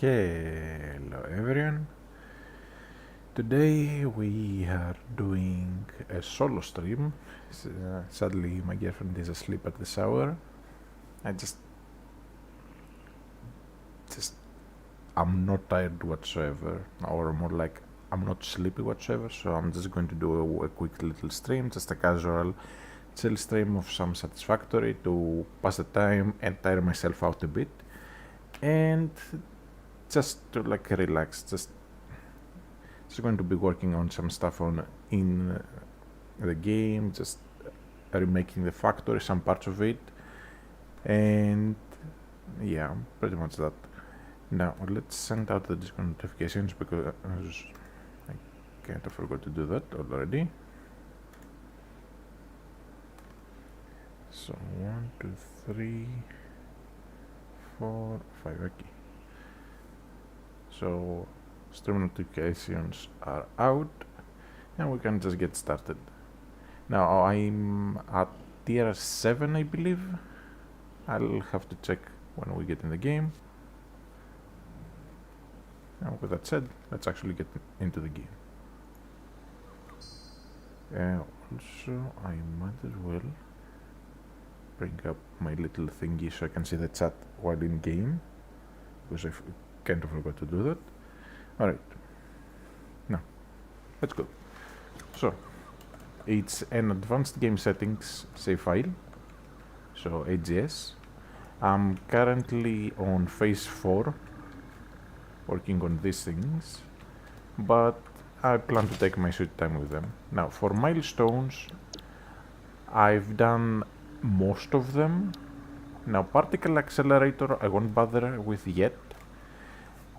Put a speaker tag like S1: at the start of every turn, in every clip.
S1: Hello everyone. Today we are doing a solo stream. Sadly, my girlfriend is asleep at the shower. I just, I'm not tired whatsoever, or more like I'm not sleepy whatsoever. So I'm just going to do a quick little stream, just a casual chill stream of some Satisfactory to pass the time and tire myself out a bit, and just to like relax. Just going to be working on some stuff in the game, just remaking the factory, some parts of it, and yeah, pretty much that. Now let's send out the Discord notifications because I kind of forgot to do that already. So 1, 2, 3, 4, 5. Okay. So stream notifications are out, and we can just get started. Now I'm at tier 7, I believe. I'll have to check when we get in the game. Now with that said, let's actually get into the game. Also, I might as well bring up my little thingy so I can see the chat while in game, because I kind of forgot to do that. Alright, now let's go. So it's an advanced game settings save file, so AGS. I'm currently on phase 4 working on these things, but I plan to take my sweet time with them. Now for milestones, I've done most of them. Now particle accelerator I won't bother with yet.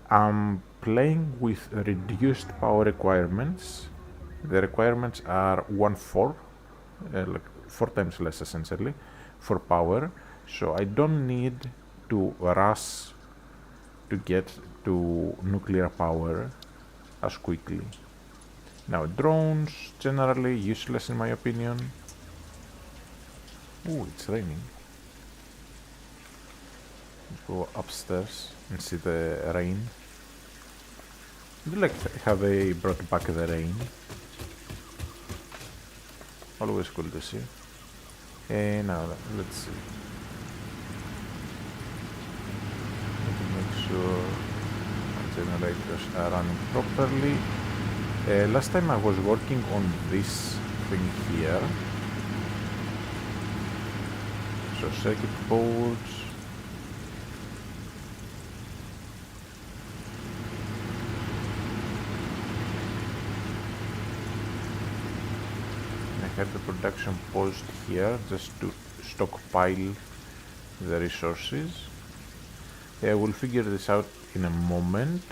S1: I'm playing with reduced power requirements. The requirements are 1/4, like 4 times less essentially, for power. So I don't need to rush to get to nuclear power as quickly. Now drones, generally useless in my opinion. Ooh, it's raining. Let's go upstairs and see the rain. I do like how they brought back the rain. Always cool to see. And now let's see. Need to make sure my generators are running properly. Last time I was working on this thing here. So circuit boards. I have the production paused here just to stockpile the resources. We'll figure this out in a moment.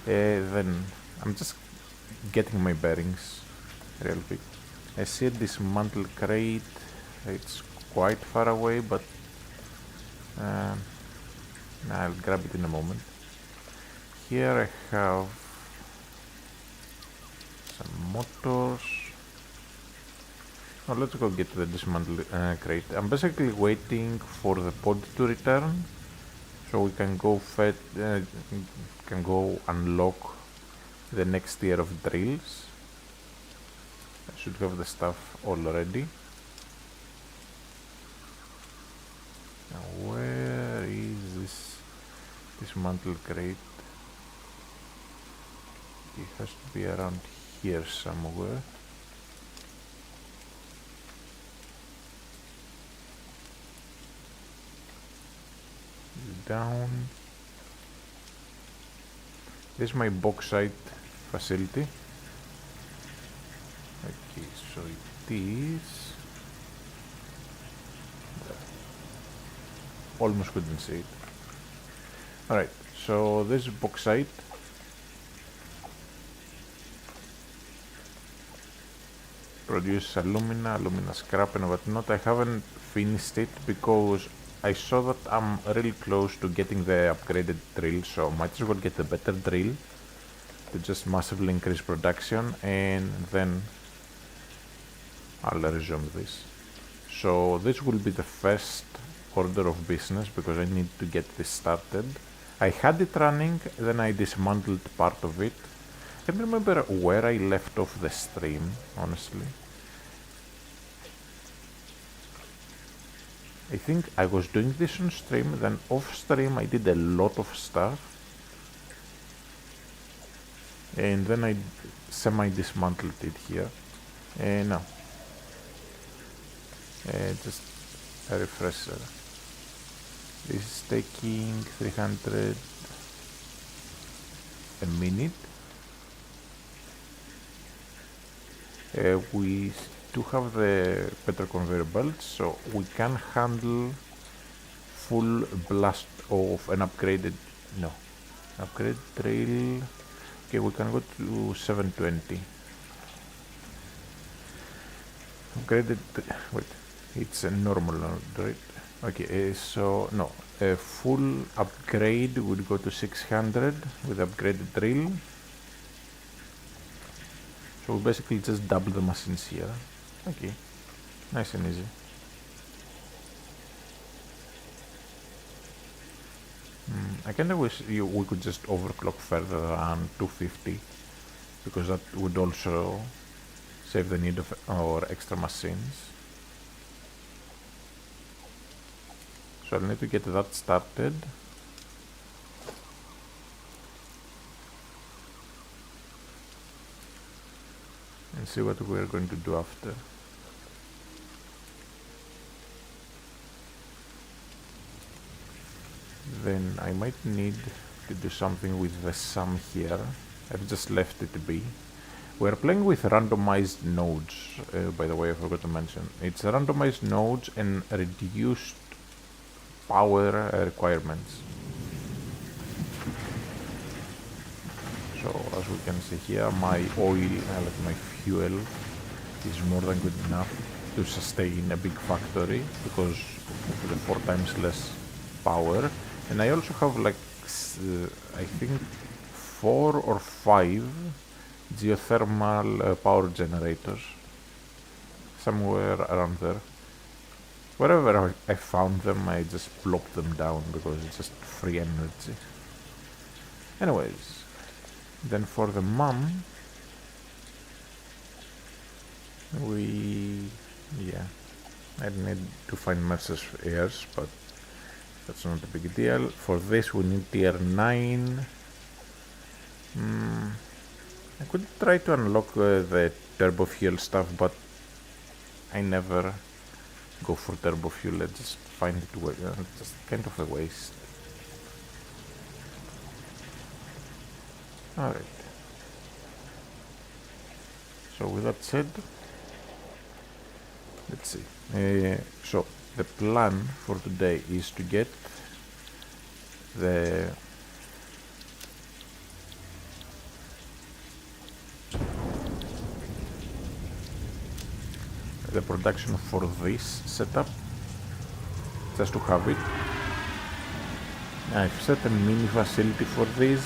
S1: Then I'm just getting my bearings real quick. I see a dismantle crate. It's quite far away, but I'll grab it in a moment. Here I have some motors. Now let's go get to the dismantle crate. I'm basically waiting for the pod to return, so we can go unlock the next tier of drills. I should have the stuff already. Now where is this dismantle crate? It has to be around here somewhere. Down. This is my bauxite facility. Okay, so it is. Almost couldn't see it. Alright, so this is bauxite. Produce alumina scrap and whatnot. I haven't finished it because I saw that I'm really close to getting the upgraded drill, so might as well get a better drill to just massively increase production, and then I'll resume this. So this will be the first order of business because I need to get this started. I had it running, then I dismantled part of it. I don't remember where I left off the stream, honestly. I think I was doing this on stream, then off stream I did a lot of stuff. And then I semi-dismantled it here. No. Just a refresher. This is taking 300 a minute. We do have the better conveyor belt, so we can handle full blast of an upgraded, no, upgrade drill. Okay, we can go to 720. Upgraded, wait, it's a normal node, right? Okay, so no, a full upgrade would go to 600 with upgraded drill. So we basically just double the machines here. Okay, nice and easy. I kinda wish we could just overclock further around 250, because that would also save the need of our extra machines. So I'll need to get that started. And see what we're going to do after. Then I might need to do something with the sum here. I've just left it to be. We're playing with randomized nodes, by the way, I forgot to mention. It's randomized nodes and reduced power requirements. So as we can see here, my oil, like my fuel, is more than good enough to sustain a big factory because of the 4 times less power. And I also have like, I think 4 or 5 geothermal power generators somewhere around there. Wherever I found them, I just plopped them down because it's just free energy. Anyways, then for the mum, I need to find Mercer's heirs, but that's not a big deal. For this we need tier 9. I could try to unlock the turbo fuel stuff, but I never go for turbo fuel. I just find it just kind of a waste. Alright. So with that said, let's see. So the plan for today is to get the production for this setup, just to have it. I've set a mini facility for this,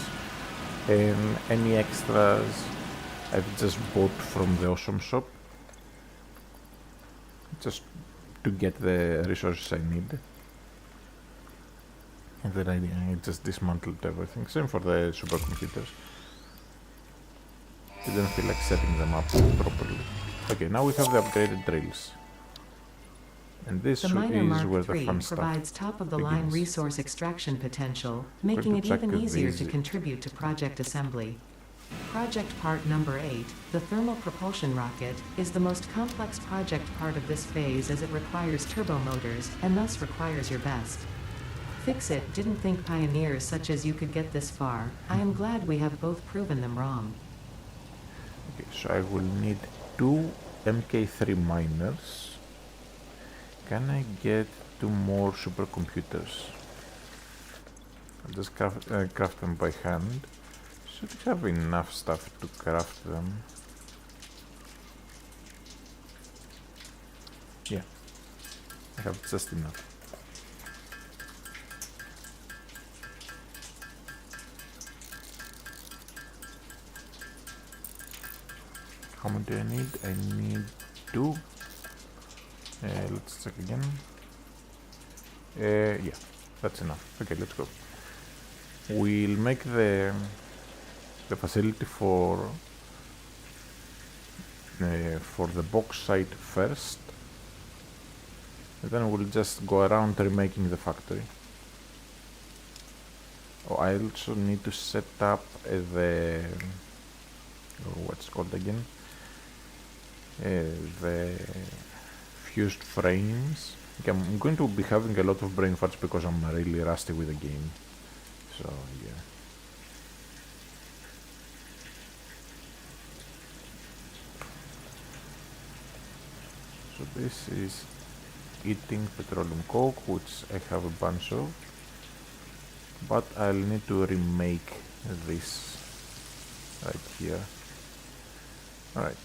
S1: and any extras I've just bought from the Awesome Shop, just to get the resources I need. And then I just dismantled everything. Same for the supercomputers. Didn't feel like setting them up properly. Okay, now we have the upgraded drills. And this is where the fun stuff
S2: provides top-of-the-line resource extraction potential, making it even easier to contribute to project assembly. Project part number 8, the thermal propulsion rocket, is the most complex project part of this phase as it requires turbo motors, and thus requires your best. Fix-It didn't think pioneers such as you could get this far. I am glad we have both proven them wrong.
S1: Okay, so I will need 2 MK3 miners. Can I get 2 more supercomputers? I'll just craft them by hand. Should have enough stuff to craft them. Yeah, I have just enough. How much do I need? I need 2. Let's check again. Yeah, that's enough. Okay, let's go. we'll make the facility for the bauxite first, and then we'll just go around remaking the factory. Oh, I also need to set up what's it called again? The fused frames. Okay, I'm going to be having a lot of brain farts because I'm really rusty with the game. So yeah. So this is eating petroleum coke, which I have a bunch of, but I'll need to remake this right here. Alright.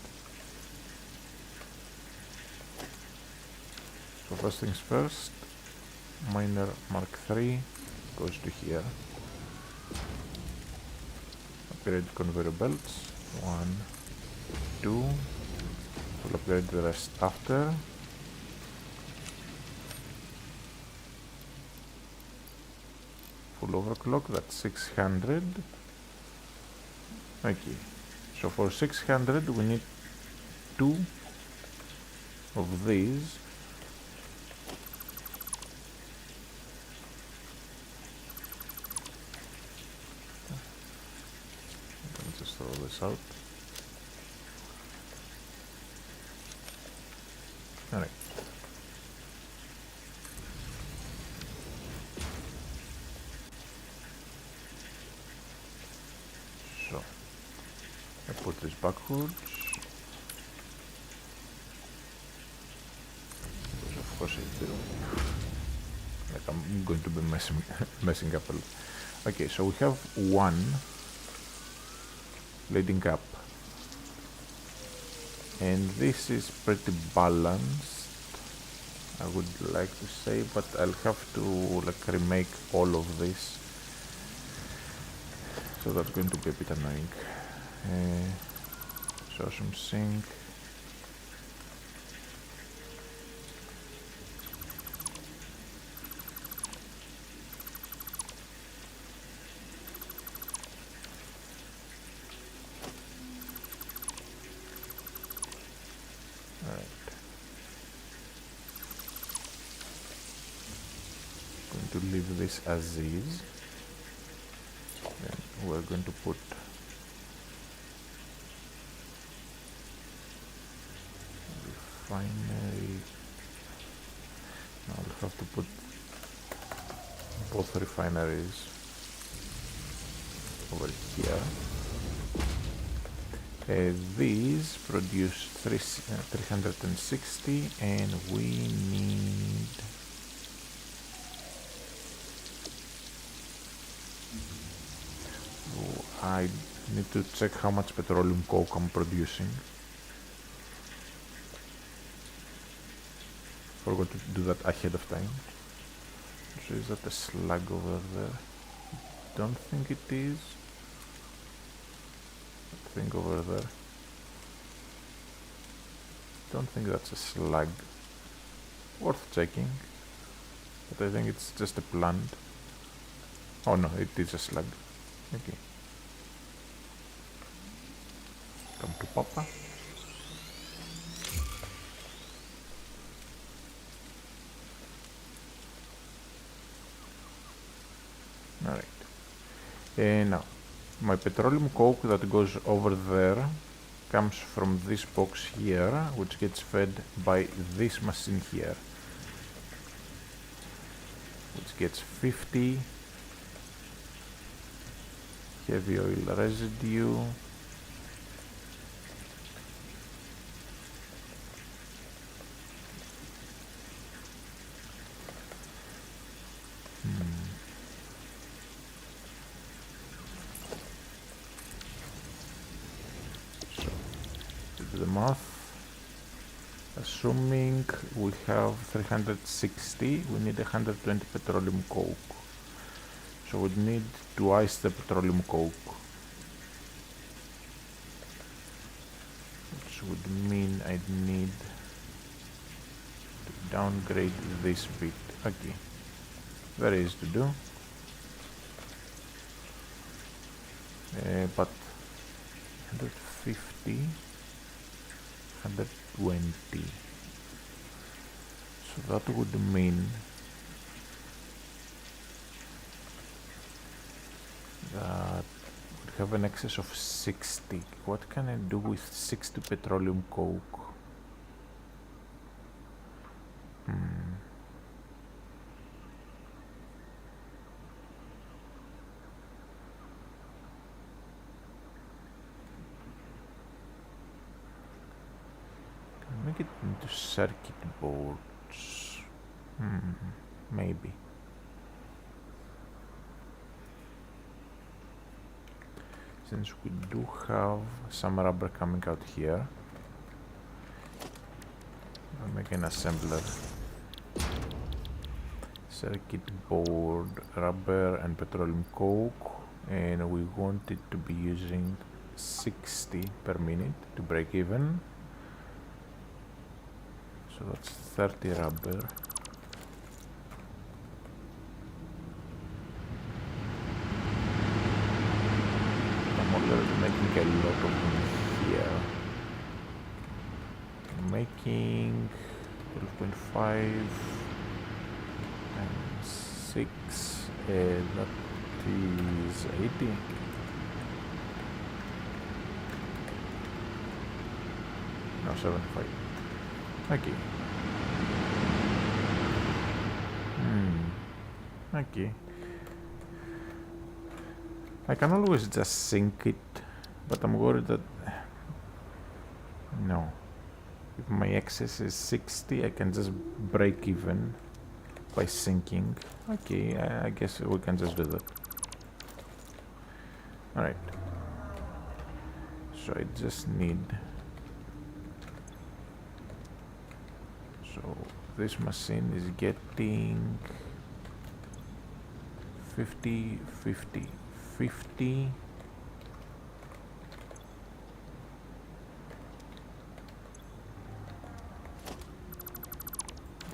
S1: So first things first, miner Mark III goes to here. Upgrade conveyor belts. 1, 2. We'll upgrade the rest after. Full overclock, that's 600. Okay. So for 600 we need 2 of these. Let's just throw this out. Alright. So I put this backwards. Because of course I do. Like I'm going to be messing up a lot. Okay, so we have 1 leading up. And this is pretty balanced, I would like to say, but I'll have to like remake all of this, so that's going to be a bit annoying. So some zinc. To leave this as is. Then we're going to put refinery. Now we'll have to put both refineries over here. These produce 360 and we need I need to check how much petroleum coke I'm producing. Forgot to do that ahead of time. So is that a slug over there? Don't think it is. That thing over there. Don't think that's a slug. Worth checking. But I think it's just a plant. Oh no, it is a slug. Okay. Come to Papa. Alright. And now, my petroleum coke that goes over there comes from this box here, which gets fed by this machine here, which gets 50 heavy oil residue. The math, assuming we have 360, we need 120 petroleum coke, so we need twice the petroleum coke, which would mean I'd need to downgrade this bit. Okay, very easy to do. but 150, 120. So that would mean that we have an excess of 60. What can I do with 60 petroleum coke? Make it into circuit boards. Maybe. Since we do have some rubber coming out here, I'll make an assembler. Circuit board, rubber and petroleum coke, and we want it to be using 60 per minute to break even. So that's 30 rubber. I'm already making a lot of them here. I'm making 12.5 and 6, that is 80. No, 75. Okay. Okay. I can always just sink it, but I'm worried that... No. If my excess is 60, I can just break even by sinking. Okay, I guess we can just do that. Alright. So I just need... So this machine is getting 50, 50, 50.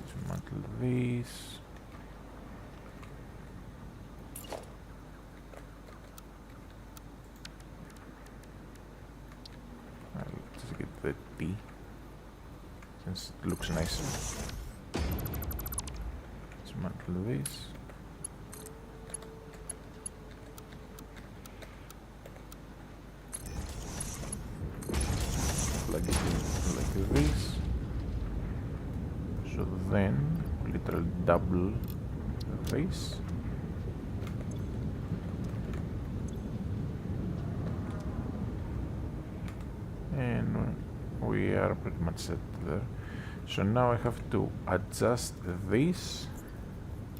S1: Dismantle this. Let's get the T, since it looks nicer. Dismantle this. Plug it in like this. So then, literally double this. And we are pretty much set there. So now I have to adjust this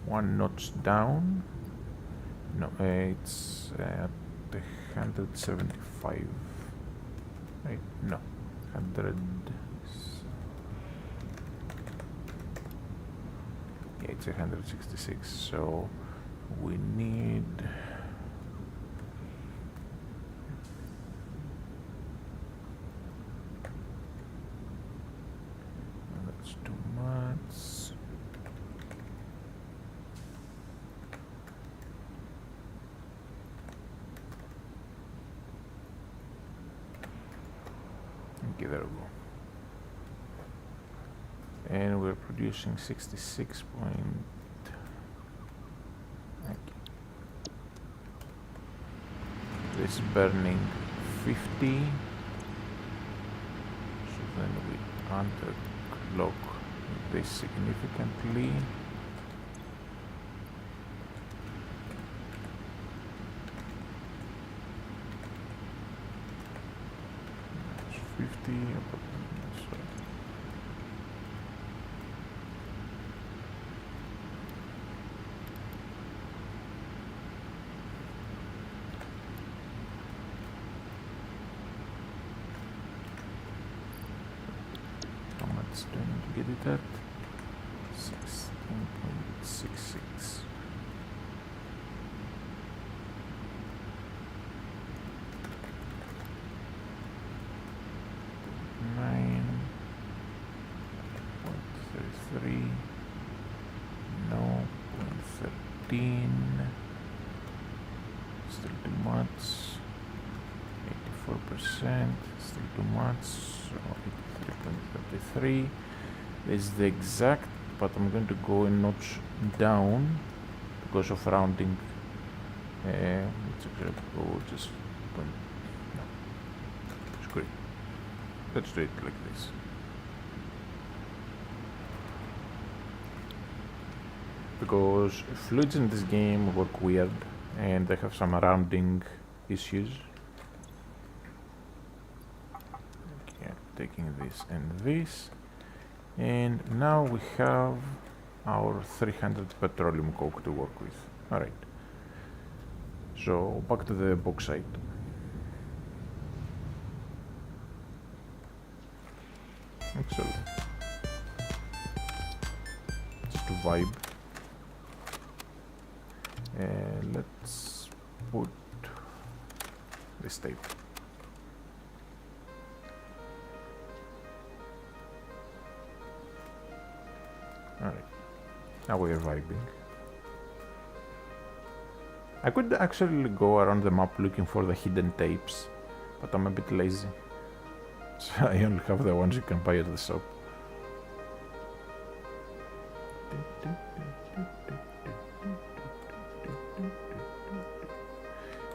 S1: one notch down. No, it's at 175. Right? No, 100. Yeah, it's 166. So we need. That's too much. Okay, there we go. And we're producing 66 point. Okay. This is burning 50. So then we underclock this significantly. That's 50. So how much do I need to get it at? 16.66. .33. No. 0.13. Still too much. still too much, so 83.33. This is the exact, but I'm going to go a notch down because of rounding. Let's go just no, screw it. Let's do it like this. Because fluids in this game work weird and they have some rounding issues. Okay, taking this and this. And now we have our 300 petroleum coke to work with. Alright. So back to the bauxite. Excellent. Just to vibe. Let's put this tape. Alright. Now we are vibing. I could actually go around the map looking for the hidden tapes, but I'm a bit lazy. So I only have the ones you can buy at the shop.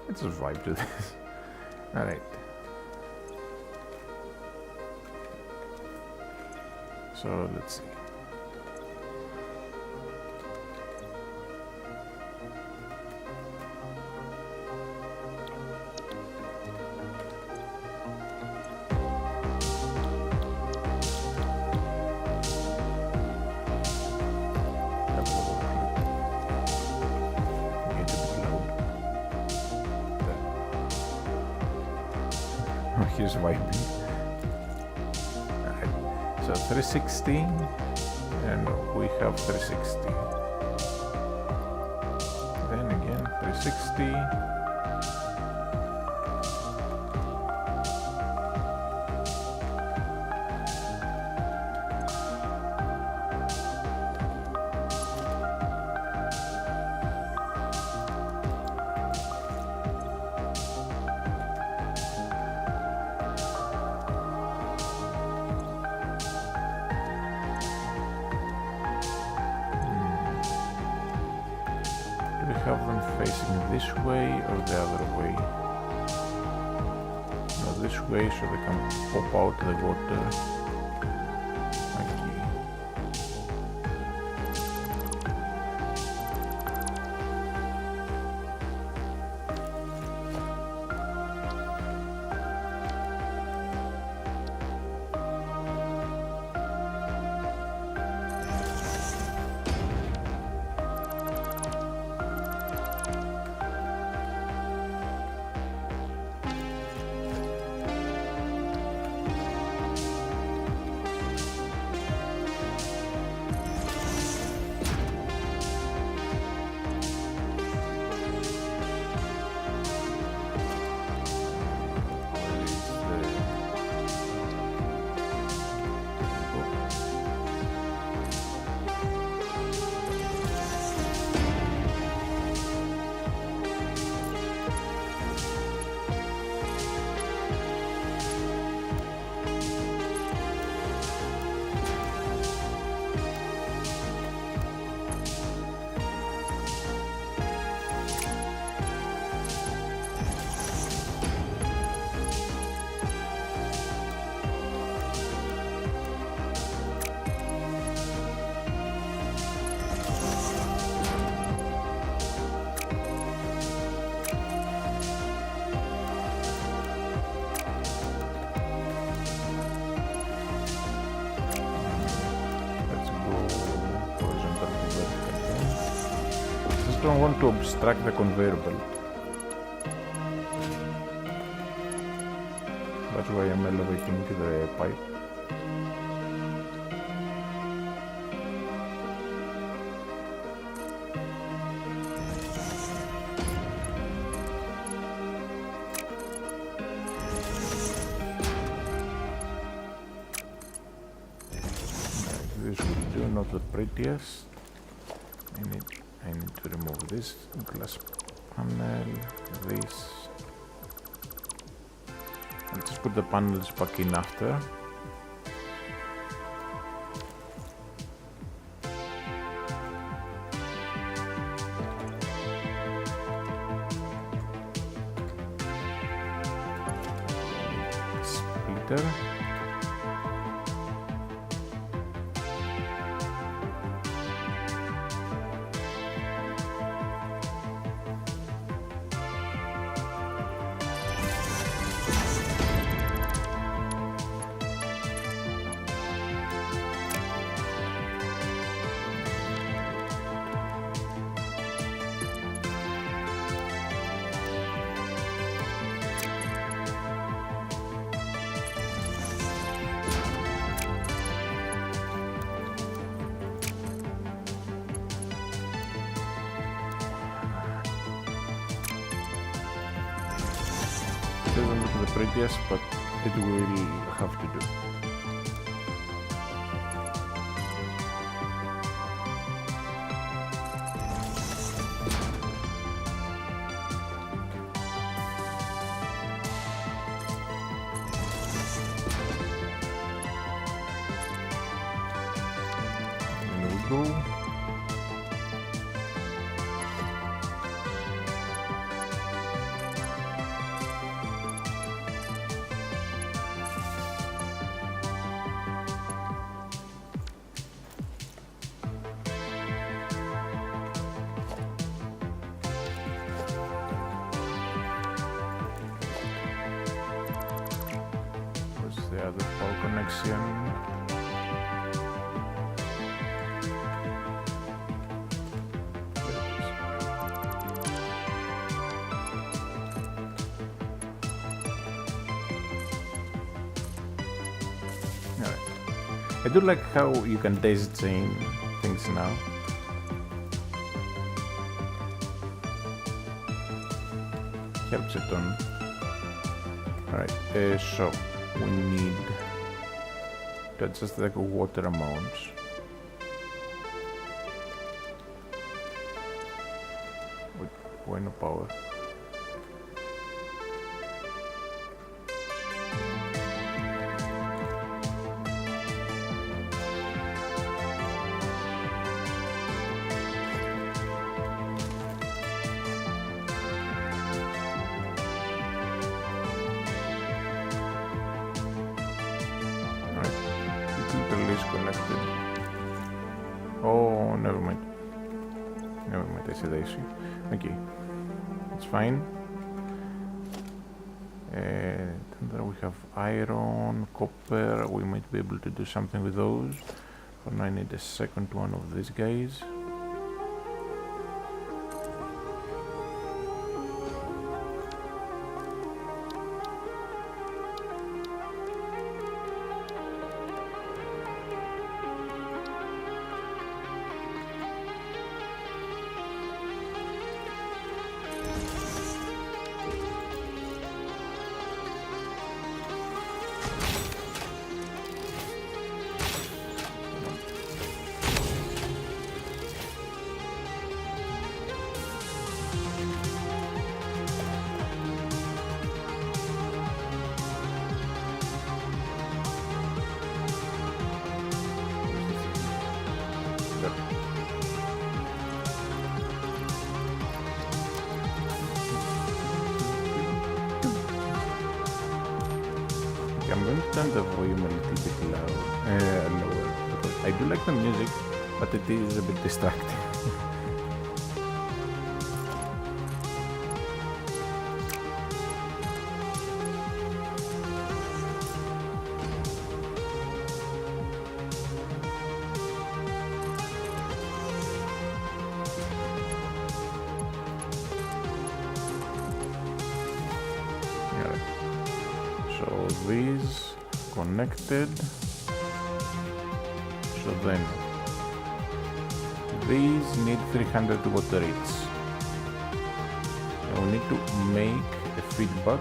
S1: Let's just vibe to this. Alright. So let's see. Here's vibing. Alright, so 360, and we have 360. Then again 360. Have them facing this way or the other way? No, this way so they can pop out the water. Okay. Don't want to obstruct the conveyor belt. That's why I'm elevating the pipe. This will do, not the prettiest. I need to remove this glass panel, this. Let's just put the panels back in after. Splitter. Doesn't look the prettiest, but it will have to do. There we go. The other power connection. Alright. I do like how you can daisy chain things now. Helps it on. Alright, so we need to adjust the water amounts. Why no power? Is connected. Oh, never mind. Never mind, I said I see. Okay, it's fine. And then we have iron, copper. We might be able to do something with those. For now I need a second one of these guys. I'm going to turn the volume a little bit lower, because I do like the music, but it is a bit distracting. So these connected, so then these need 300 water each, and we need to make a feedback .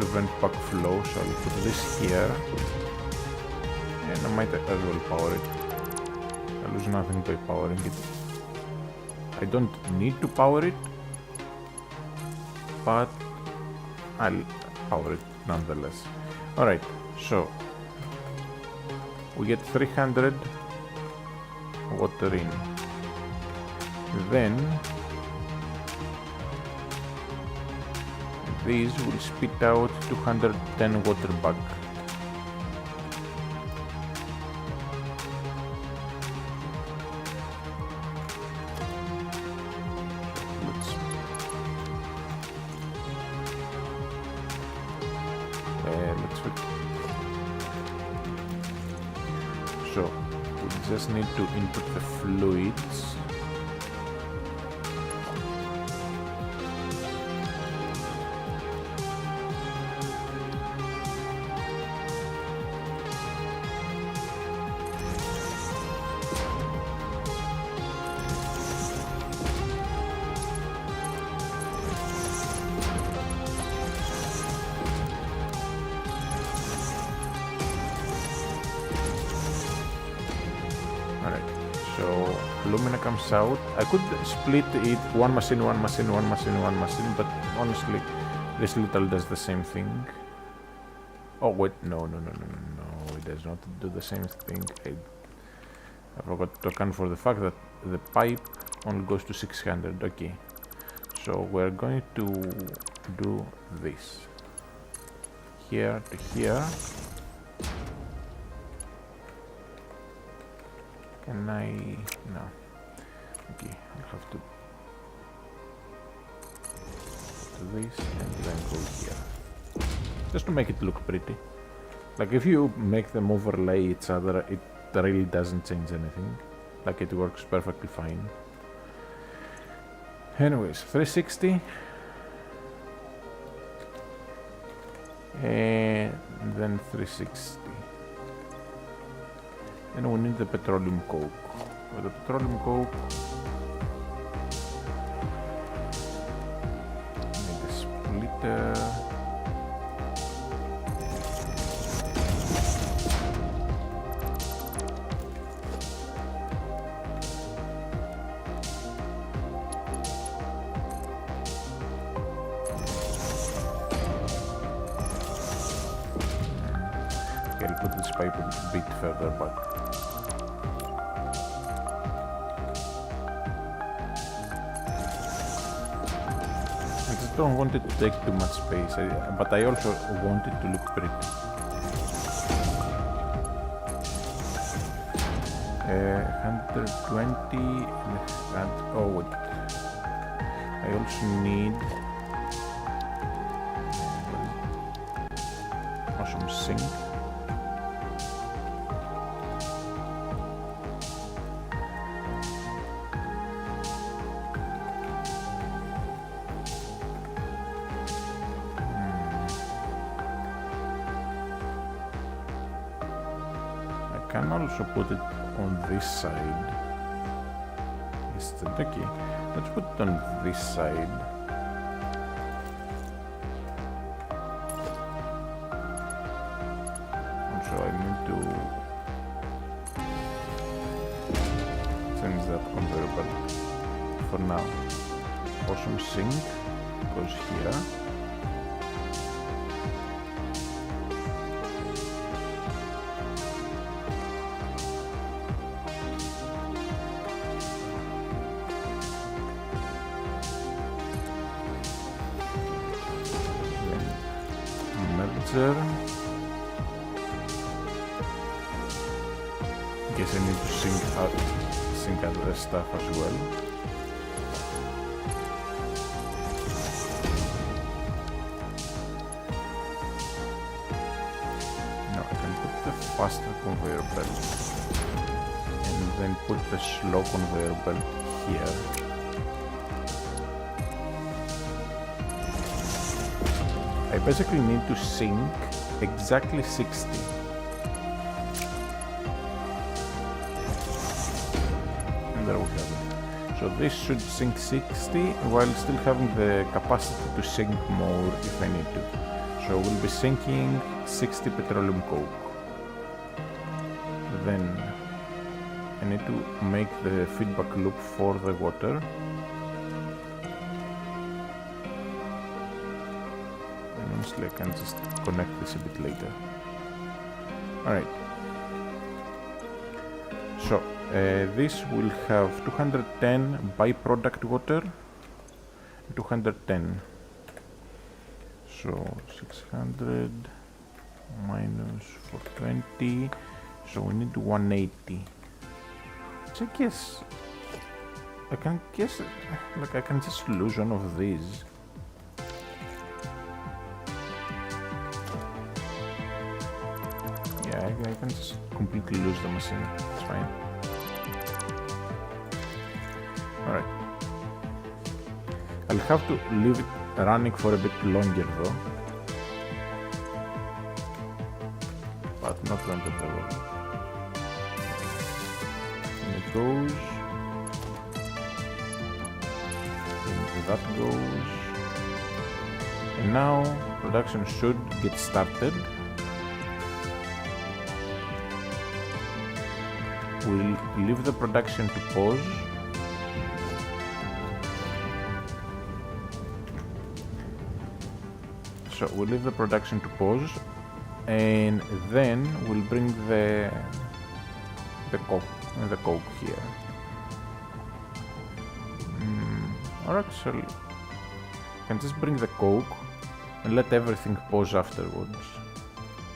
S1: prevent backflow, so I'll put this here. And I might as well power it. I lose nothing by powering it. I don't need to power it, but I'll power it nonetheless. Alright, so we get 300 water in. Then these will spit out 210 water back. So we just need to input the fluids. Lumina comes out. I could split it one machine, but honestly this little does the same thing. Oh wait, no, it does not do the same thing. I forgot to account for the fact that the pipe only goes to 600. Okay, so we're going to do this here to here. Can I? No. Okay, I'll have to do this and then go here. Just to make it look pretty. Like if you make them overlay each other, it really doesn't change anything. Like it works perfectly fine. Anyways, 360. And then 360. And we need the petroleum coke. For the petroleum coke, we need a splitter. Okay, I'll put this pipe a bit further back. I don't want it to take too much space, but I also want it to look pretty. 120 and oh wait, I also need some sink. I can also put it on this side. Okay, let's put it on this side. Also, I need to change that conveyor belt for now. Awesome sink goes here. In case I need to sync out the stuff as well. Now I can put the faster conveyor belt and then put the slow conveyor belt here. I basically need to sync exactly 60. And there we have it. So this should sync 60 while still having the capacity to sync more if I need to. So we'll be sinking 60 petroleum coke. Then I need to make the feedback loop for the water. And honestly, I can just connect this a bit later. Alright. So this will have 210 byproduct water, 210. So 600 minus 420. So we need 180. So I guess I can like I can just lose one of these. Yeah, I can just completely lose the machine. It's fine. Alright. I'll have to leave it running for a bit longer though. But not going to the wall. And it goes. And that goes. And now production should get started. We'll leave the production to pause. So we'll leave the production to pause, and then we'll bring the coke here. Or actually, I can just bring the coke and let everything pause afterwards.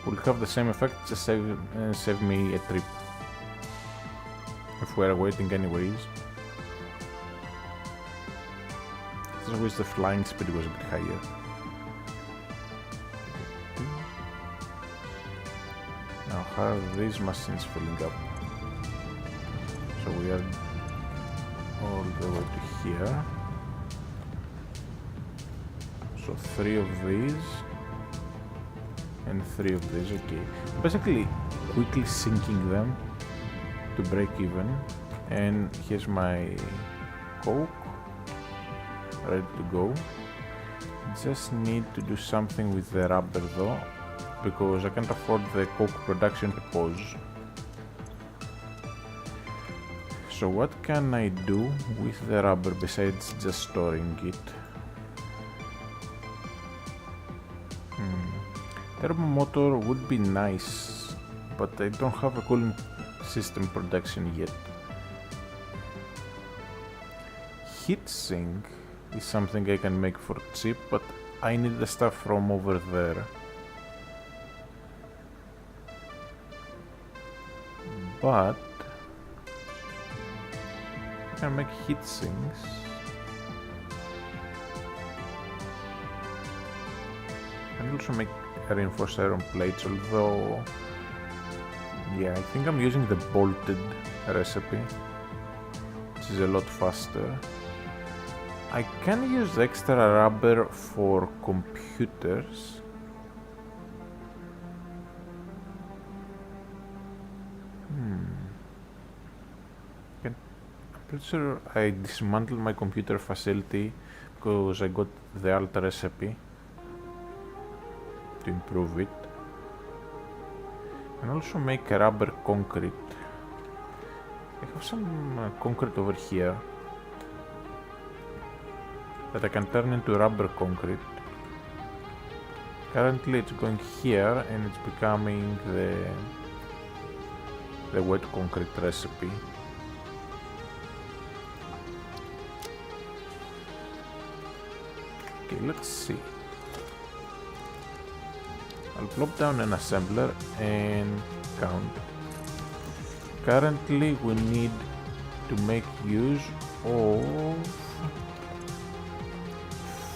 S1: Will have the same effect, just save me a trip. If we're waiting anyways. As always, the flying speed was a bit higher. Now how are these machines filling up? So we are all the way to here. So 3 of these and 3 of these, okay. Basically quickly sinking them to break even. And here's my coke ready to go. Just need to do something with the rubber though, because I can't afford the coke production to pause. So what can I do with the rubber besides just storing it? Turbo motor would be nice, but I don't have a cooling system production yet. Heatsink is something I can make for cheap, but I need the stuff from over there. But I can make heatsinks. I can also make reinforced iron plates, although yeah, I think I'm using the bolted recipe, which is a lot faster. I can use extra rubber for computers. I'm pretty sure I dismantled my computer facility because I got the alt recipe to improve it. And also make a rubber concrete. I have some concrete over here that I can turn into rubber concrete. Currently it's going here and it's becoming the wet concrete recipe. Okay, let's see. I'll plop down an assembler and count. Currently we need to make use of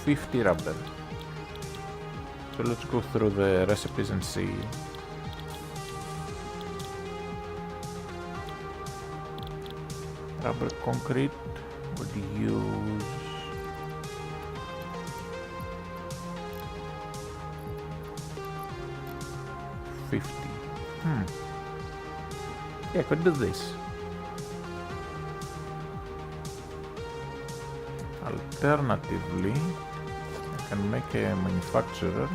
S1: 50 rubber. So let's go through the recipes and see. Rubber concrete would use 50. Yeah, I could do this. Alternatively, I can make a manufacturer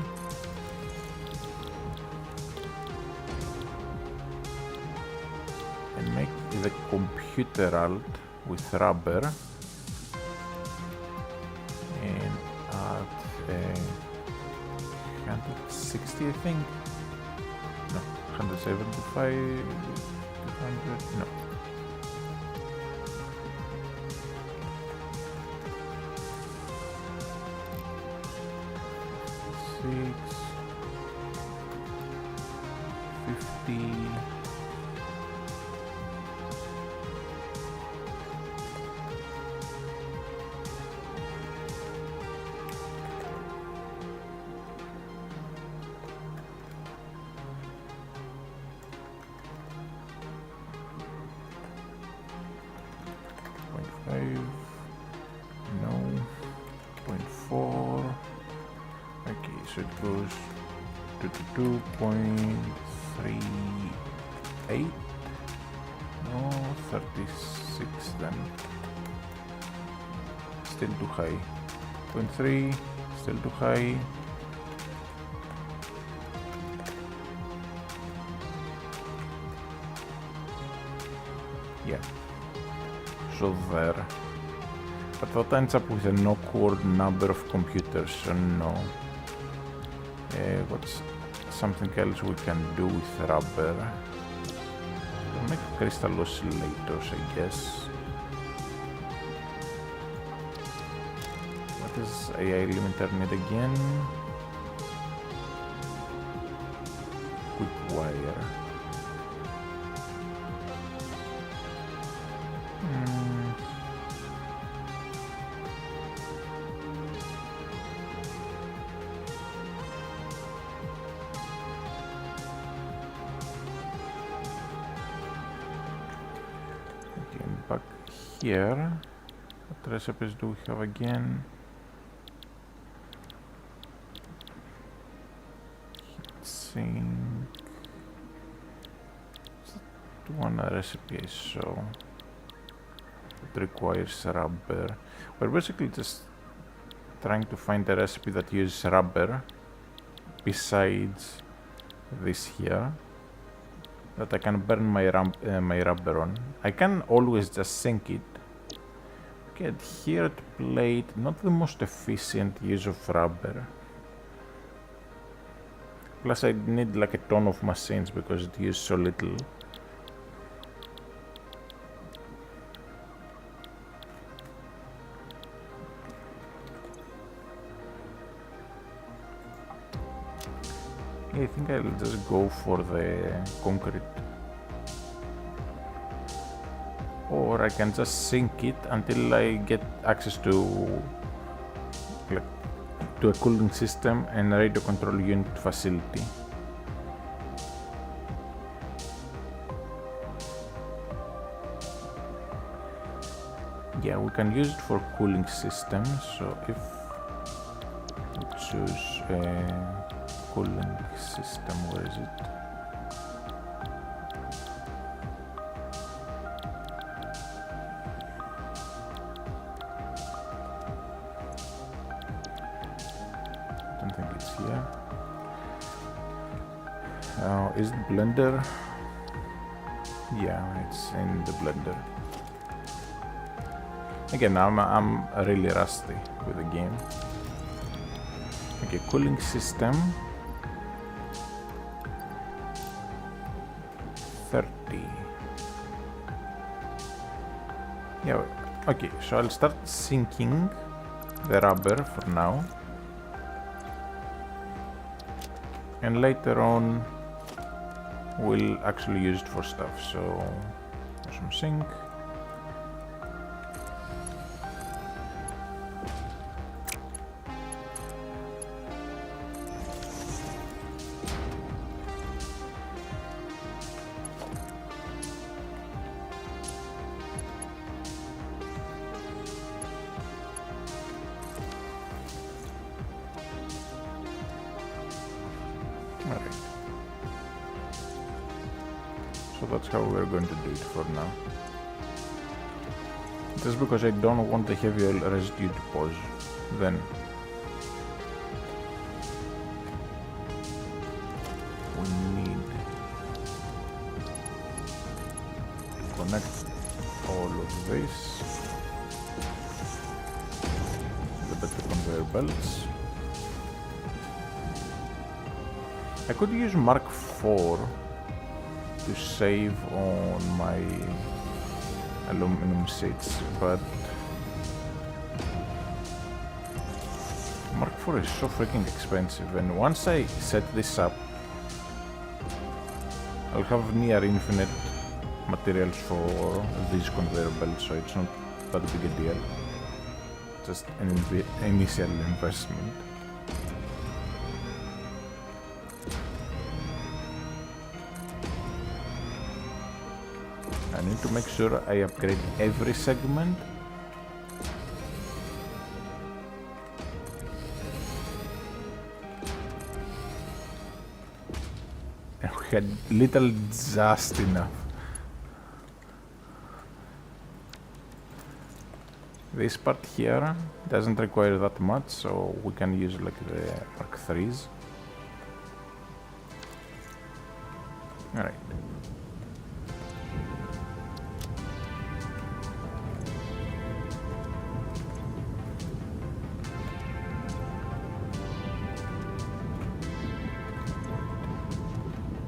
S1: computer alt with rubber and at 160, I think. No, 175, 200, no. Six, 50. No, 0.4. Okay, so it goes to 2.38. No, 36 then. Still too high. 0.3, still too high. Yeah. So there. But that ends up with an awkward number of computers, so no. What's something else we can do with rubber? We'll make crystal oscillators, I guess. What is AI limiter need again? Quick wire. Back here, what recipes do we have again? Heatsink. One recipe I saw that requires rubber. We're basically just trying to find a recipe that uses rubber besides this here, that I can burn my rubber on. I can always just sink it. Okay, adhered plate, not the most efficient use of rubber. Plus I need like a ton of machines because it uses so little. I think I'll just go for the concrete. Or I can just sink it until I get access to a cooling system and radio control unit facility. Yeah, we can use it for cooling systems, so if we choose cooling system, where is it? I don't think it's here. Is it Blender? Yeah, it's in the Blender. Again, I'm really rusty with the game. Okay, cooling system. 30. Yeah, okay, so I'll start sinking the rubber for now. And later on, we'll actually use it for stuff, so some sink. Alright. So that's how we're going to do it for now. Just because I don't want the heavy oil residue to pause. Then we need to connect all of this. The better conveyor belts. I could use Mark IV to save on my aluminum seats, but Mark IV is so freaking expensive, and once I set this up, I'll have near infinite materials for these conveyor belts, so it's not that big a deal. Just an initial investment. I need to make sure I upgrade every segment. And we had little just enough. This part here doesn't require that much, so we can use like the Mark IIIs. Alright.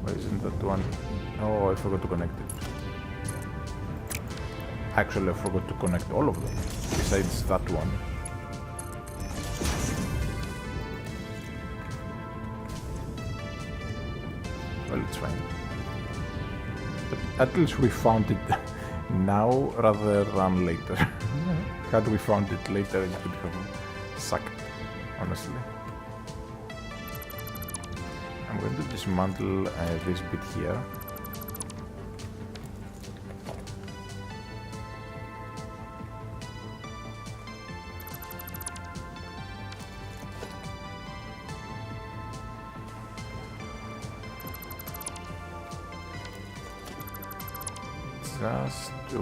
S1: Why isn't that one? Oh, I forgot to connect it. Actually, I forgot to connect all of them, besides that one. Well, it's fine. But at least we found it now rather than later. Had we found it later, it would have sucked, honestly. I'm going to dismantle this bit here. Just to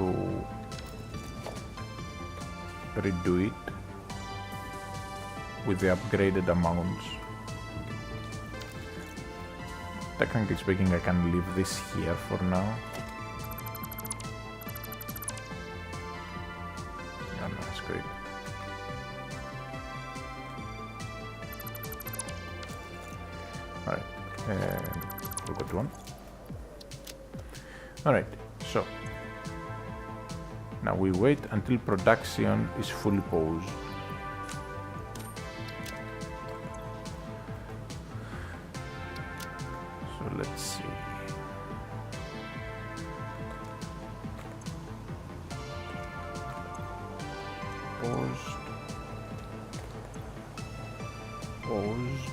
S1: redo it with the upgraded amounts. Technically speaking, I can leave this here for now. No, no, that's great. Alright, forgot one. Alright, so now we wait until production is fully paused. So let's see. Paused. Paused.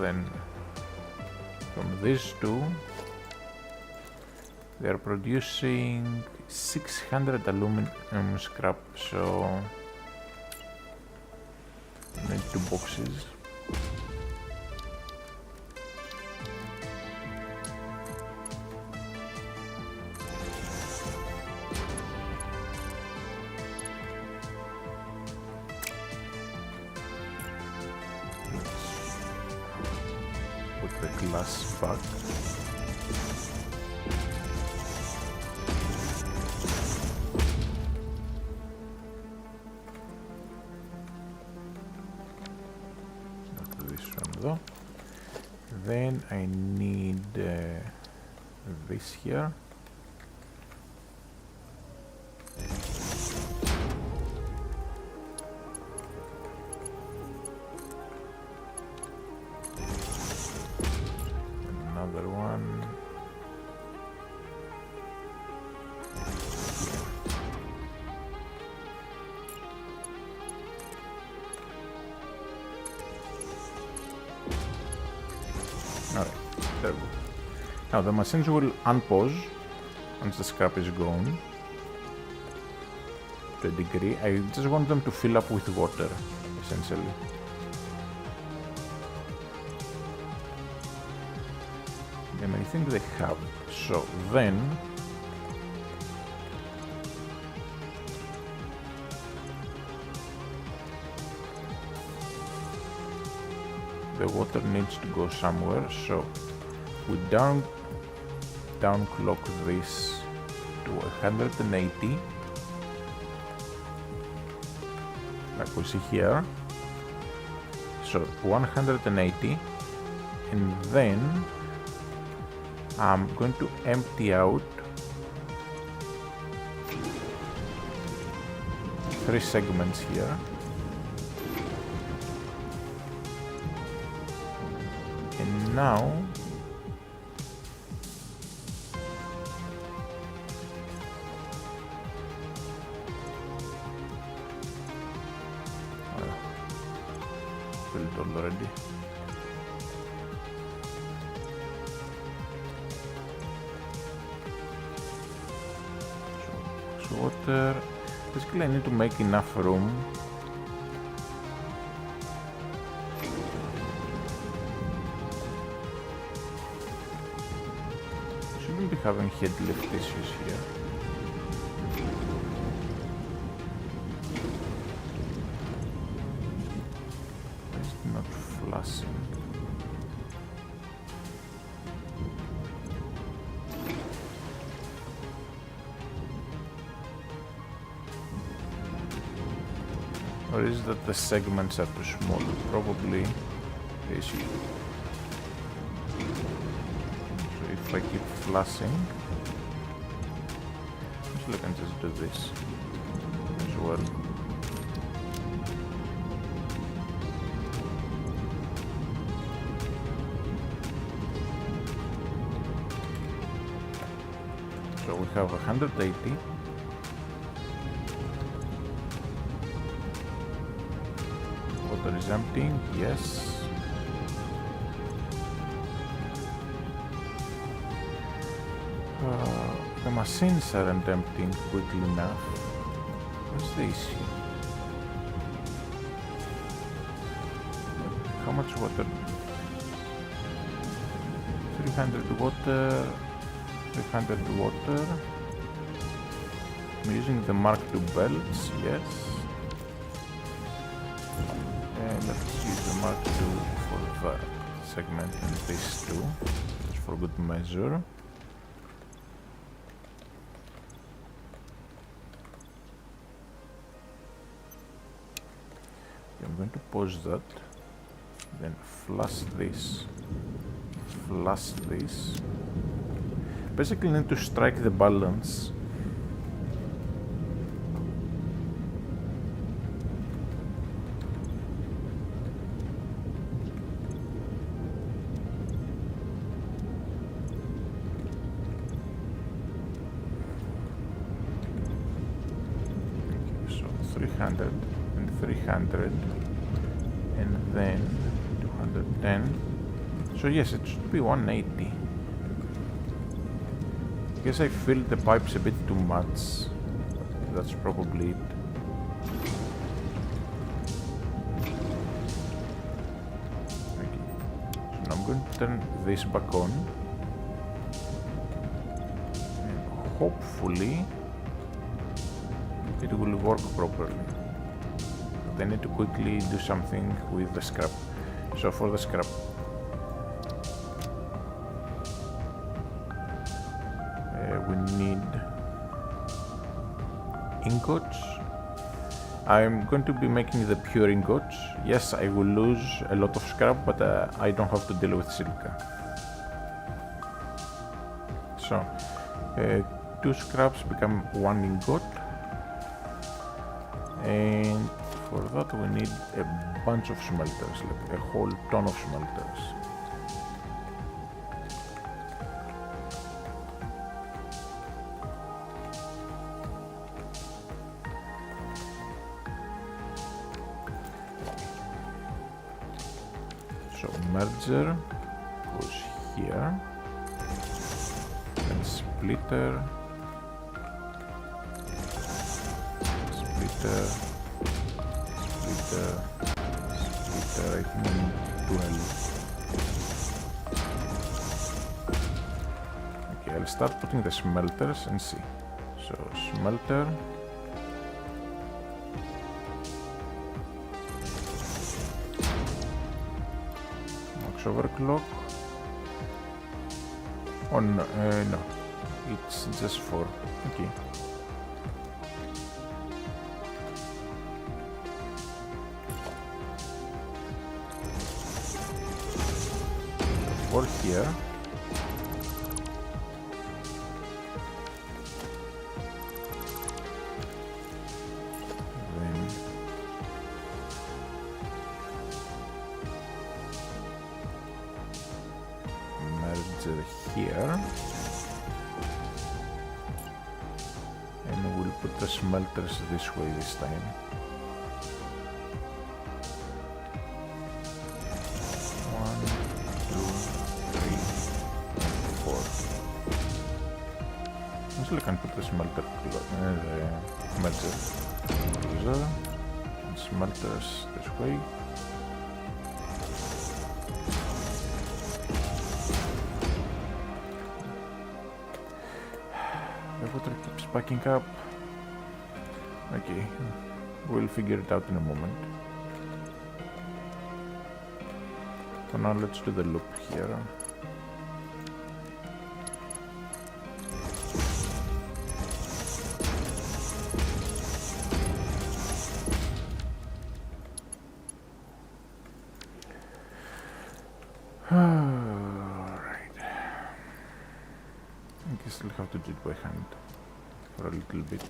S1: Then from these two they are producing 600 aluminum scrap, so I need 2 boxes. Glass back. Not this one though. Then I need this here. Another one. Alright, there we go. Now the machines will unpause once the scrap is gone to a degree. I just want them to fill up with water, essentially. And I think they have. So then the water needs to go somewhere, so we downclock this to 180, like we see here. So 180, and then I'm going to empty out 3 segments here. And now filled already. So water. Basically, I need to make enough room. Shouldn't be having head lift issues here. It's not flashing. Or is that the segments are too small? Probably the issue. So if I keep flashing, actually I can just do this as well. So we have 180. Water is emptying, yes. The machines aren't emptying quickly enough. What's the issue? How much water? 300 water, 300 water. I'm using the Mark II belts, yes. Let's use the Mark II for that segment and this too, just for good measure. Okay, I'm going to pause that, then flush this, flush this. Basically need to strike the balance. Okay, so 300 and 300 and then 210. So yes, it should be 180. I guess I filled the pipes a bit too much. That's probably it. Okay. So now I'm going to turn this back on. And hopefully it will work properly. But I need to quickly do something with the scrap. So for the scrap, we need ingots. I'm going to be making the pure ingots. Yes, I will lose a lot of scrap, but I don't have to deal with silica. So, 2 scraps become 1 ingot, and for that we need a bunch of smelters, like a whole ton of smelters. So merger goes here, and splitter, splitter, splitter, splitter, I think 12. Okay, I'll start putting the smelters and see. So smelter, overclock. Oh no, no, it's just 4. Okay. Here. Then merger here, and we'll put the smelters this way this time. I can put the smelter merger there, and smelters this way. The water keeps backing up. Okay, we'll figure it out in a moment. For now, let's do the loop here. Alright. I guess I'll have to do it by hand for a little bit.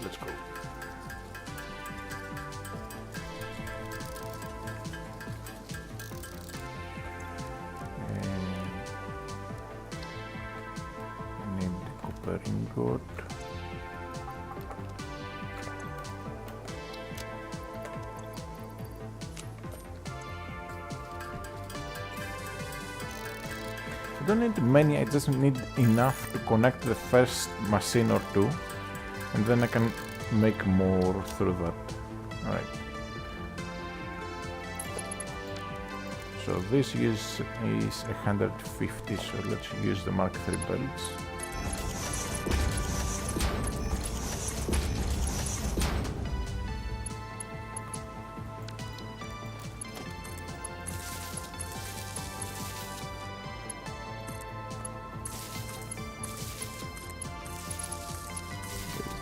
S1: Let's go. And I need the copper ingot. I don't need many, I just need enough to connect the first machine or two, and then I can make more through that. Alright. So this use is 150, so let's use the Mark III belts.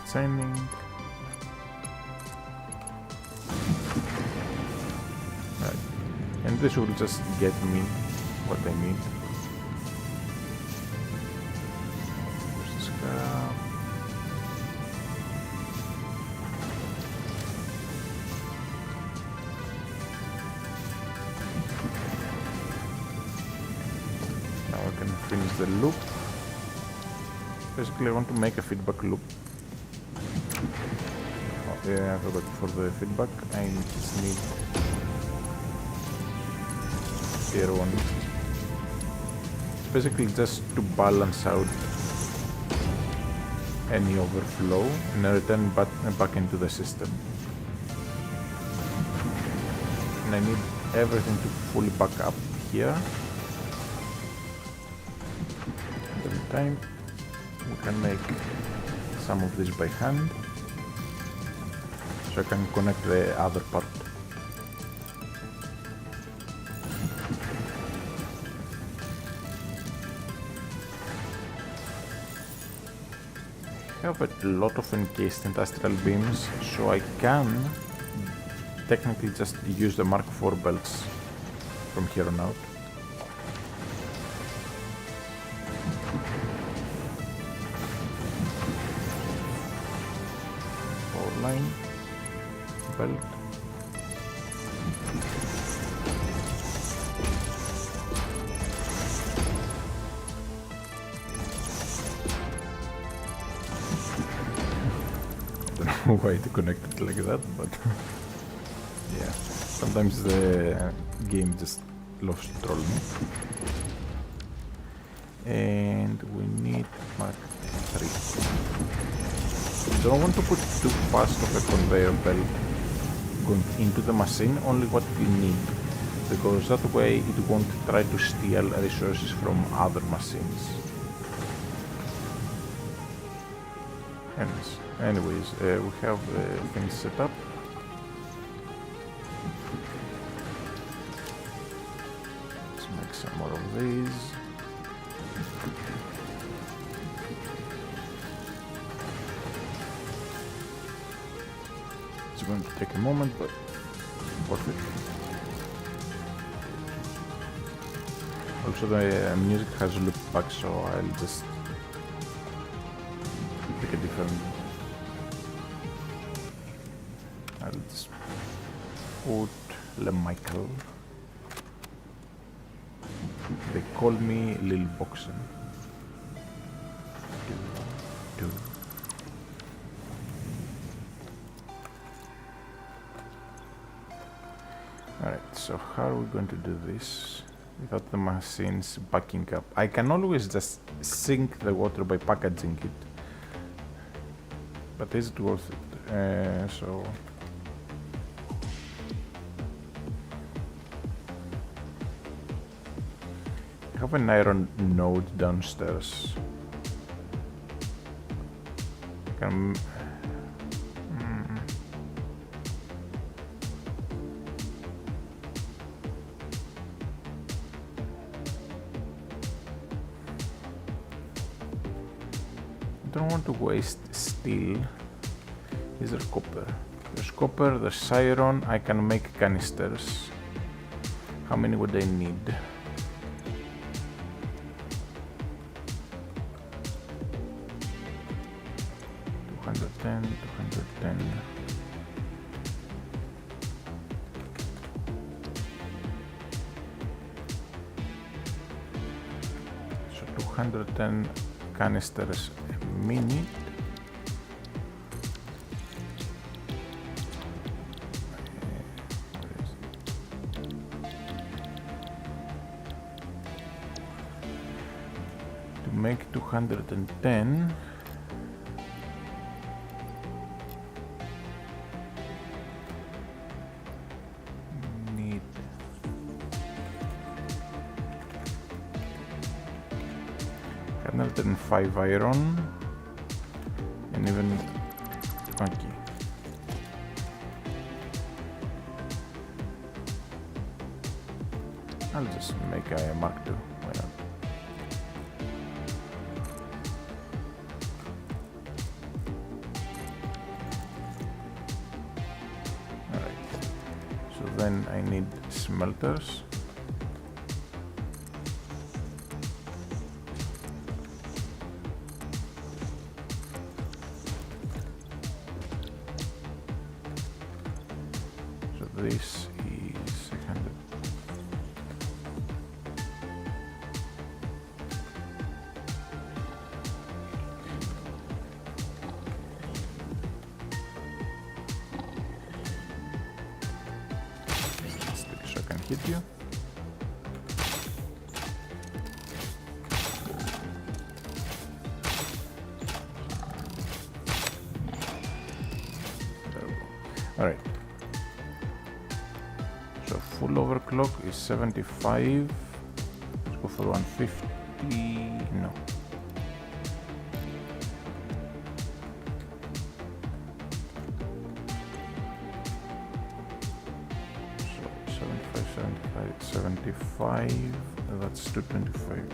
S1: Signing. Right. And this will just get me what I need. Here's the scrap. Now I can finish the loop. Basically I want to make a feedback loop. Yeah, I forgot for the feedback. I just need tier 1. It's basically just to balance out any overflow and return back into the system. And I need everything to fully back up here. At the time, we can make some of this by hand. So I can connect the other part. I have a lot of encased industrial beams, so I can technically just use the Mark IV belts from here on out. Power line. Belt. I don't know why to connect it like that, but yeah, sometimes the game just loves to troll me. And we need Mark III. Don't want to put too fast of a conveyor belt going into the machine, only what you need, because that way it won't try to steal resources from other machines. Anyways, we have things set up. Let's make some more of these. It's going to take a moment, but worth it. Also, the music has looped back, so I'll just pick a different. I'll just put Le Michael. They call me Lil Boxen. Alright, so how are we going to do this without the machines backing up? I can always just sink the water by packaging it, but is it worth it? So I have an iron node downstairs. Can don't want to waste steel. Is there copper? There's copper, there's iron. I can make canisters. How many would I need? 210. So 210 canisters a minute. To make 210, need 105 iron, and even okay. I'll just make a Mark II. Why not? Alright. So then I need smelters. This is 100. So I can hit you. All right. So full overclock is 75. Let's go for 150. No. So 75. That's 225.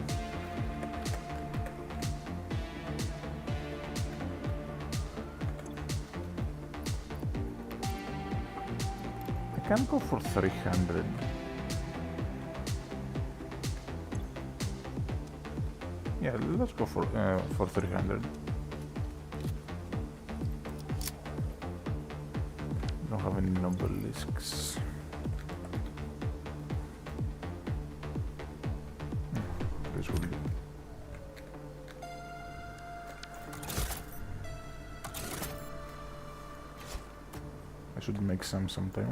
S1: I can go for 300. Yeah, let's go for 300. Don't have any nobelisks. This will do. I should make some sometime.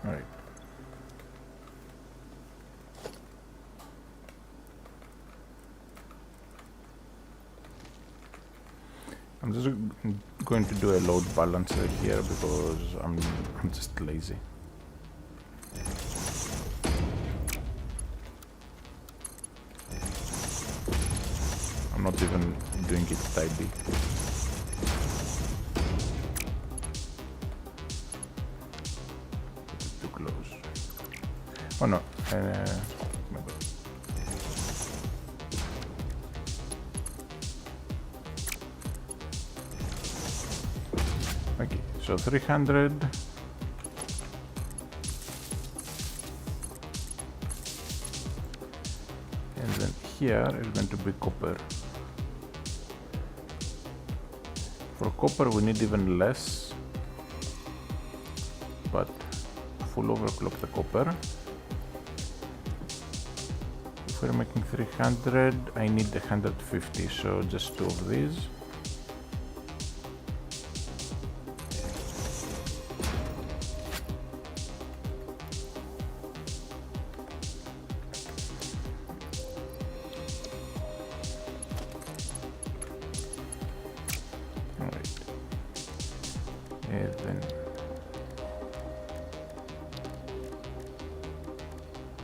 S1: Alright. I'm just going to do a load balancer here because I'm just lazy. not even doing it tidy. It's too close. Oh no. My God. Okay, so 300. And then here is going to be copper. For copper we need even less, but full overclock the copper. If we're making 300, I need 150, so just 2 of these. Then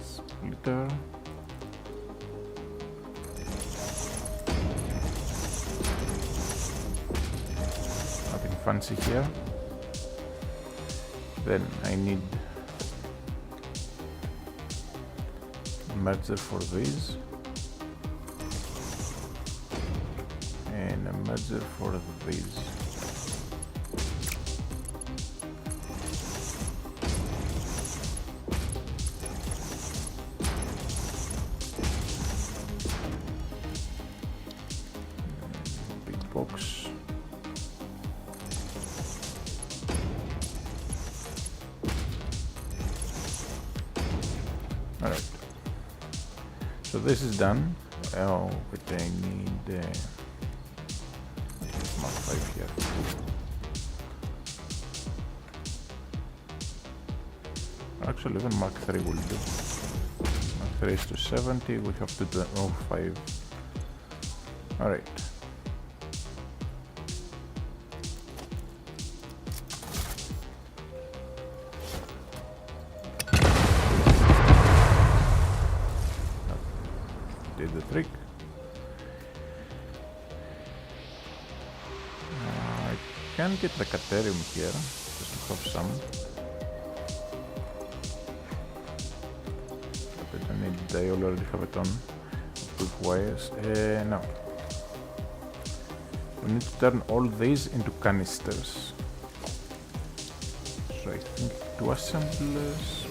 S1: splitter, nothing fancy here. Then I need a merger for these and a merger for these. Box. Alright, so this is done. Oh, but I need Mark 5 here. Actually, even Mark 3 will do. Mark 3 is to 70, we have to do 5. Alright. Did the trick. I can get the Caterium here, just to have some. But I don't need, I already have it on. Quick wires. No. We need to turn all these into canisters. So I think 2 assemblers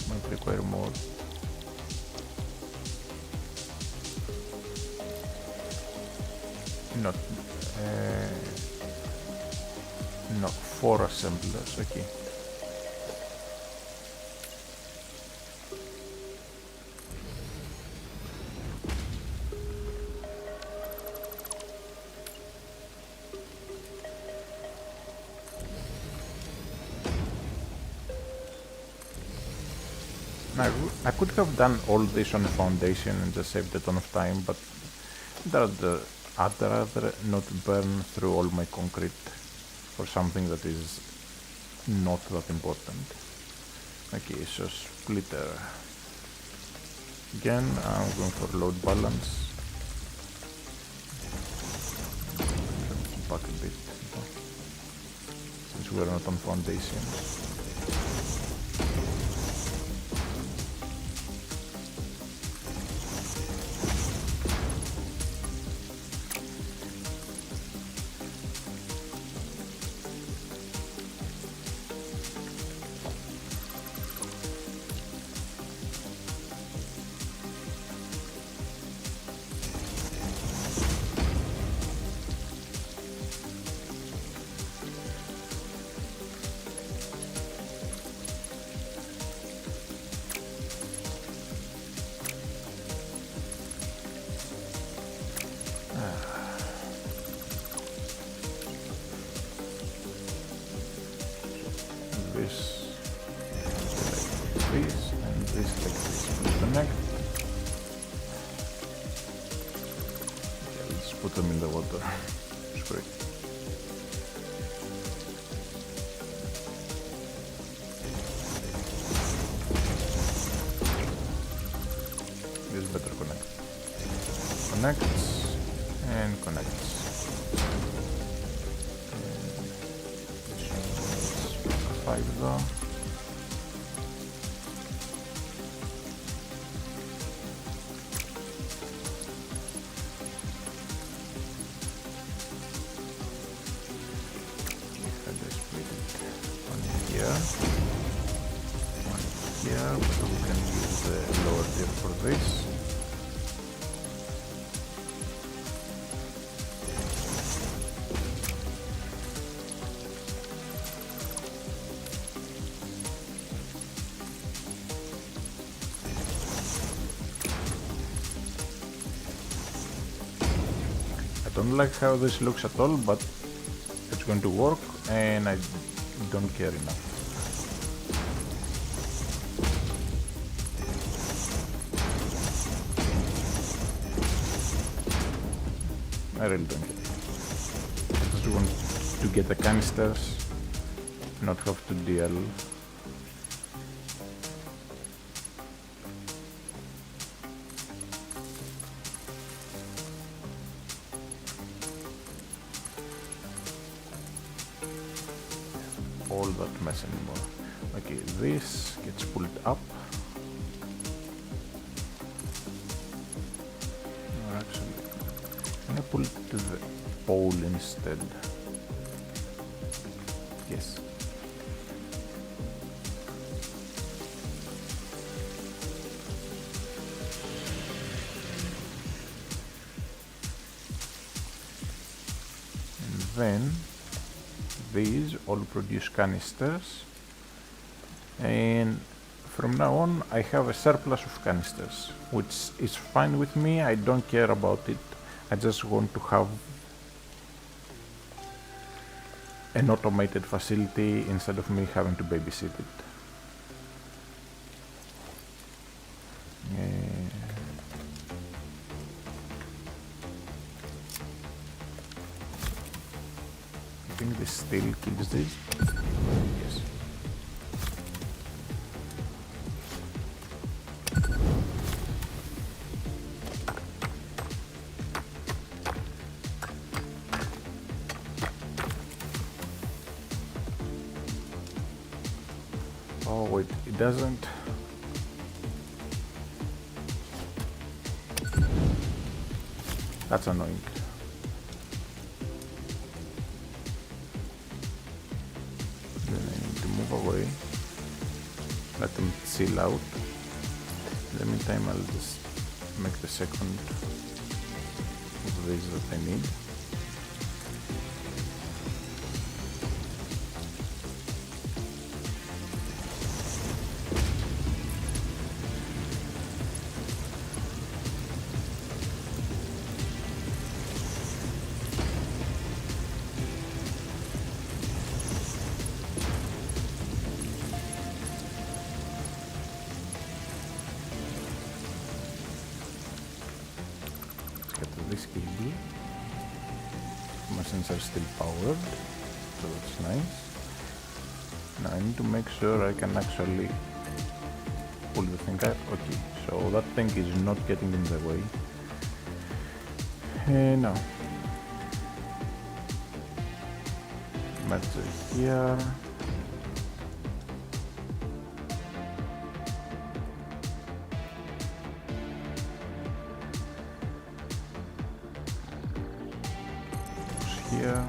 S1: might require more. Not 4 assemblers, okay. Now, I could have done all this on a foundation and just saved a ton of time, but I'd rather not burn through all my concrete for something that is not that important. Okay, so splitter. Again, I'm going for load balance. Back a bit, since we're not on foundations. Put them in the water. It's great. This better connect. Connects. and connects. And 5 though. So we can use the lower tier for this. I don't like how this looks at all, but it's going to work and I don't care enough. I really don't care. I just want to get the canisters, not have to deal. All that mess anymore. Okay, this gets pulled up. Or actually, I'm gonna pull it to the pole instead. Yes. And then these all produce canisters, and from now on I have a surplus of canisters, which is fine with me. I don't care about it. I just want to have an automated facility instead of me having to babysit it. I think this still kills this. Yes. Oh wait, it doesn't. That's annoying. Then I need to move away. Let them chill out. In the meantime, I'll just make the second of these that I need. This cable. Machines are still powered, so that's nice. Now I need to make sure I can actually pull the thing out. Okay, so that thing is not getting in the way. Now merge here. Here.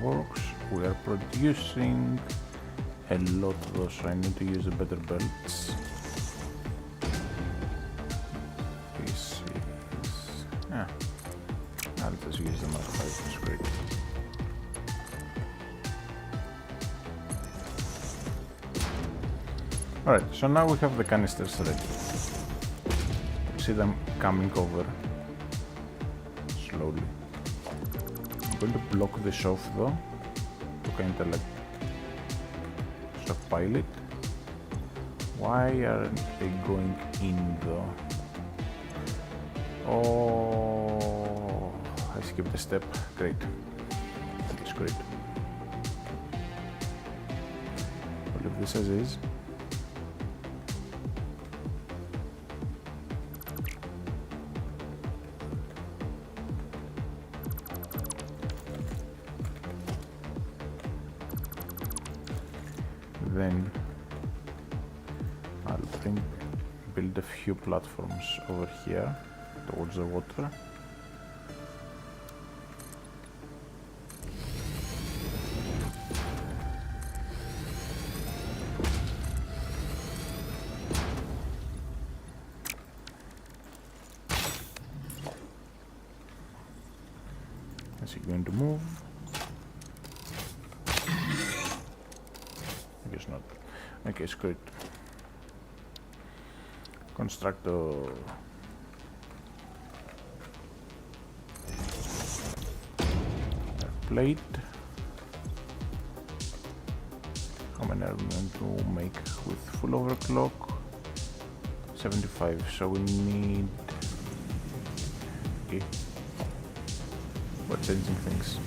S1: Works. We are producing a lot though, so I need to use the better belts. This is... I'll just use the Mark 5, it's great. Alright, so now we have the canisters ready. See them coming over. slowly. I'm going to block this off though, to kind of like stockpile it. Why aren't they going in though? Oh, I skipped a step. Great. That's great. I'll leave this as is. Then I'll build a few platforms over here towards the water. Is he going to move? I guess not. Okay, screw it. Construct a plate. How many are we going to make with full overclock? 75, so we need... Okay. We're changing things.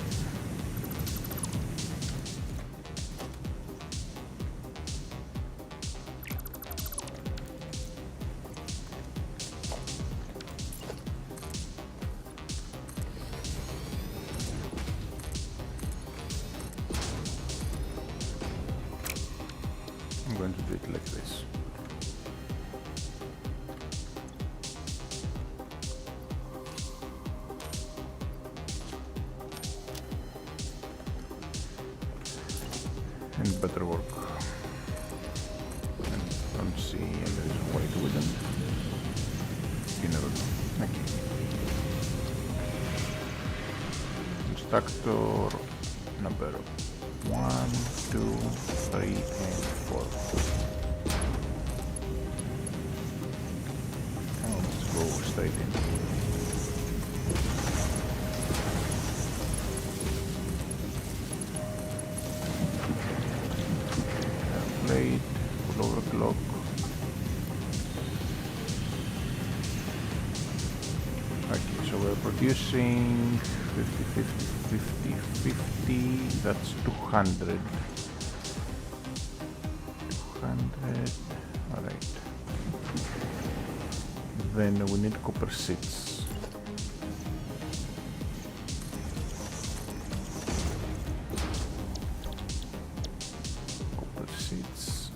S1: I'm going to do it like this. And better work. And don't see any reason why it wouldn't. You never know. Okay. Constructor number 1, 2, 3, and 4. Now let's go straight in. Plate, full overclock. Okay, so we're producing 50, 50, 50, 50, that's 200. 200, alright. Then we need copper seeds. Copper seeds.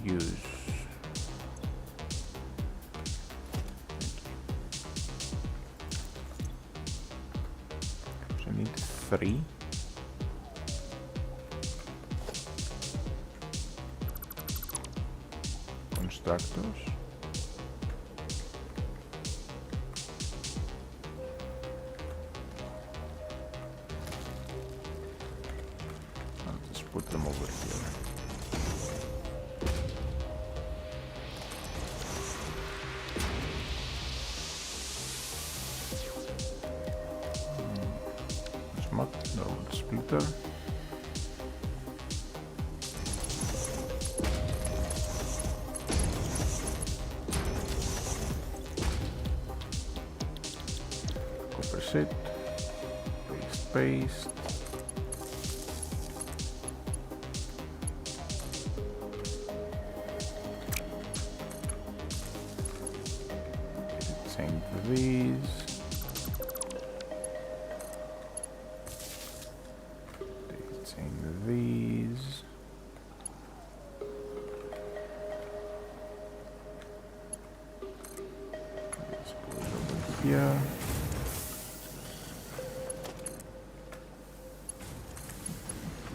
S1: Use. So I need 3. Constructors. I'll just put them over here. Normal splitter. Copper sheet. Paste. Same for these. These. This goes over here.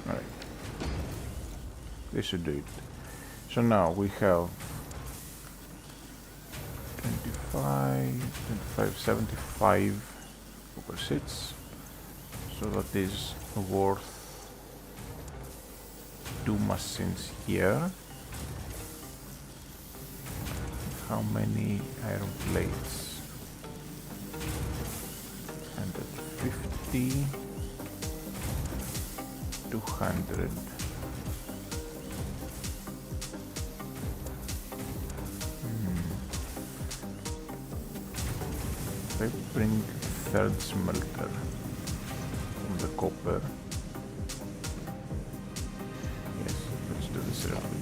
S1: Alright. This should do it. So now we have 25, 75 copper sheets. So that is worth 2 machines here. how many iron plates? 150, 200. If I bring third smelter from the copper. Yes, let's do this real quick.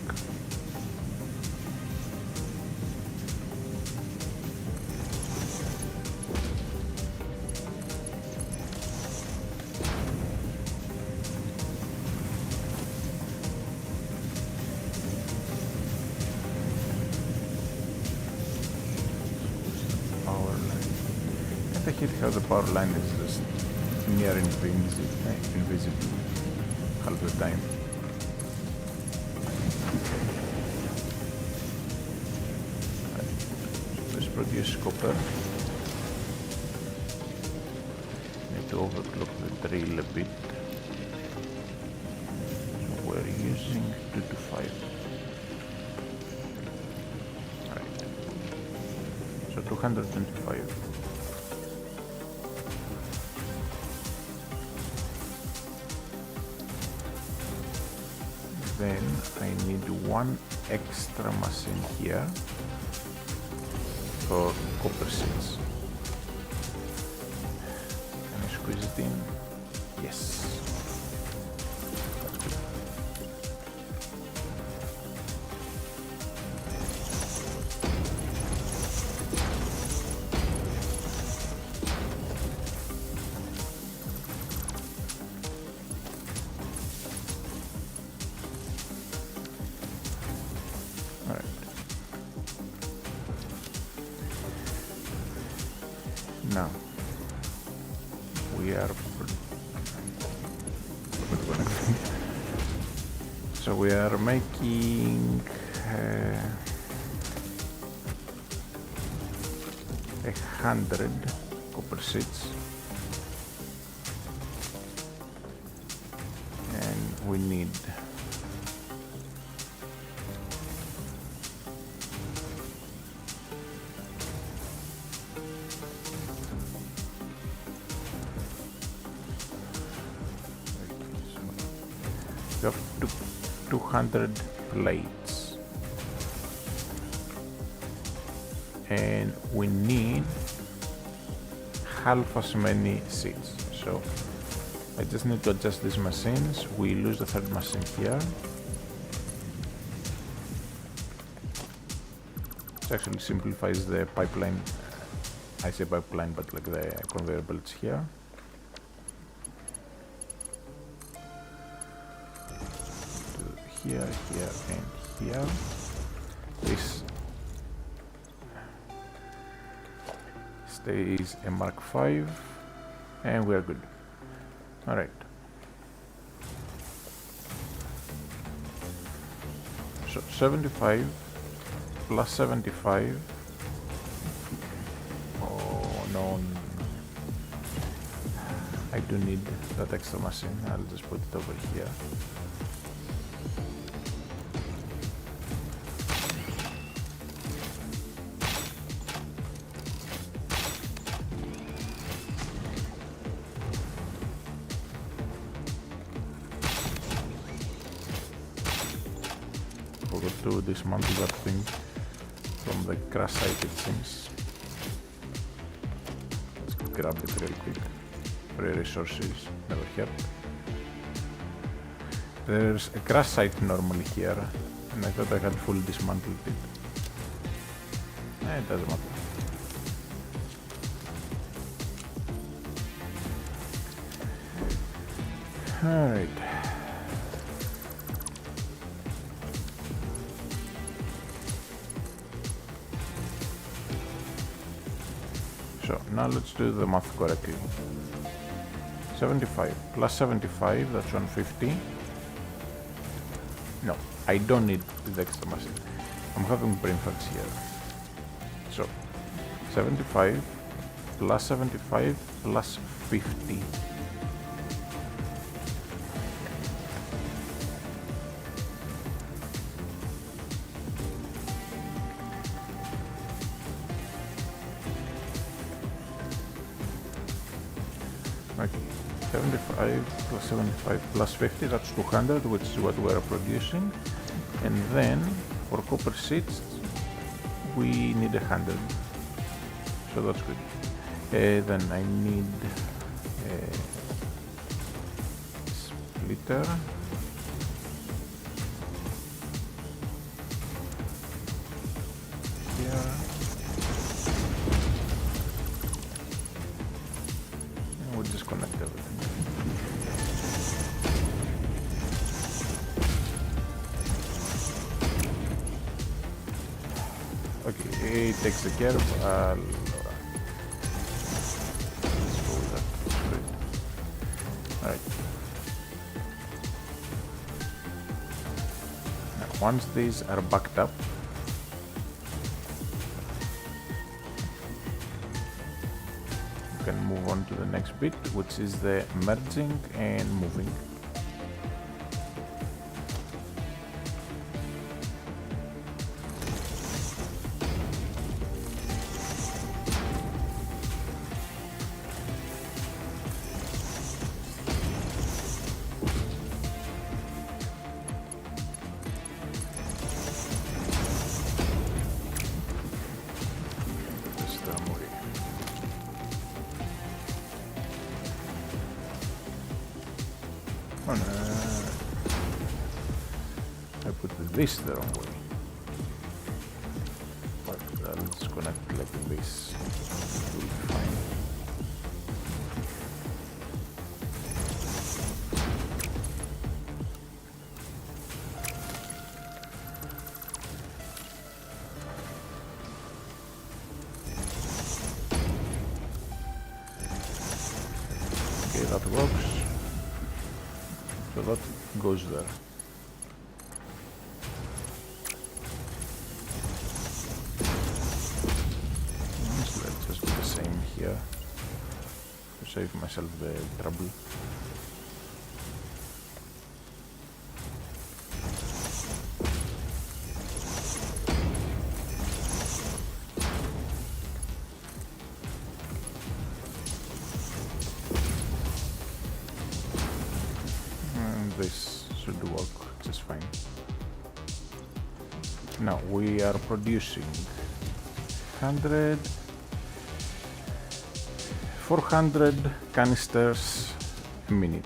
S1: I hate how the power line is just near invisible half the time. Let's produce copper. Need to overclock the drill a bit. So we're using 2 to 5. Alright. So 225. Then I need one extra machine here for copper seeds. Can I squeeze it in? Yes. That's good. Now we are so we are making 100 copper seeds, and we need up to 200 plates, and we need half as many seeds. So I just need to adjust these machines. We lose the third machine here. It actually simplifies the pipeline. I say pipeline, but like the conveyor belts here. Here, here, and here. This stays a Mark V, and we are good. All right. So 75 plus 75. Oh no! I do need that extra machine. I'll just put it over here. To dismantle that thing from the crash site, it seems. Let's grab it real quick. Free resources never help. There's a crash site normally here, and I thought I had fully dismantled it. It doesn't matter. Alright. So now let's do the math correctly. 75 plus 75, that's 150. No, I don't need the extra machine. I'm having brain farts here. So 75 plus 75 plus 50. 75 plus 75 plus 50, that's 200, which is what we're producing. And then for copper sheets we need 100, so that's good. Then I need a splitter. Here. And we'll disconnect everything. Okay, it takes the care of let's go with that. Great. Alright. Now, once these are backed up, we can move on to the next bit, which is the merging and moving. Oh no, I put this the wrong way. But let's connect like this. Will be fine. Okay, that works. So that goes there. So let's just do the same here to save myself the trouble. This should work just fine. Now we are producing 400 canisters a minute,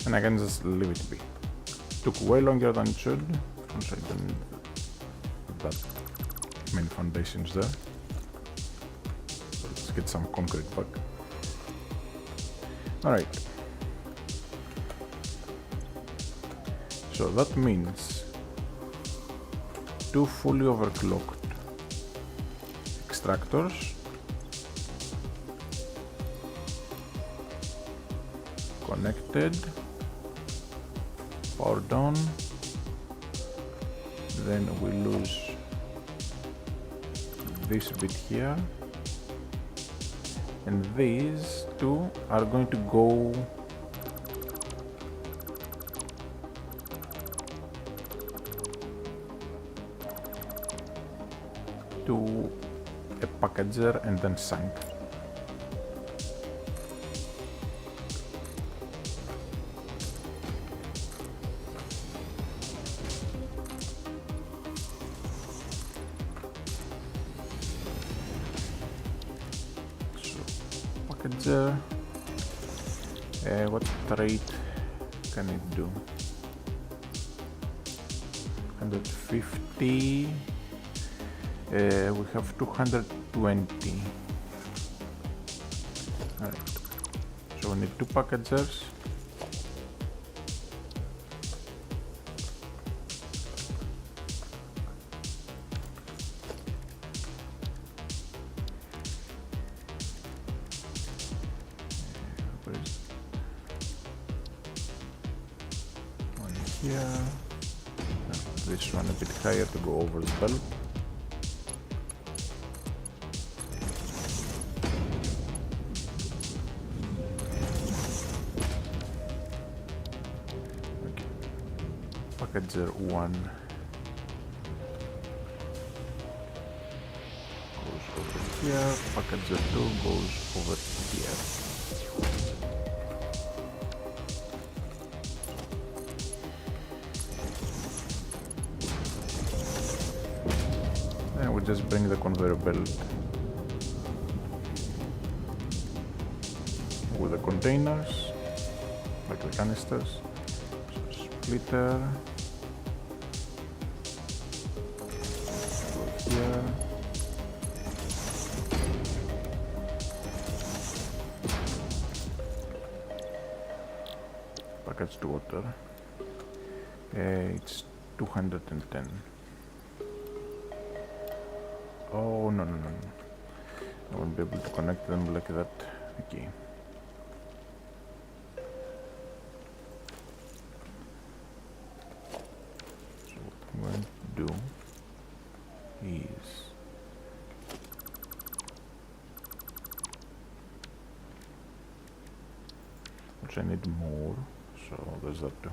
S1: and I can just leave it be. Took way longer than it should, so I don't need that many foundations there. So let's get some concrete back. Alright. So that means 2 fully overclocked extractors, connected, powered on, then we lose this bit here, and these two are going to go to a packager and then sunk. So packager, what rate can it do? 150. We have 220. Alright, so we need 2 packagers. One here, this one a bit higher to go over the belt. Packager 1 goes over here, packager 2 goes over here. just bring the conveyor belt with the containers, like the canisters. So splitter, go here. Packaged water. It's 210. Oh, no. I won't be able to connect them like that. Okay. So what I'm going to do is which I need more, so there's that too.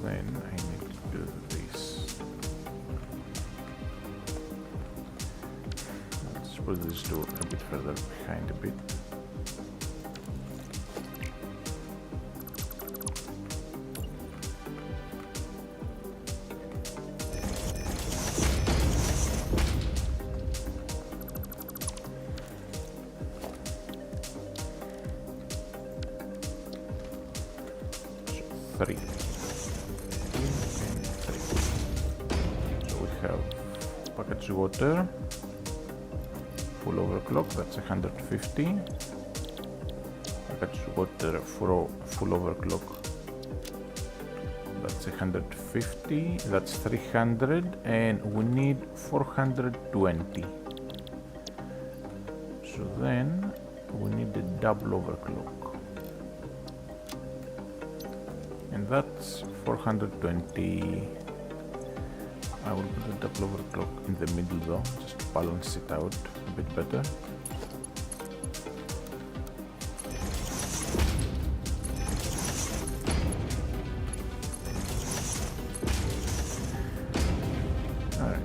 S1: Then I need to do this. Let's put this door a bit further behind a bit. So 3. Packaged water, full overclock, that's 150. Packaged water full overclock, that's 150, that's 300, and we need 420. So then we need a double overclock, and that's 420. I will put the double overclock in the middle though, just to balance it out a bit better. Alright.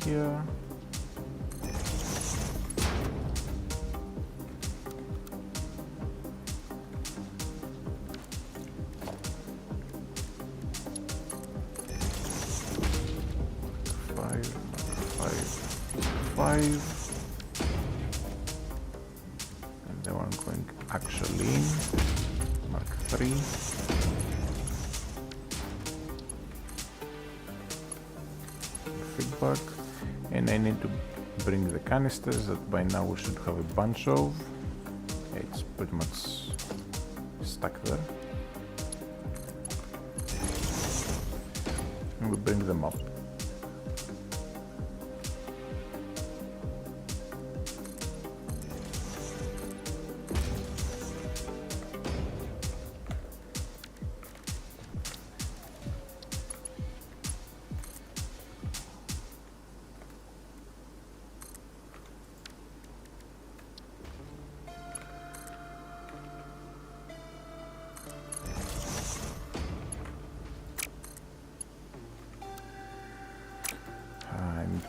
S1: Here. Five. And then I'm going actually in Mark 3. Feedback. And I need to bring the canisters that by now we should have a bunch of. It's pretty much stuck there. And we bring them up.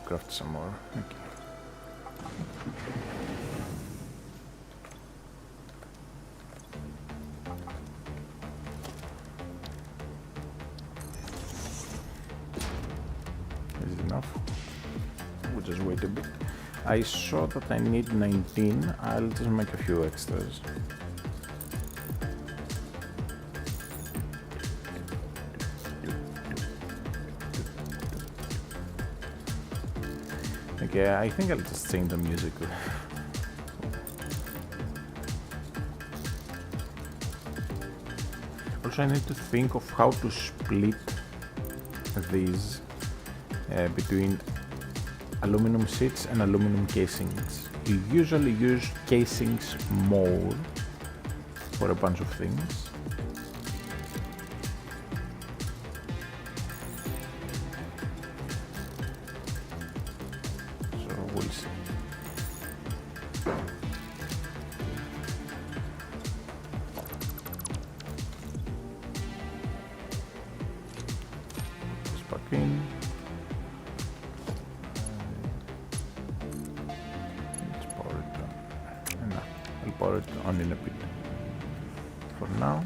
S1: Craft some more. Okay. Is it enough? We'll just wait a bit. I saw that I need 19. I'll just make a few extras. Okay, I think I'll just sing the music. Also, Also, I need to think of how to split these between aluminum sheets and aluminum casings. You usually use casings more for a bunch of things. So we'll see. This back in. Power it on in a bit. For now,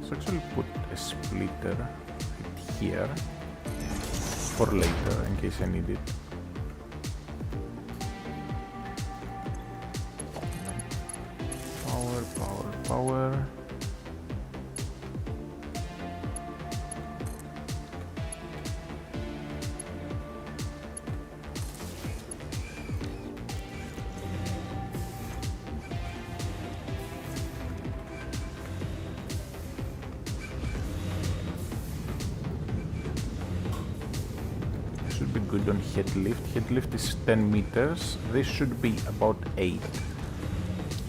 S1: let's actually put a splitter here for later in case I need it. Power, power, power. Should be good on head lift. Head lift is 10 meters. This should be about 8.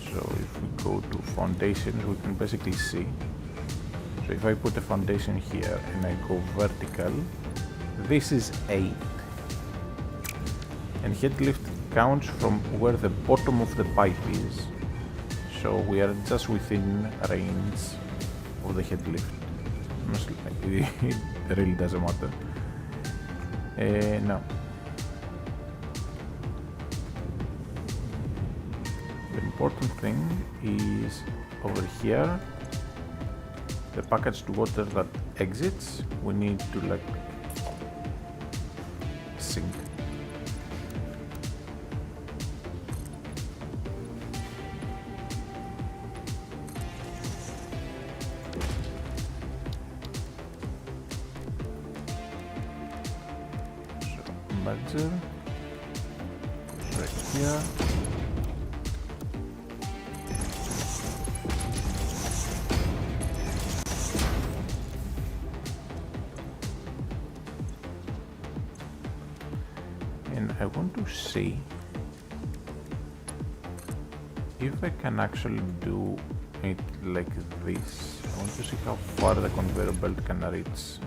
S1: So if we go to foundations, we can basically see. So if I put a foundation here and I go vertical, this is 8. And head lift counts from where the bottom of the pipe is. So we are just within range of the head lift. It really doesn't matter. Now, the important thing is over here, the packaged water that exits, we need to like sink. Merger right here. And I want to see if I can actually do it like this. I want to see how far the conveyor belt can reach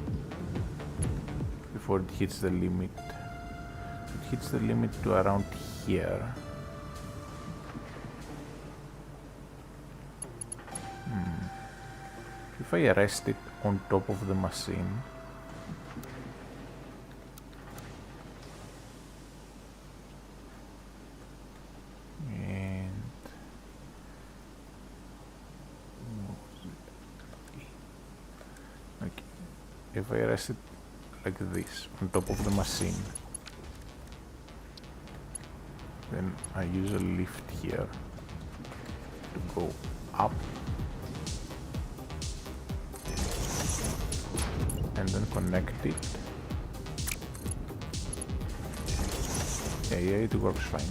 S1: before it hits the limit. Hits the limit to around here. If I rest it on top of the machine, and okay, if I rest it like this on top of the machine, then I use a lift here to go up and then connect it. Yeah, it works fine.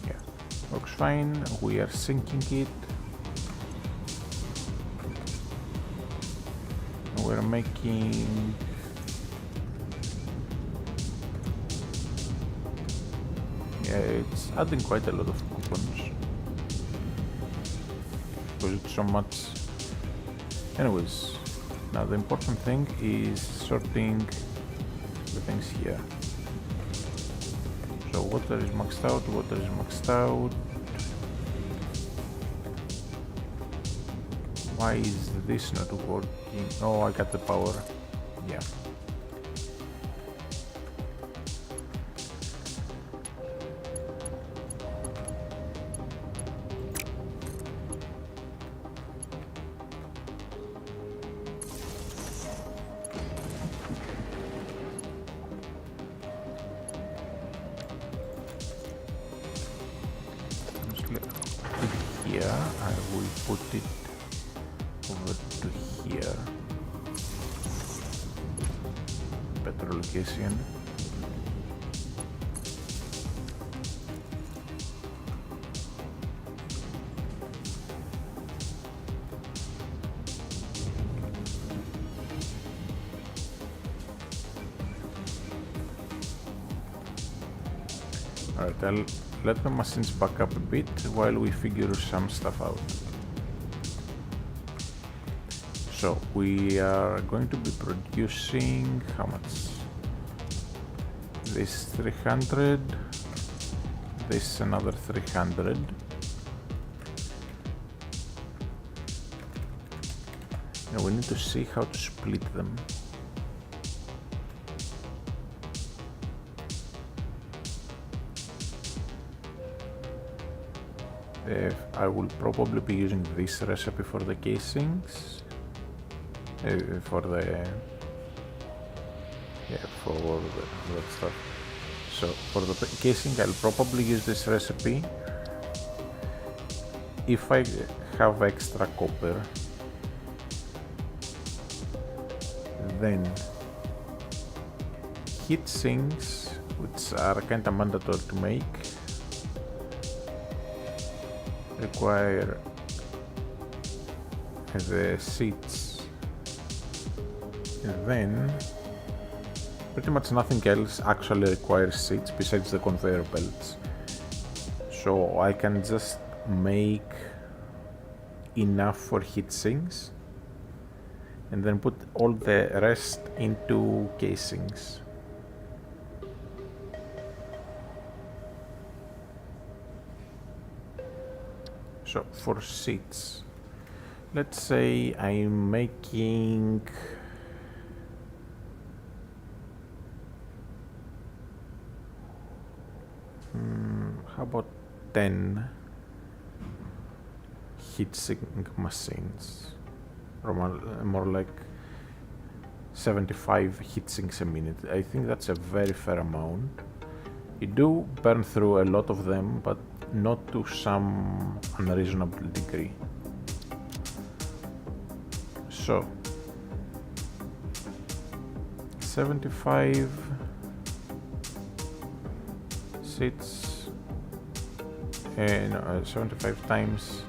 S1: Yeah, works fine. We are syncing it. We're making it's adding quite a lot of coupons because it's so much. Anyways, now the important thing is sorting the things here. So water is maxed out, water is maxed out. Why is this not working? Oh, I got the power. Yeah. Here, I will put it over to here. Better location. Alright, I'll let the machines back up a bit while we figure some stuff out. So we are going to be producing how much? This 300, this another 300. Now we need to see how to split them. I will probably be using this recipe for the casings, for that stuff. So for the casing I'll probably use this recipe. If I have extra copper, then heat sinks, which are kinda mandatory to make, require the seats, and then pretty much nothing else actually requires seats besides the conveyor belts. So I can just make enough for heat sinks and then put all the rest into casings. So for seats, let's say I'm making how about 10 heatsink machines, or more like 75 heatsinks a minute. I think that's a very fair amount. You do burn through a lot of them, but not to some unreasonable degree. So 75 seats and 75 times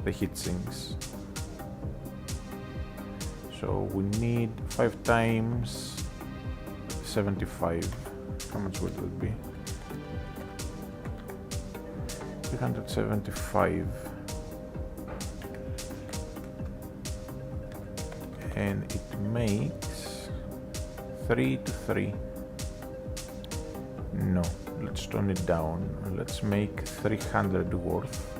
S1: the heat sinks. So we need 5 times 75. How much would it be? 375, and it makes 3 to 3. No, let's tone it down. Let's make 300 worth.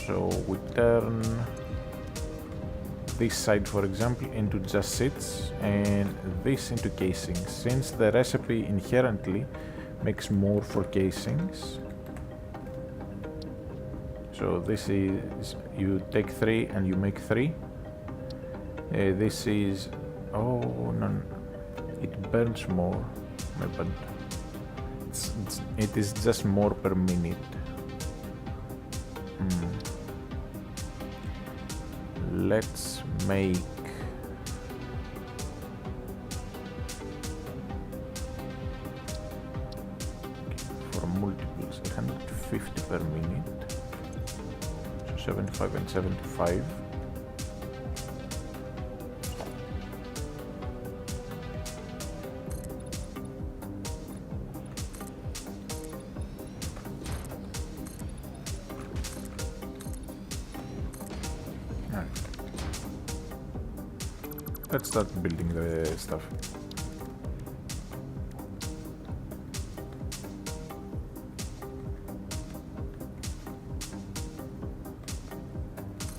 S1: So we turn this side, for example, into just seats and this into casings, since the recipe inherently makes more for casings. So this is, you take 3 and you make 3. This is, oh no, it burns more, my bad. It is just more per minute. Let's make for multiples 150 per minute, so 75 and 75. Let's start building the stuff.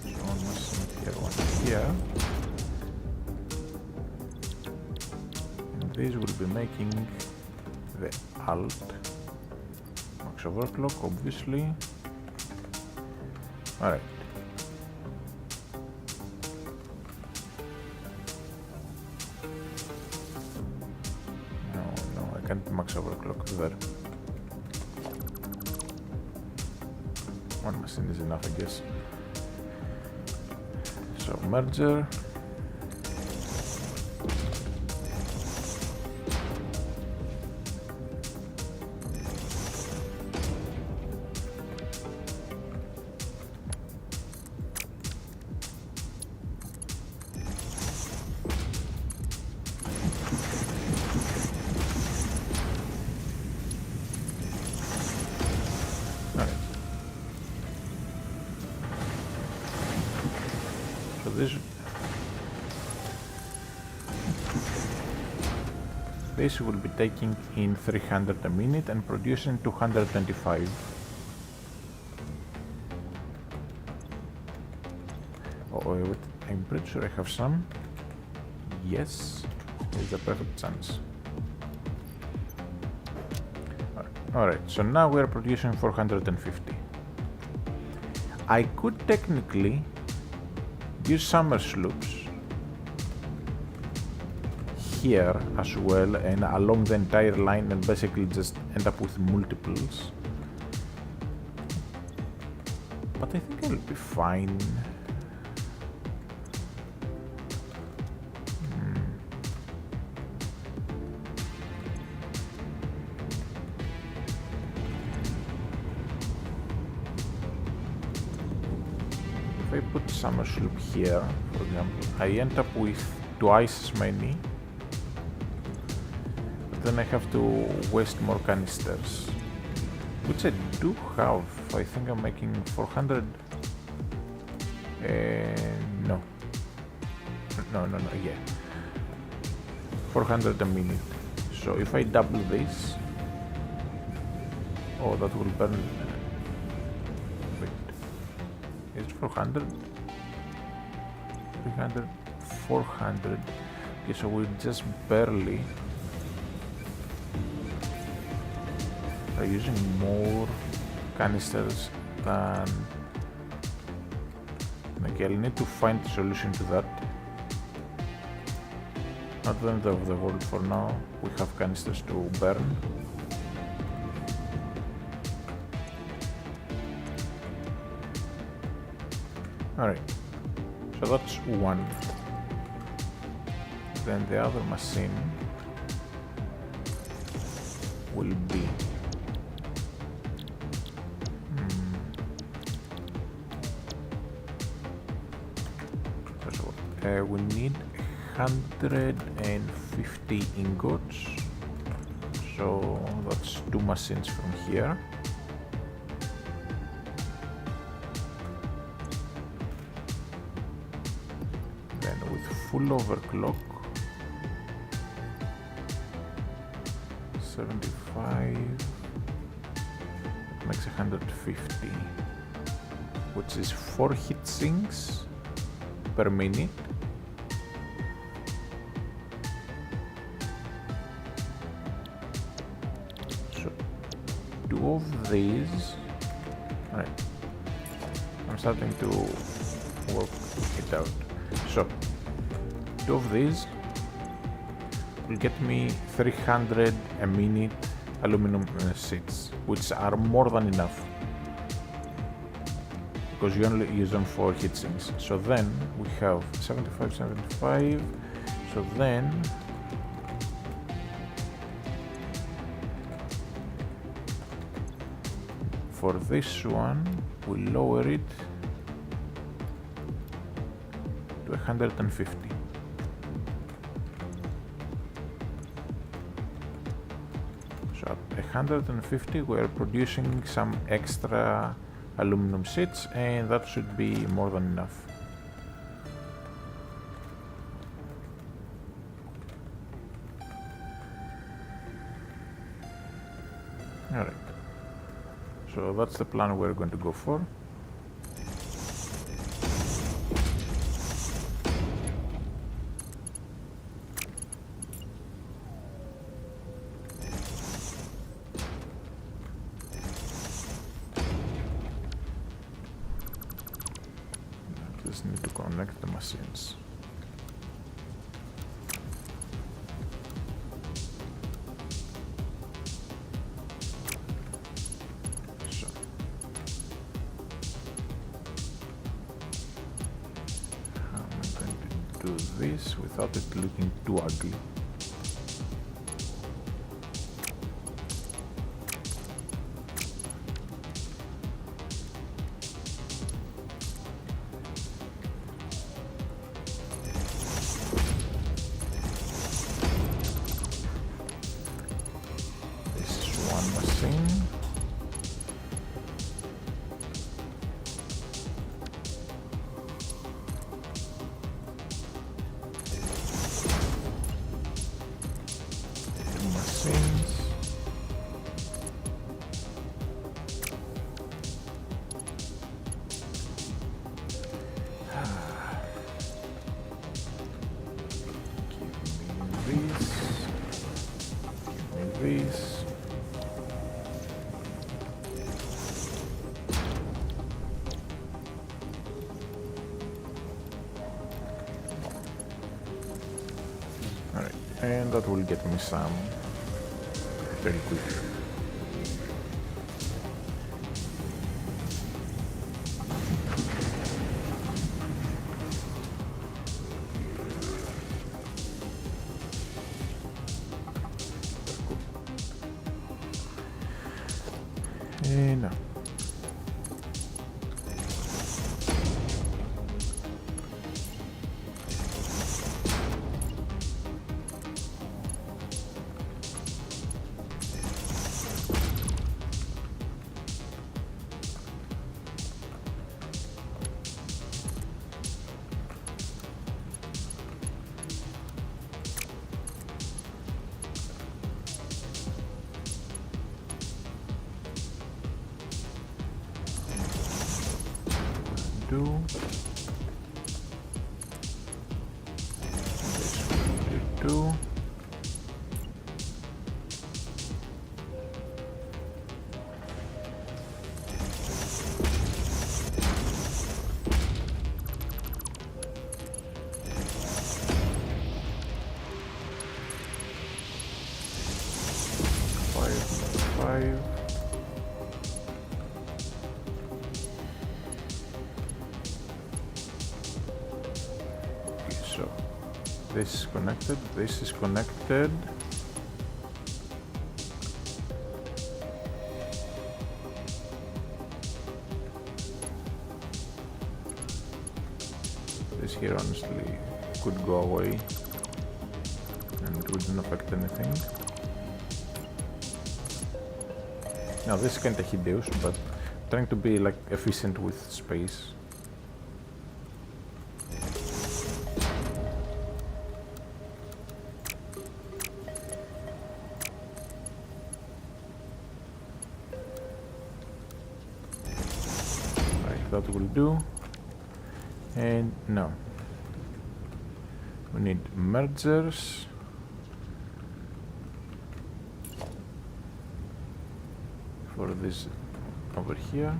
S1: So one machine here, one here. And these will be making the alt. Max overclock, obviously. Alright. Can't max overclock there. One machine is enough, I guess. So merger. This will be taking in 300 a minute and producing 225. Oh wait, I'm pretty sure I have some. Yes, there's a perfect chance. Alright, so now we're producing 450. I could technically use summer sloops here as well and along the entire line and basically just end up with multiples. But I think I'll be fine. If I put summer sloop here, for example, I end up with twice as many. Then I have to waste more canisters, which I do have. I think I'm making 400. No, yeah, 400 a minute. So if I double this, oh, that will burn. Wait, it's 400, 300, 400. Okay, so we're just barely. Are using more canisters than... Okay, I'll need to find a solution to that. Not the end of the world for now. We have canisters to burn. Alright, so that's one. Then the other machine will be we need 150 ingots, so that's 2 machines from here. Then with full overclock, 75 makes 150, which is 4 heat sinks per minute. Two of these, alright, I'm starting to work it out. So, 2 of these will get me 300 a minute aluminum sheets, which are more than enough because you only use them for heat sinks. So then we have 75, 75, so then for this one, we lower it to 150. So at 150, we are producing some extra aluminum sheets, and that should be more than enough. Alright. So that's the plan we're going to go for. Just need to connect the machines. this without it looking too ugly. And that will get me some very quickly. And now. Do this will do. Five. So this is connected, this is connected. This here honestly could go away and it wouldn't affect anything. Now this is kinda hideous, but I'm trying to be like efficient with space. That will do. And now we need mergers. For this over here.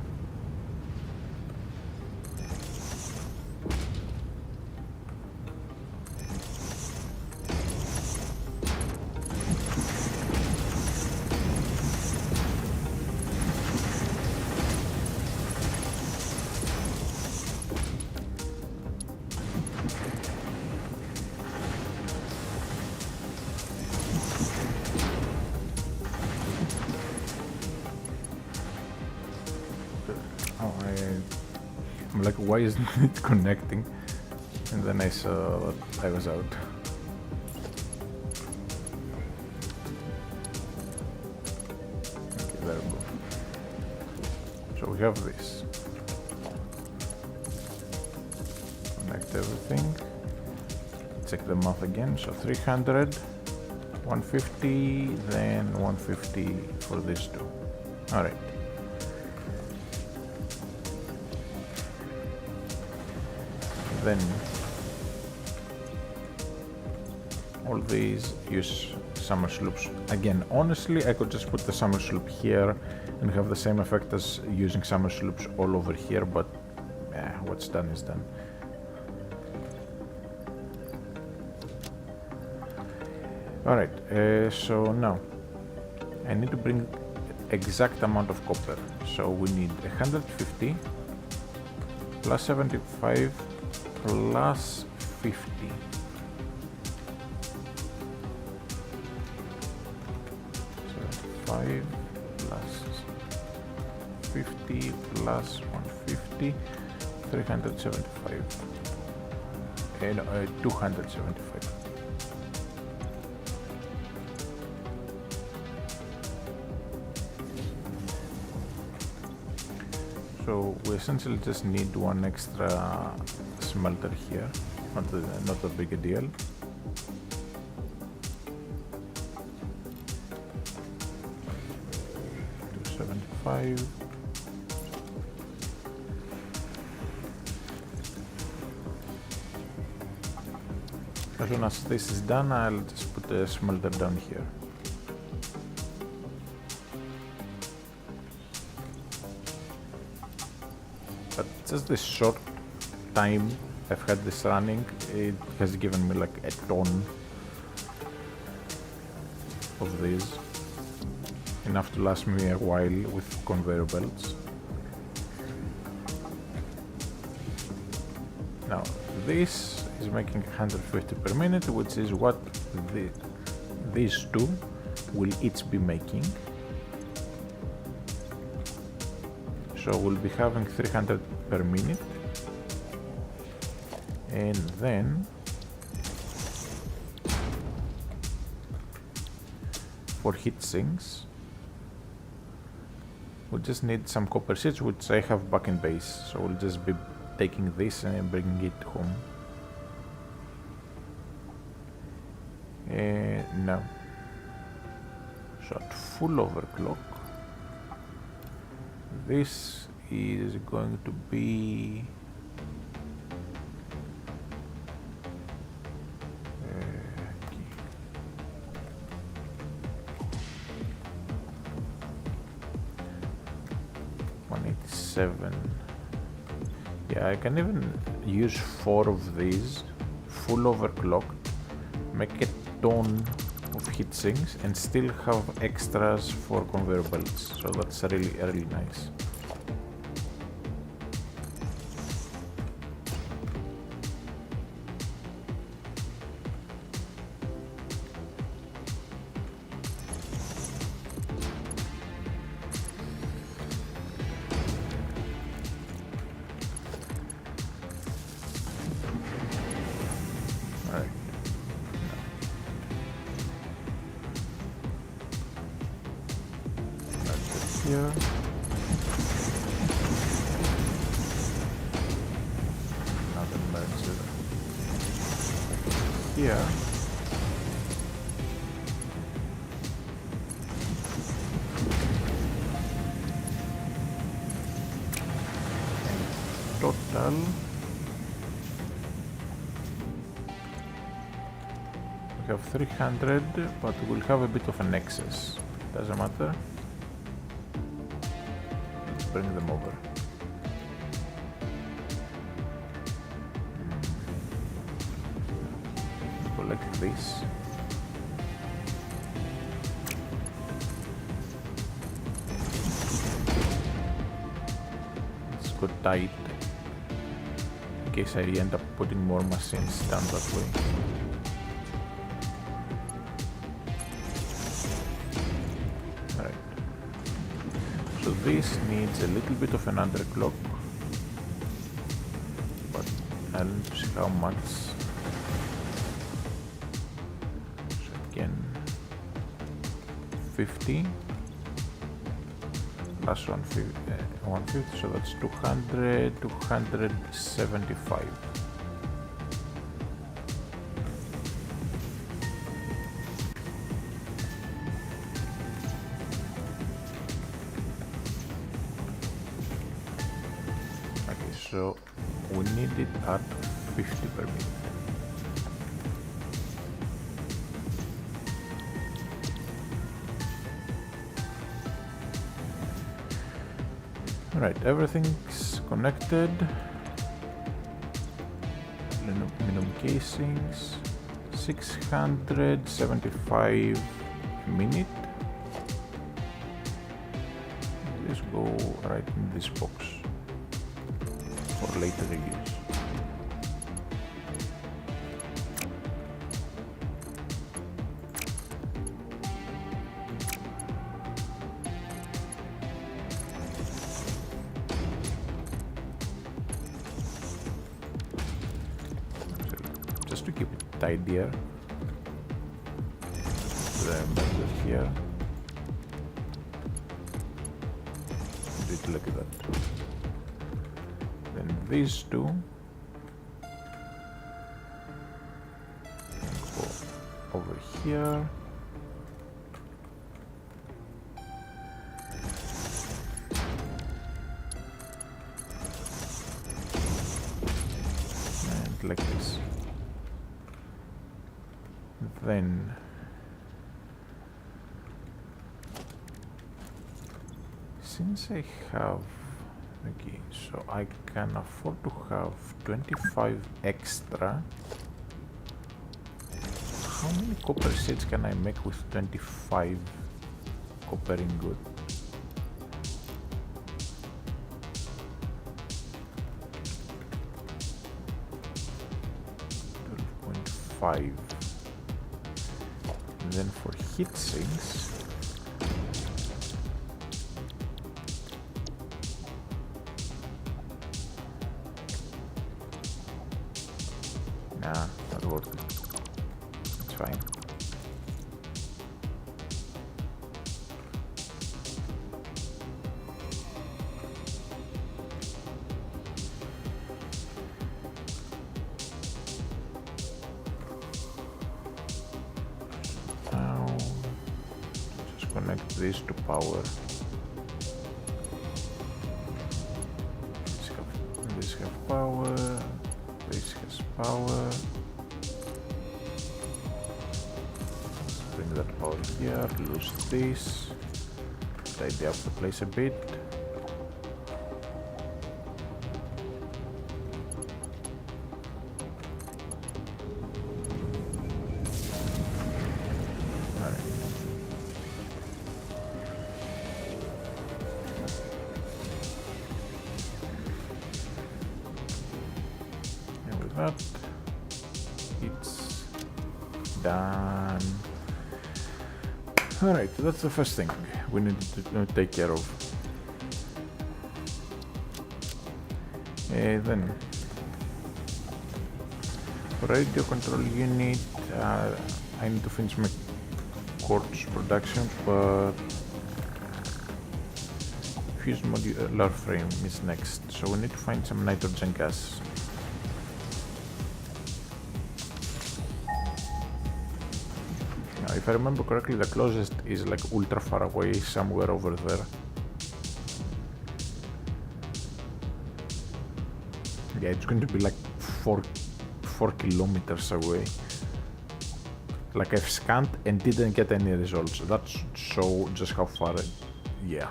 S1: I'm like, why isn't it connecting? And then I saw that I was out. Okay, there we go. So we have this. Connect everything. Check the math again. So 300, 150, then 150 for these two. Alright. Then all these use summer sloops. Again, honestly, I could just put the summer sloop here and have the same effect as using summer sloops all over here, but what's done is done. Alright, so now I need to bring exact amount of copper. So we need 150 plus 75 plus 50. 5 plus 50 plus 150, 375, and 275. So we essentially just need one extra smelter here, not a big a deal. $275. As soon as this is done, I'll just put the smelter down here. But just this short time I've had this running, it has given me like a ton of these. Enough to last me a while with conveyor belts. Now this is making 150 per minute, which is what these two will each be making. So we'll be having 300 per minute, and then for heat sinks we just need some copper sheets, which I have back in base, so we'll just be taking this and bringing it home. And now, so at full overclock, this is going to be $187. Yeah, I can even use 4 of these full overclocked, make a ton of heat sinks, and still have extras for conveyor belts. So that's really nice. Here. Another merger here. Total we have 300, but we'll have a bit of an excess. Doesn't matter. Bring them over. Collect this. Let's go tight in case I end up putting more machines down that way. So this needs a little bit of an underclock, but I'll need to see how much. So again, 50 plus 150, so that's 200, 275. So we need it at 50 per minute. Alright, everything's connected. Aluminum casings, 675 a minute. Let's go right in this box for later use. just to keep it tidier. Then here. Look at that. Then these two go over here. And like this. Then since I have, okay, so I can afford to have 25 extra. How many copper sheets can I make with 25 copper ingot? $12.5. Then for heat sinks, not worth it. It's fine. Now, just connect this to power. This have power. This has power. Bring that power here, lose this. Tidy up the place a bit. Alright. And with that, it's done. Alright, that's the first thing we need to take care of. Then, radio control unit, I need to finish my quartz production, but fuse modular frame is next, so we need to find some nitrogen gas. If I remember correctly, the closest is like ultra far away, somewhere over there. Yeah, it's going to be like 4 kilometers away. Like I've scanned and didn't get any results. That should show just how far. Yeah,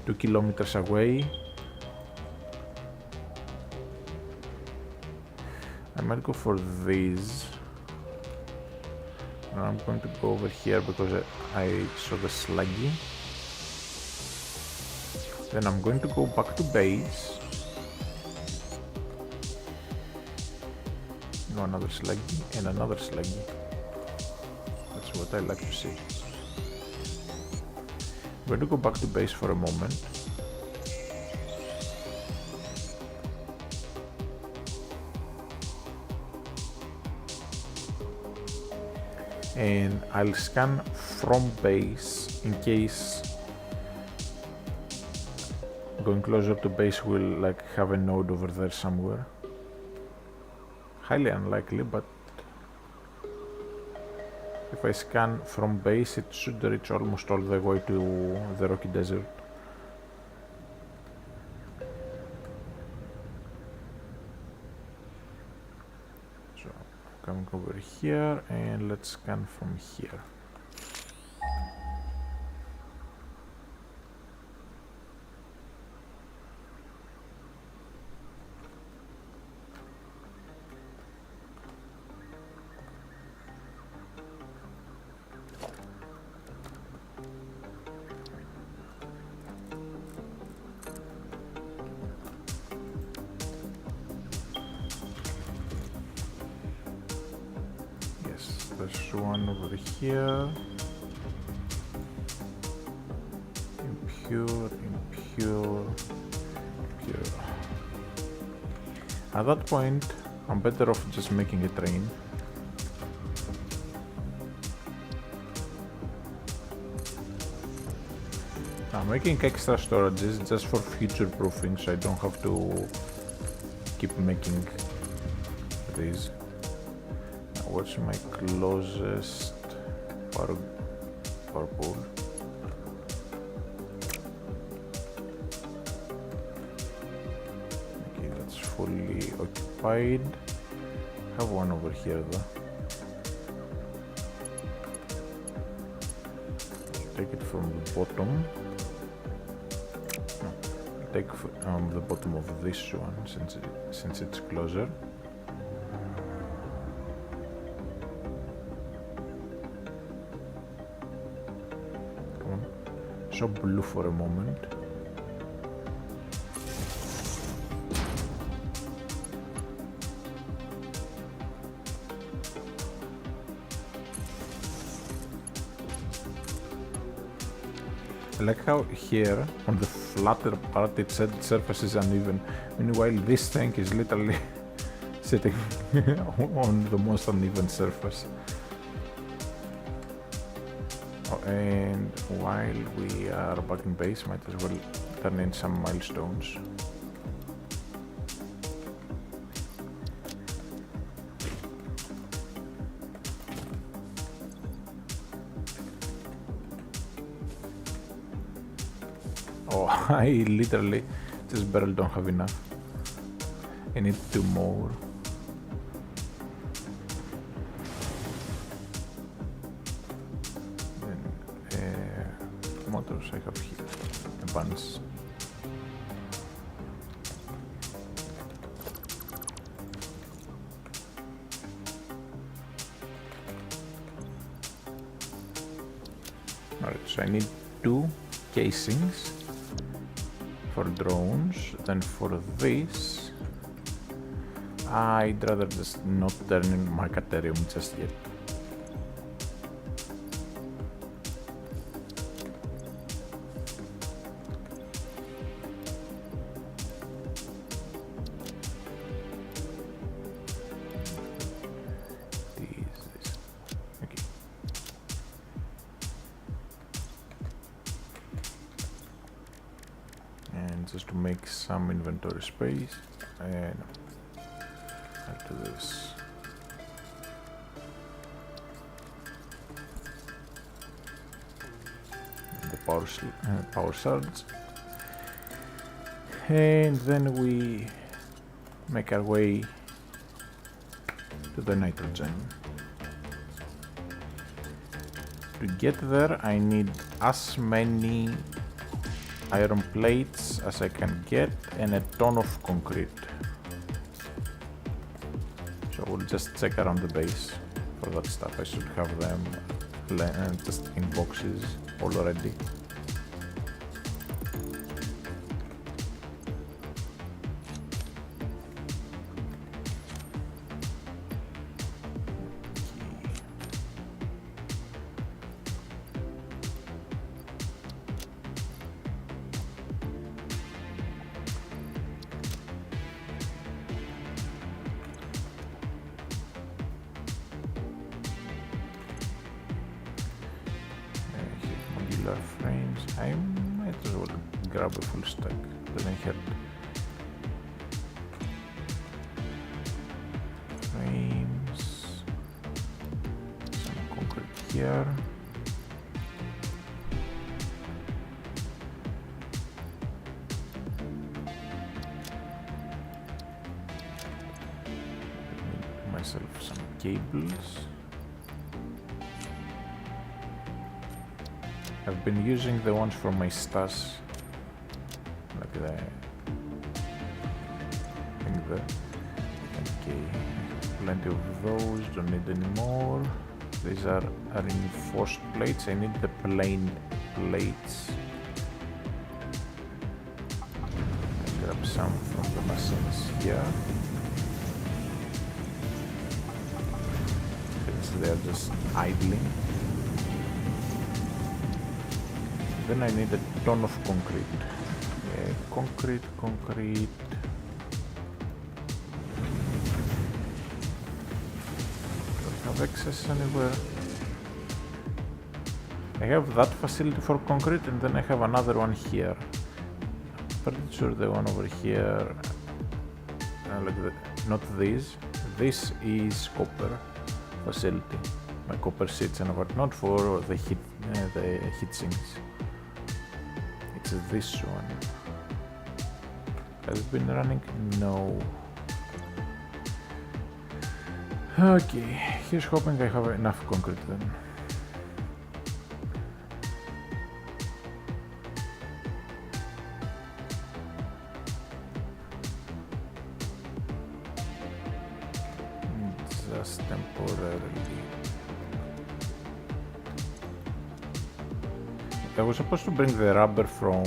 S1: 2 kilometers away. I might go for these. I'm going to go over here because I saw the sluggy. Then I'm going to go back to base. No, another sluggy and another sluggy. That's what I like to see. I'm going to go back to base for a moment. And I'll scan from base in case going closer to base will like have a node over there somewhere. Highly unlikely, but if I scan from base it should reach almost all the way to the rocky desert. Coming over here, and let's scan from here. There's one over here. Impure, impure, impure. At that point, I'm better off just making a train. I'm making extra storages just for future proofing, so I don't have to keep making these. Now, what's my closest power pool? Okay, that's fully occupied. I have one over here though. Take it from the bottom. Take the bottom of this one since it's closer. Come on, show blue for a moment. I like how here on the flatter part it said surface is uneven. Meanwhile this tank is literally sitting on the most uneven surface. Oh, and while we are back in base, might as well turn in some milestones. Oh, I literally just barely don't have enough. I need 2 more. Then motors I have here, a bunch. Alright, so I need 2 casings for drones. Then for this, I'd rather just not turn in Marcaterium just yet. This. Okay. And just to make some inventory space, and I'll do this. The power surge, and then we make our way to the nitrogen. To get there, I need as many iron plates as I can get and a ton of concrete. So we'll just check around the base for that stuff. I should have them just in boxes already. Frames. I might as well grab a full stack, doesn't hurt. Frames, some concrete here. Make myself some cables. I've been using the ones from my stash, like the thing there. Okay, plenty of those, don't need any more. These are reinforced plates, I need the plain plates. I'll grab some from the machines here. Since they're just idling. Then I need a ton of concrete. Concrete. excess anywhere. I have that facility for concrete, and then I have another one here. Pretty sure the one over here, not this. This is copper facility. My copper sheets and whatnot for the heat sinks. It's this one. Has it been running? No. Okay, here's hoping I have enough concrete then. Just temporarily. I was supposed to bring the rubber from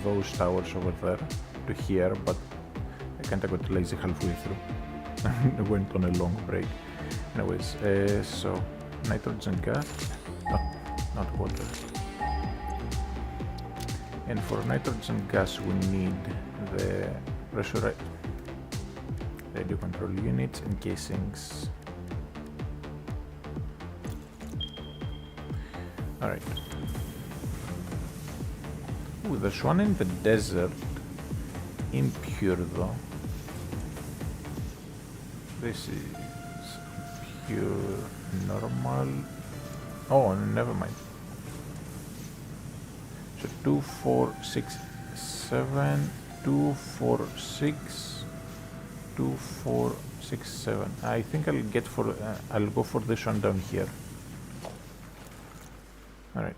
S1: those towers over there to here, but I kinda got lazy halfway through. I went on a long break. Anyways, so nitrogen gas, not water. And for nitrogen gas we need the pressurized radio control units and casings. Alright. Ooh, there's one in the desert. Impure though. This is pure normal. Oh, never mind. So 2, 4, 6, 7, 2, 4, 6, 2, 4, 6, 7. I think I'll go for this one down here. Alright.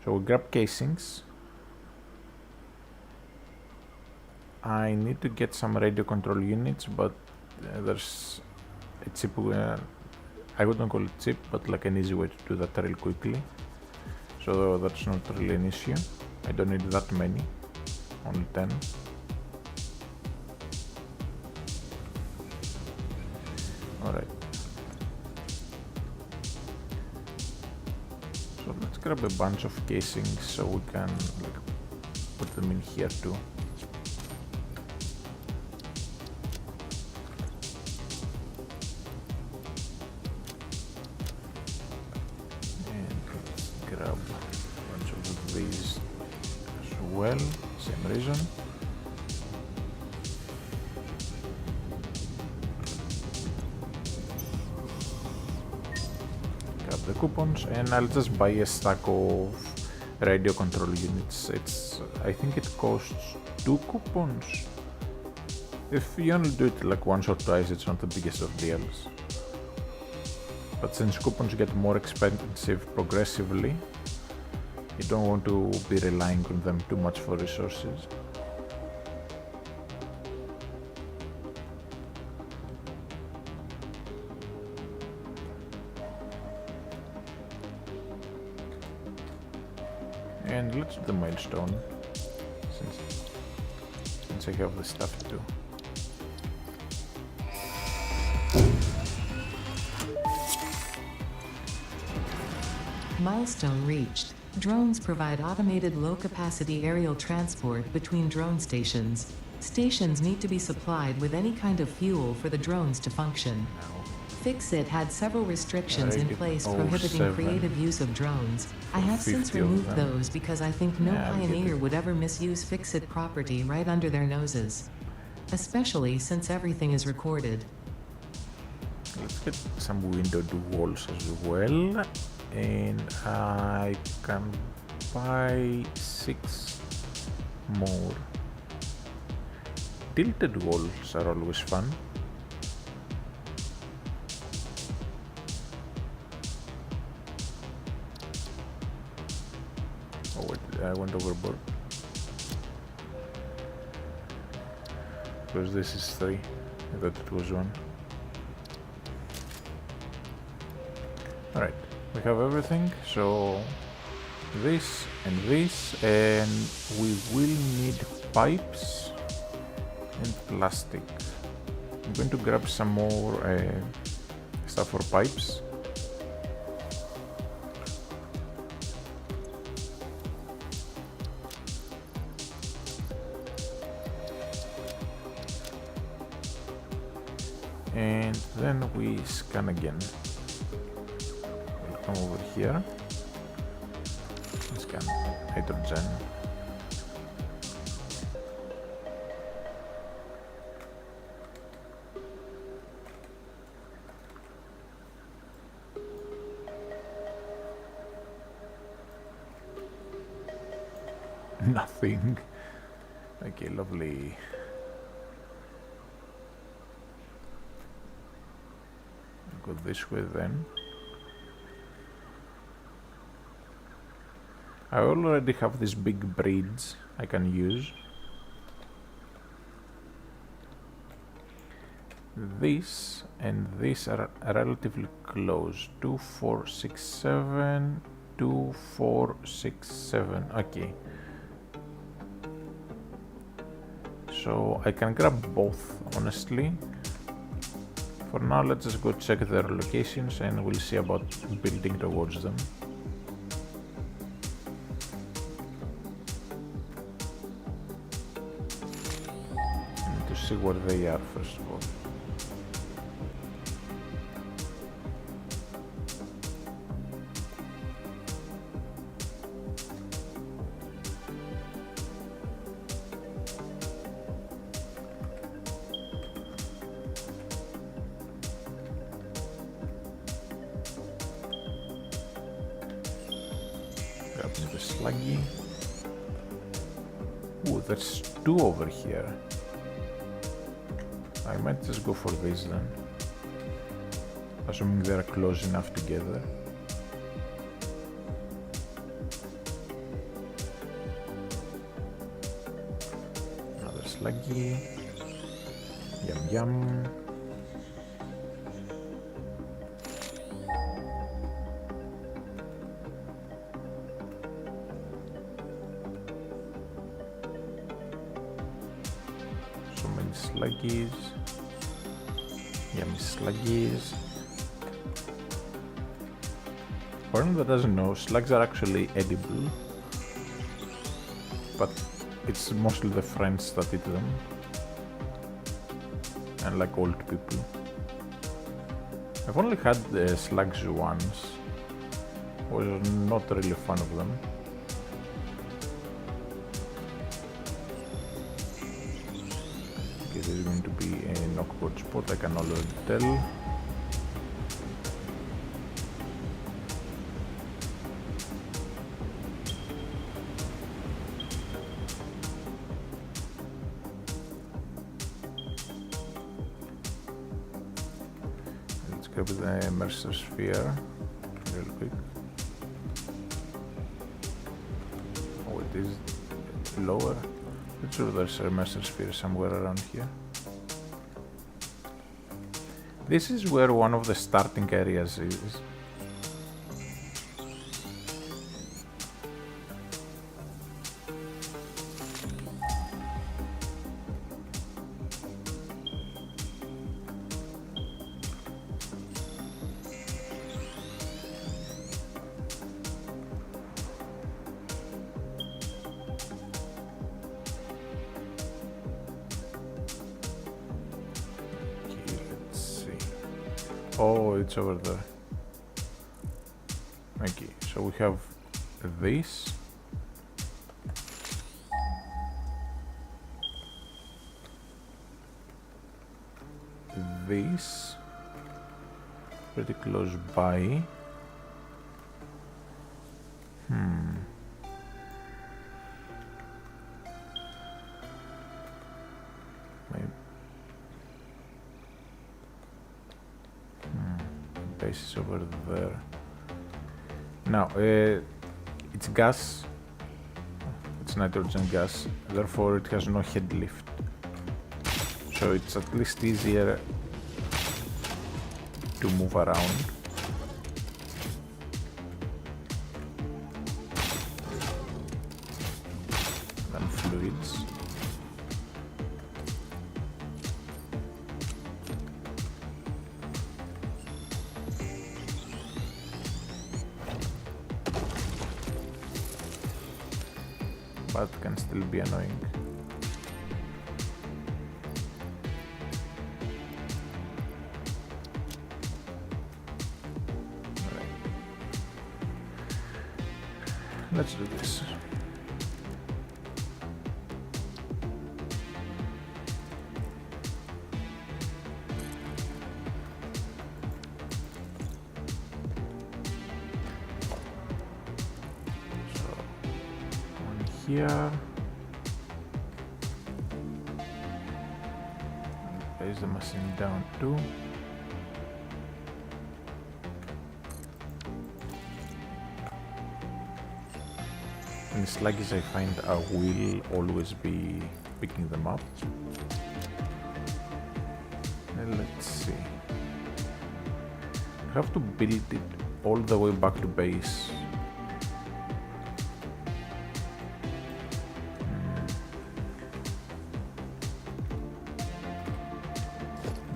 S1: So we'll grab casings. I need to get some radio control units, but there's a cheap, I wouldn't call it cheap, but like an easy way to do that real quickly. So that's not really an issue. I don't need that many, only 10. Alright. So let's grab a bunch of casings so we can put them in here too. Grab a bunch of these as well, same reason. Grab the coupons and I'll just buy a stack of radio control units. I think it costs 2 coupons. If you only do it like once or twice, it's not the biggest of deals. But since coupons get more expensive progressively, you don't want to be relying on them too much for resources. And let's do the milestone, since I have the stuff to do.
S2: Milestone reached. Drones provide automated low-capacity aerial transport between drone stations. Stations need to be supplied with any kind of fuel for the drones to function. Fixit had several restrictions in place prohibiting creative use of drones. I have since removed those because I think no pioneer would ever misuse Fixit property right under their noses. Especially since everything is recorded.
S1: Let's get some windowed walls as well. And I can buy 6 more. Tilted walls are always fun. Oh wait, I went overboard. Because this is 3. I thought it was 1. Alright. We have everything, so this, and we will need pipes and plastic. I'm going to grab some more stuff for pipes. And then we scan again. We'll come over here and scan hydrogen. Nothing. Okay, lovely. Go this way then. I already have this big bridge I can use. This and this are relatively close. 2, 4, 6, 7. 2, 4, 6, 7. Okay. So I can grab both, honestly. For now, let's just go check their locations and we'll see about building towards them. I need to see where they are first of all. The sluggy. Ooh, there's 2 over here. I might just go for this then, assuming they're close enough together. Another sluggy. Yum yum. Sluggies. Yummy sluggies. For anyone that doesn't know, slugs are actually edible, but it's mostly the French that eat them, and like old people. I've only had slugs once. Was not really a fan of them. This is going to be an awkward spot, I can already tell. Let's grab the Mercer Sphere real quick. Oh, it is lower. Let's sure there's a Mercer Sphere somewhere around here. This is where one of the starting areas is. Oh, it's over there. Okay, so we have this. This. Pretty close by. Is over there. Now, it's gas, it's nitrogen gas, therefore it has no head lift. So it's at least easier to move around. Than fluids. But can still be annoying. Let's do this. So, one here. Place the machine down too. And sluggies I find I will always be picking them up. And let's see. I have to build it all the way back to base.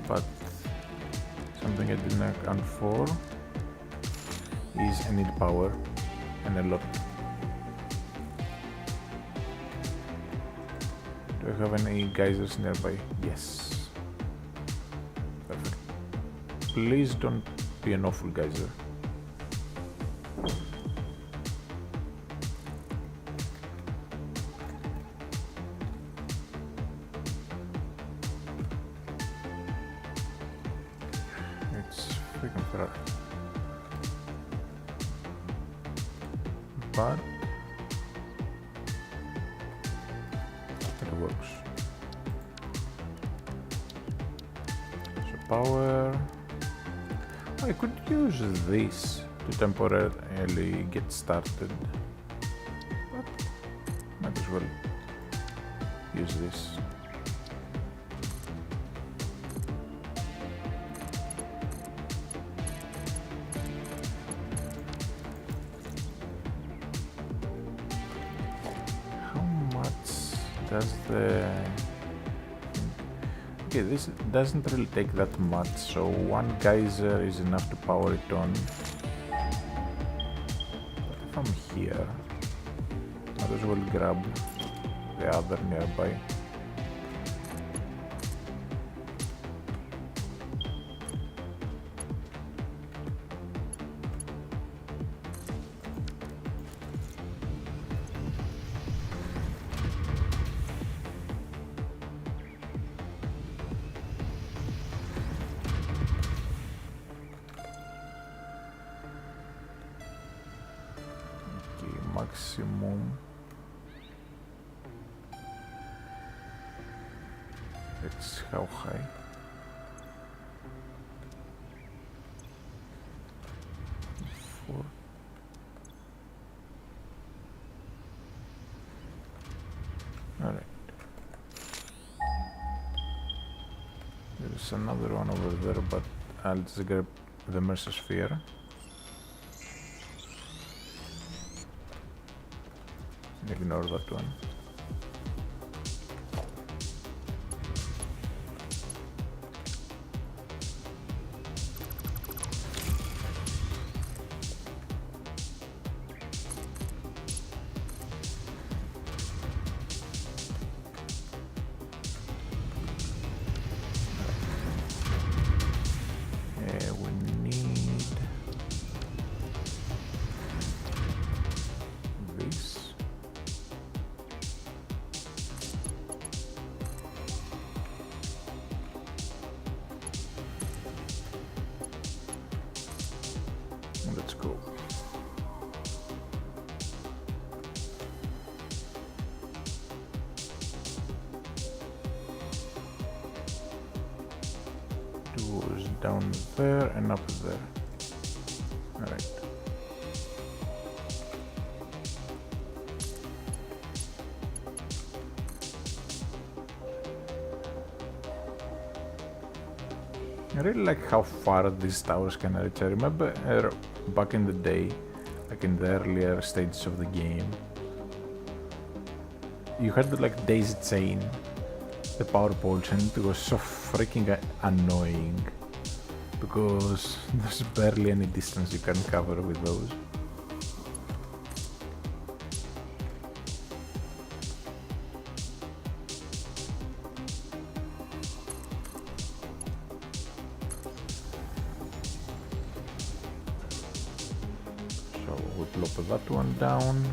S1: But something I didn't account for is I need power and a lot. Do I have any geysers nearby? Yes. Perfect. Please don't be an awful geyser. It's freaking Ferrari. But it works. So power. I could use this to temporarily get started, but might as well use this. How much does the... Okay, this doesn't really take that much, so one geyser is enough to power it on. But if I'm here, might as well grab the other nearby. Maximum. It's how high? Four. Alright. There's another one over there, but I'll just grab the Mesosphere. Ignore that one. We need this. Let's go. Doors down there and up there. Alright. I really like how far these towers can reach. I remember back in the day, like in the earlier stages of the game, you had to like daisy chain the power poles and it was so freaking annoying because there's barely any distance you can cover with those. So we plop that one down.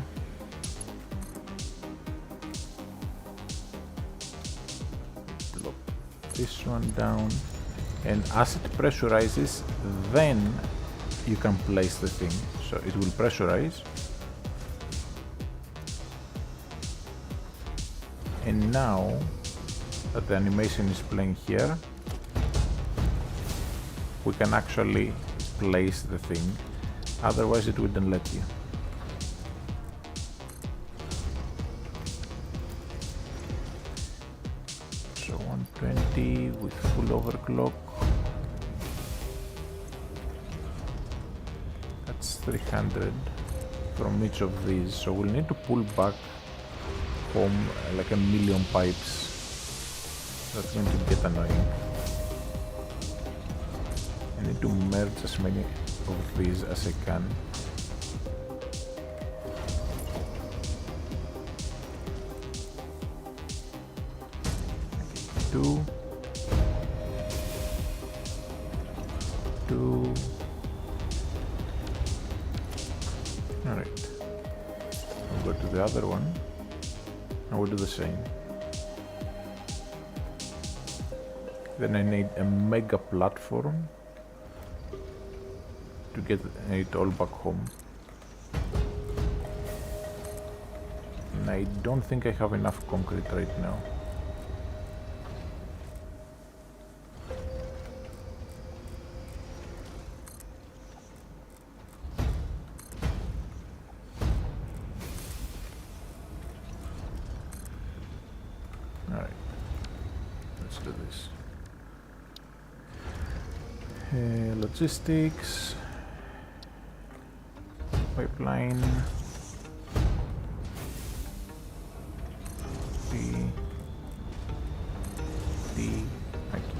S1: Plop this one down. And as it pressurizes, then you can place the thing. So it will pressurize. And now that the animation is playing here, we can actually place the thing. Otherwise it wouldn't let you. So 120 with full overclock. That's 300 from each of these. So we'll need to pull back home like a million pipes. That's going to get annoying. I need to merge as many of these as I can. Okay, two. Alright. We'll go to the other one and we'll do the same. Then I need a mega platform to get it all back home. And I don't think I have enough concrete right now. Alright, let's do this. Logistics. Pipeline D okay.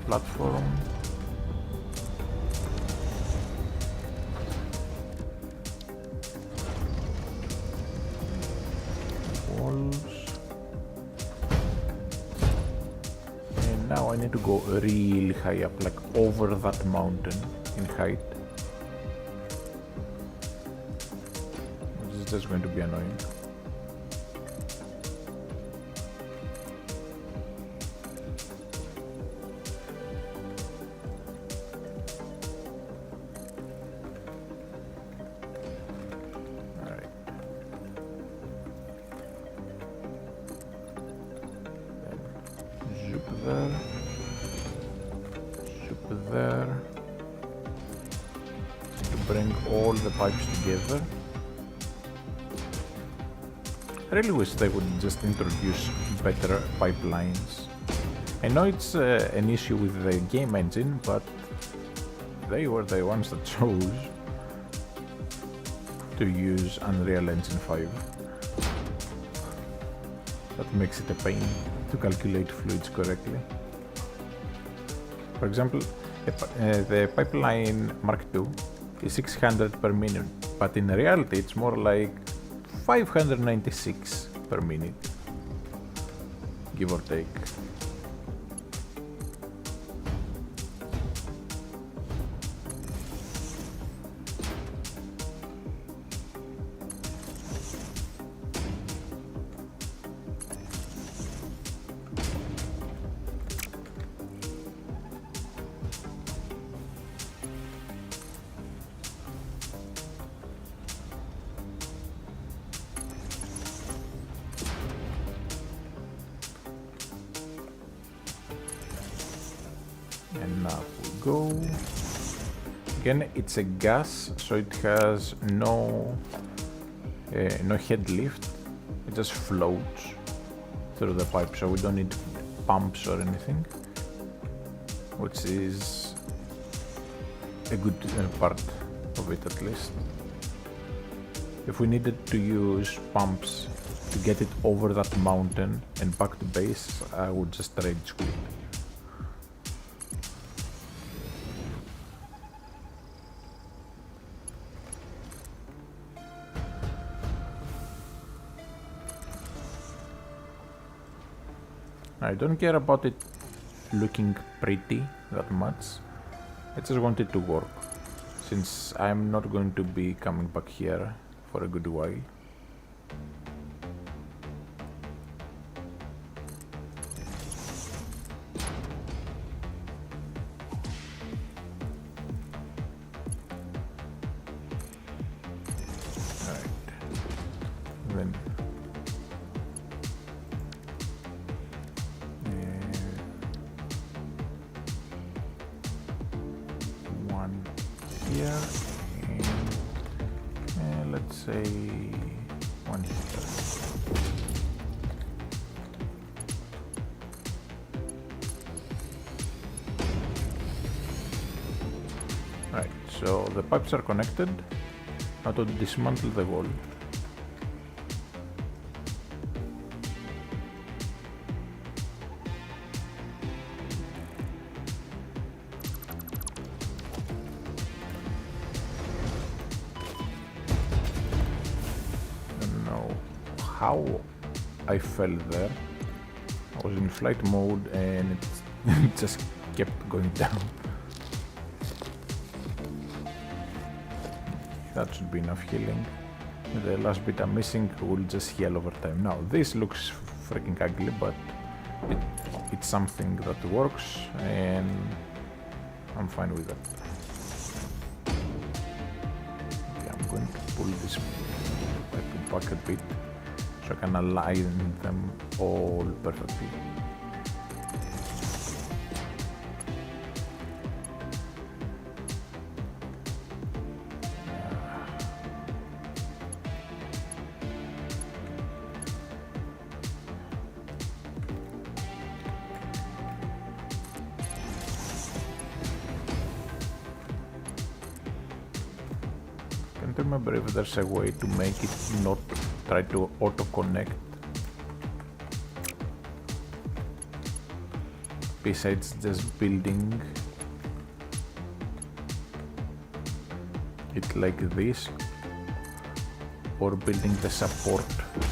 S1: Platform. Walls. And now I need to go really high up, like over that mountain in height. This is just going to be annoying. There to bring all the pipes together. I really wish they would just introduce better pipelines. I know it's an issue with the game engine, but they were the ones that chose to use Unreal Engine 5. That makes it a pain to calculate fluids correctly. For example, the pipeline Mark II is 600 per minute, but in reality it's more like 596 per minute, give or take. And now we go. Again, it's a gas, so it has no head lift. It just floats through the pipe, so we don't need pumps or anything, which is a good part of it at least. If we needed to use pumps to get it over that mountain and back to base, I would just rage quit. I don't care about it looking pretty that much. I just want it to work, since I'm not going to be coming back here for a good while. Then one here and let's say one here. Right, so the pipes are connected. Now to dismantle the wall. How I fell there. I was in flight mode and it just kept going down. That should be enough healing. The last bit I'm missing will just heal over time. Now this looks freaking ugly, but it's something that works and I'm fine with that. Okay, I'm going to pull this pipe back a bit so I can align them all perfectly. I can't remember if there's a way to make it not try to auto-connect besides just building it like this, or building the support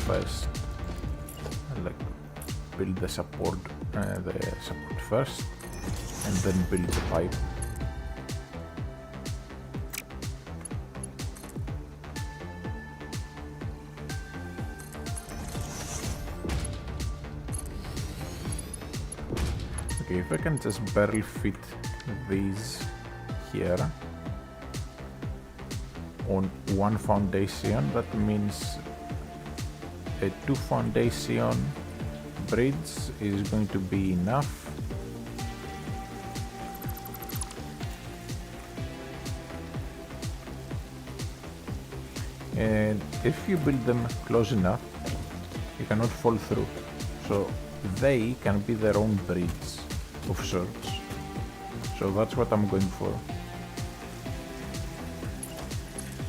S1: first, like build the support first and then build the pipe. Okay, if I can just barely fit these here on one foundation, that means a 2 foundation bridge is going to be enough. And if you build them close enough, you cannot fall through, so they can be their own bridge of sorts. So that's what I'm going for.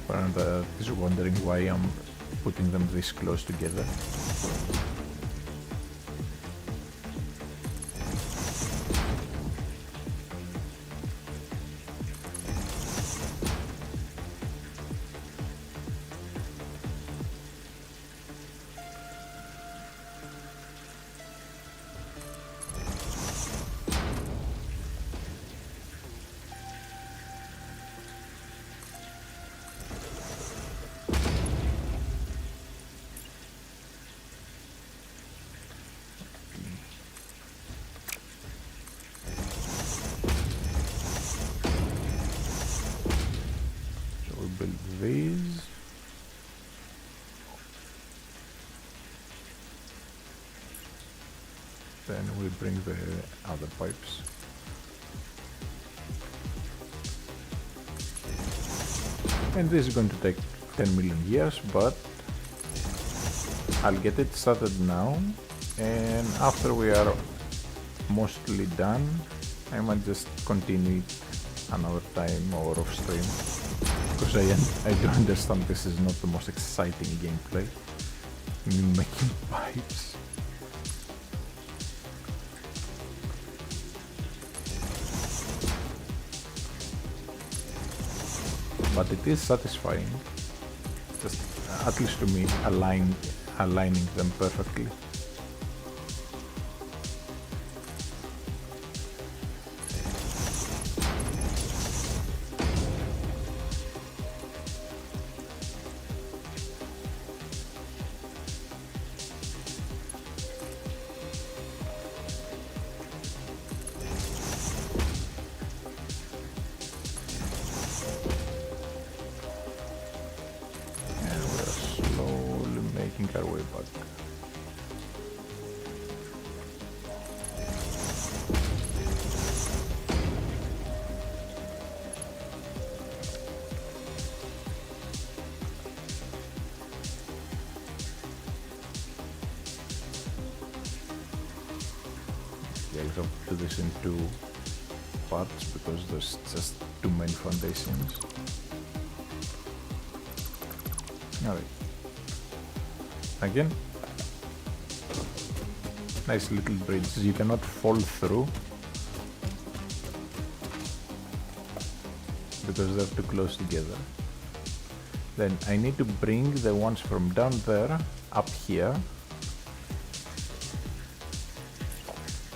S1: For anyone that is wondering why I'm putting them this close together. Build these. Then we bring the other pipes. And this is going to take 10 million years, but I'll get it started now, and after we are mostly done, I might just continue it another time or off stream. Because I do understand this is not the most exciting gameplay. making pipes. But it is satisfying, just at least to me, aligning them perfectly. Our way back. Okay, I'll have to do this in two parts because there's just too many foundations. Alright. Again, nice little bridge. You cannot fall through because they're too close together. Then I need to bring the ones from down there up here,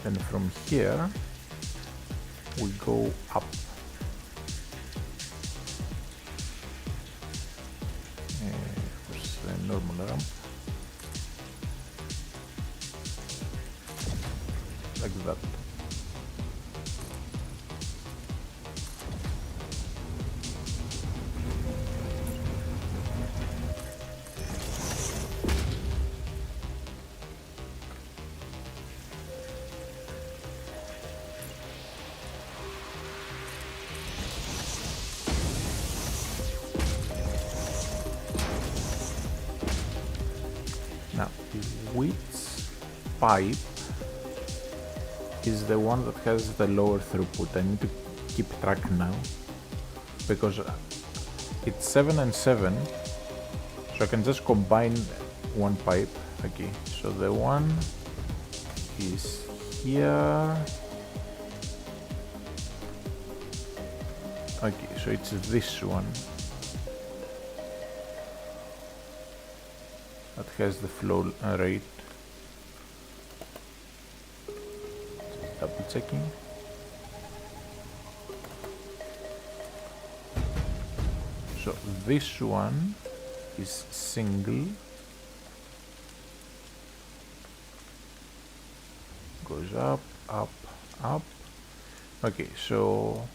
S1: and from here we go up. Where's the normal ramp? Like that. Now, which pipe is the one that has the lower throughput? I need to keep track now because it's 7 and 7, so I can just combine one pipe. Okay, so the one is here. Okay, so it's this one that has the flow rate. Double checking. So this one is single, goes up, up, up. Okay, so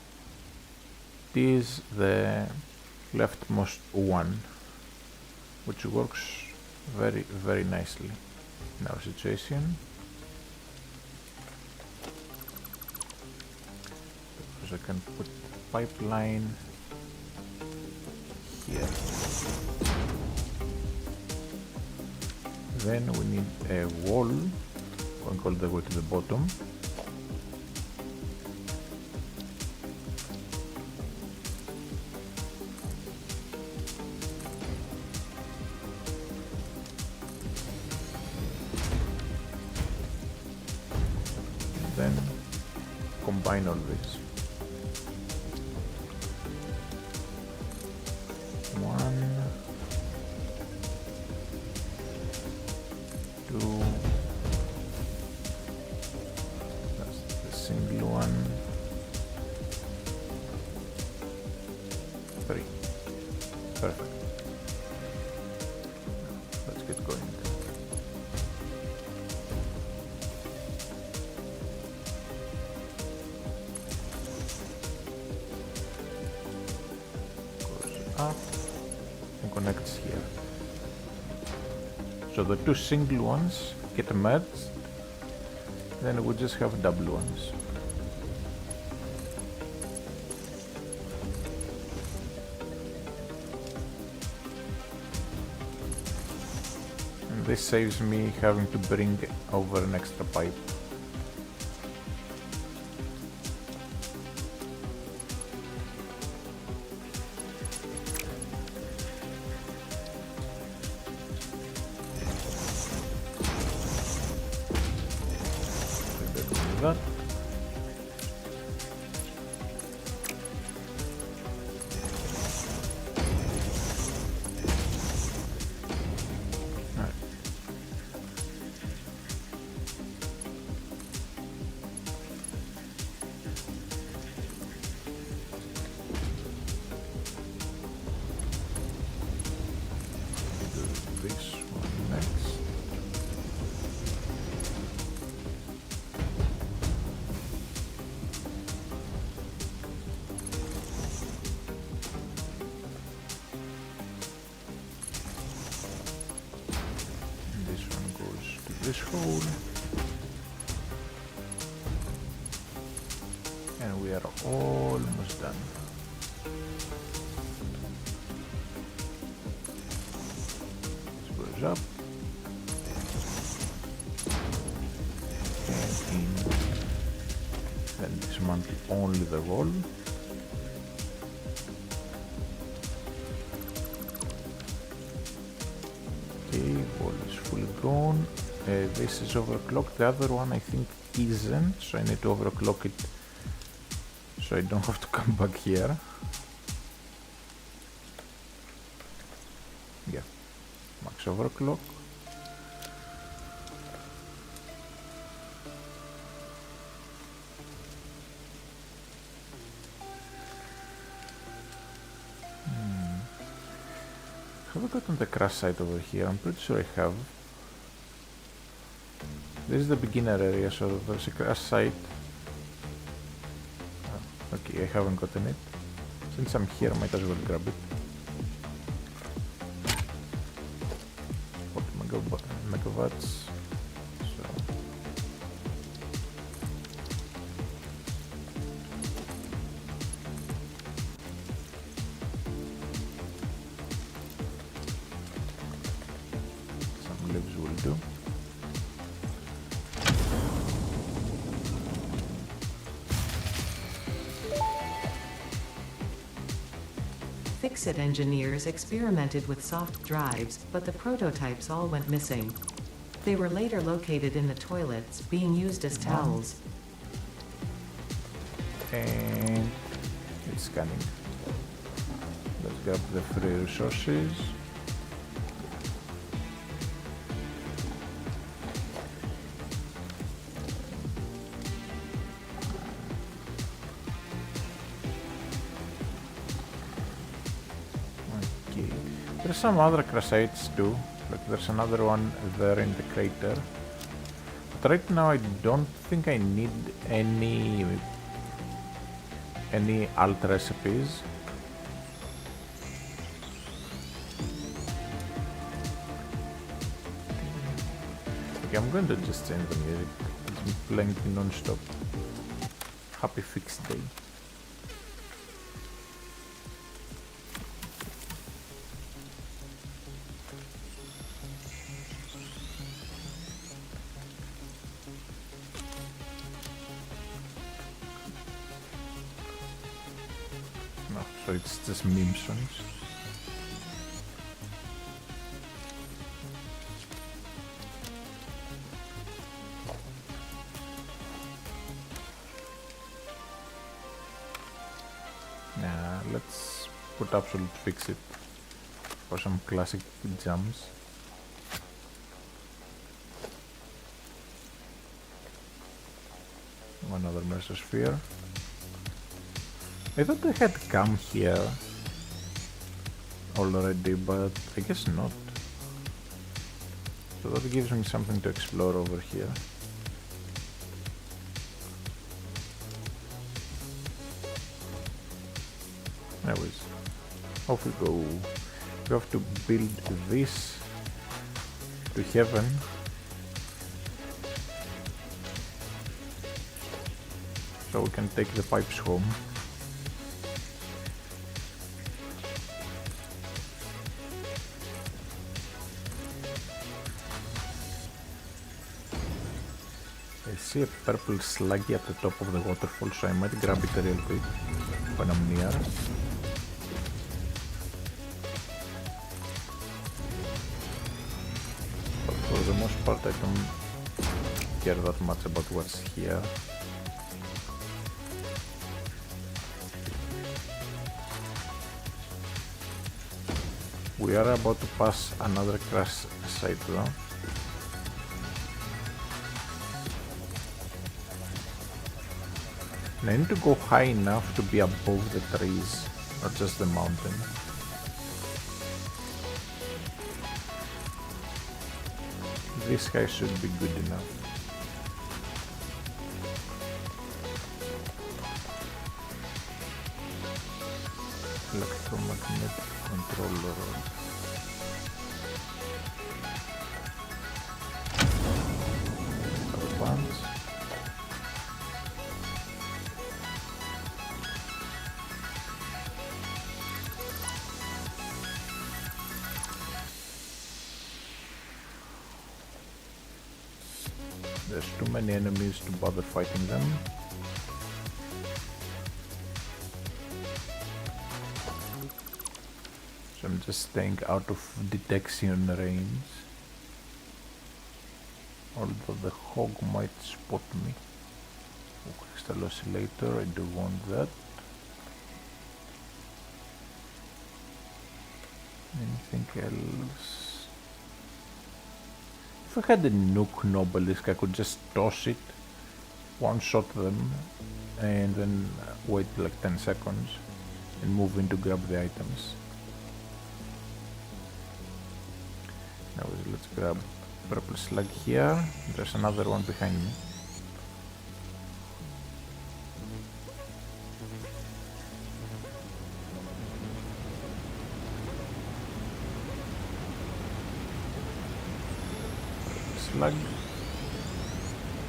S1: this is the leftmost one, which works very, very nicely in our situation. I can put pipeline here. Then we need a wall going all the way to the bottom. Then combine all this. 2, that's the single one, 3, perfect. Let's get going. Goes up and connects here. So the two single ones get merged, then we just have double ones. And this saves me having to bring over an extra pipe. that. This hole, and we are almost done. This goes up and in, then dismantle only the wall. Okay, wall is fully gone. This is overclocked, the other one I think isn't, so I need to overclock it so I don't have to come back here. Yeah, max overclock. Have I gotten the crash site over here? I'm pretty sure I have. This is the beginner area, so there's a crash site. Oh, okay, I haven't gotten it. Since I'm here, I might as well grab it. 40 megawatts. So. Some leaves will do.
S2: Fix-It engineers experimented with soft drives, but the prototypes all went missing. They were later located in the toilets, being used as towels.
S1: And it's scanning. Let's grab the free resources. There's some other crash sites too, like there's another one there in the crater. But right now I don't think I need any alt recipes. Okay, I'm going to just change the music. It's been playing non-stop. Happy fixed day. So it's just meme songs. Nah, let's put absolute Fix-It for some classic jumps. One other Mesosphere. I thought I had come here already, but I guess not. So that gives me something to explore over here. Anyways, off we go. We have to build this to heaven. So we can take the pipes home. I see a purple sluggy at the top of the waterfall, so I might grab it real quick when I'm near. But for the most part I don't care that much about what's here. We are about to pass another crash site though. And I need to go high enough to be above the trees, not just the mountain. This guy should be good enough. Electromagnetic controller. Advance. There's too many enemies to bother fighting them. So I'm just staying out of detection range. Although the hog might spot me. Oh, crystal oscillator, I do want that. Anything else? If I had a nuke Nobelisk, I could just toss it, one-shot them, and then wait like 10 seconds and move in to grab the items. Now let's grab purple slug here. There's another one behind me. Slug.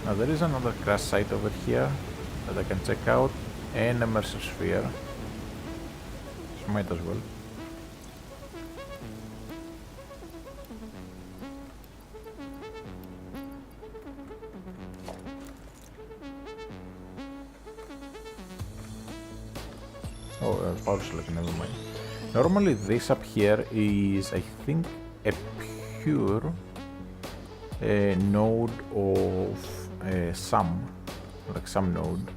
S1: Now there is another crash site over here that I can check out, and a Mercer Sphere. So might as well. Oh, power slug, never mind. Normally this up here is, I think, a pure node of some, like some node.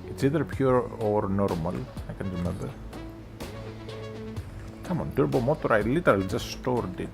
S1: It's either pure or normal, I can't remember. Come on, turbo motor, I literally just stored it.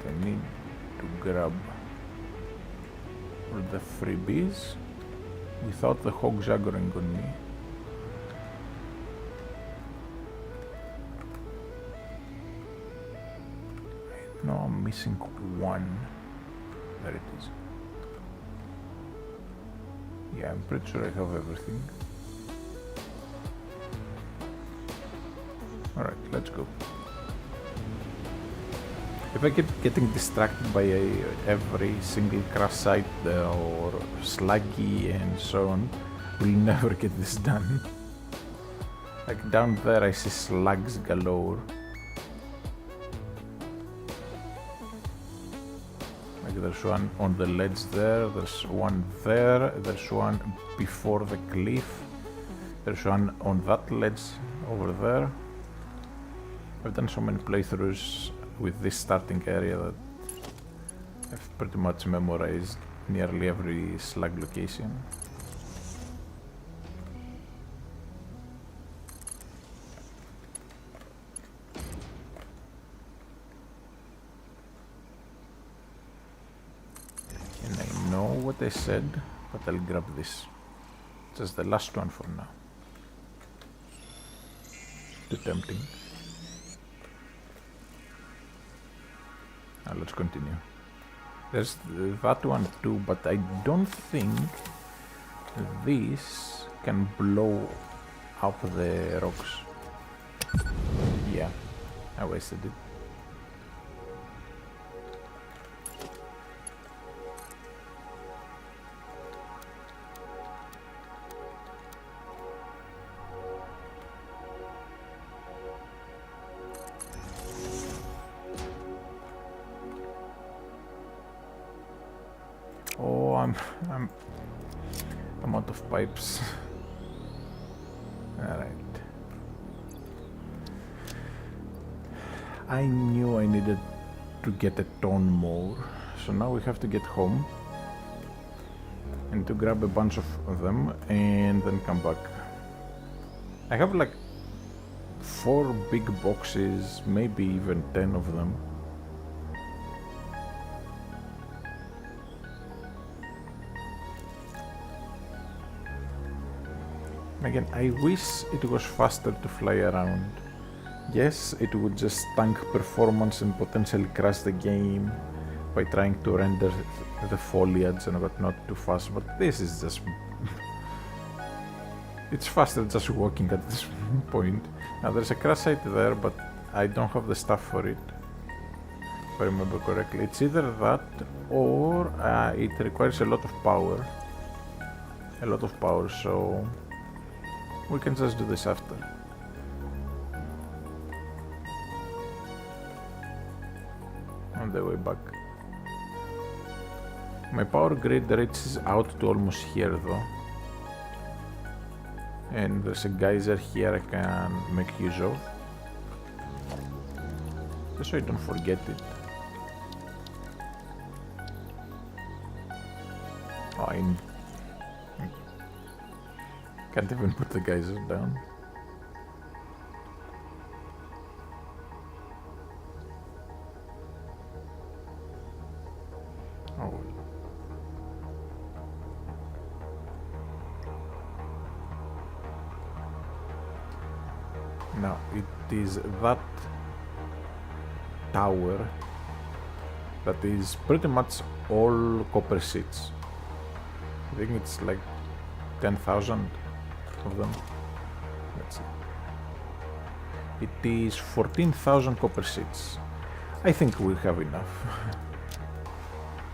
S1: I need to grab all the freebies without the hog jaggering on me. No, I'm missing one. There it is. Yeah, I'm pretty sure I have everything. Alright, let's go. If I keep getting distracted by every single crash site or sluggy and so on, we'll never get this done. Like down there I see slugs galore. Like there's one on the ledge there, there's one there, there's one before the cliff, there's one on that ledge over there. I've done so many playthroughs with this starting area that I've pretty much memorized nearly every slug location. And I know what I said, but I'll grab this. Just the last one for now. Too tempting. Now let's continue. There's that one too, but I don't think this can blow up the rocks. Yeah, I wasted it. I'm out of pipes. Alright. I knew I needed to get a ton more, so now we have to get home and to grab a bunch of them and then come back. I have like 4 big boxes, maybe even 10 of them. Again, I wish it was faster to fly around. Yes, it would just tank performance and potentially crash the game by trying to render the foliage and whatnot too fast, but this is just... it's faster just walking at this point. Now there's a crash site there, but I don't have the stuff for it, if I remember correctly. It's either that or it requires a lot of power. So we can just do this after. On the way back. My power grid reaches out to almost here though. And there's a geyser here I can make use of. Just so I don't forget it. Oh, I can't even put the geyser down. Oh well. Now it is that tower that is pretty much all copper sheets. I think it's like 10,000 of them. Let's see. It is 14,000 copper sheets. I think we have enough.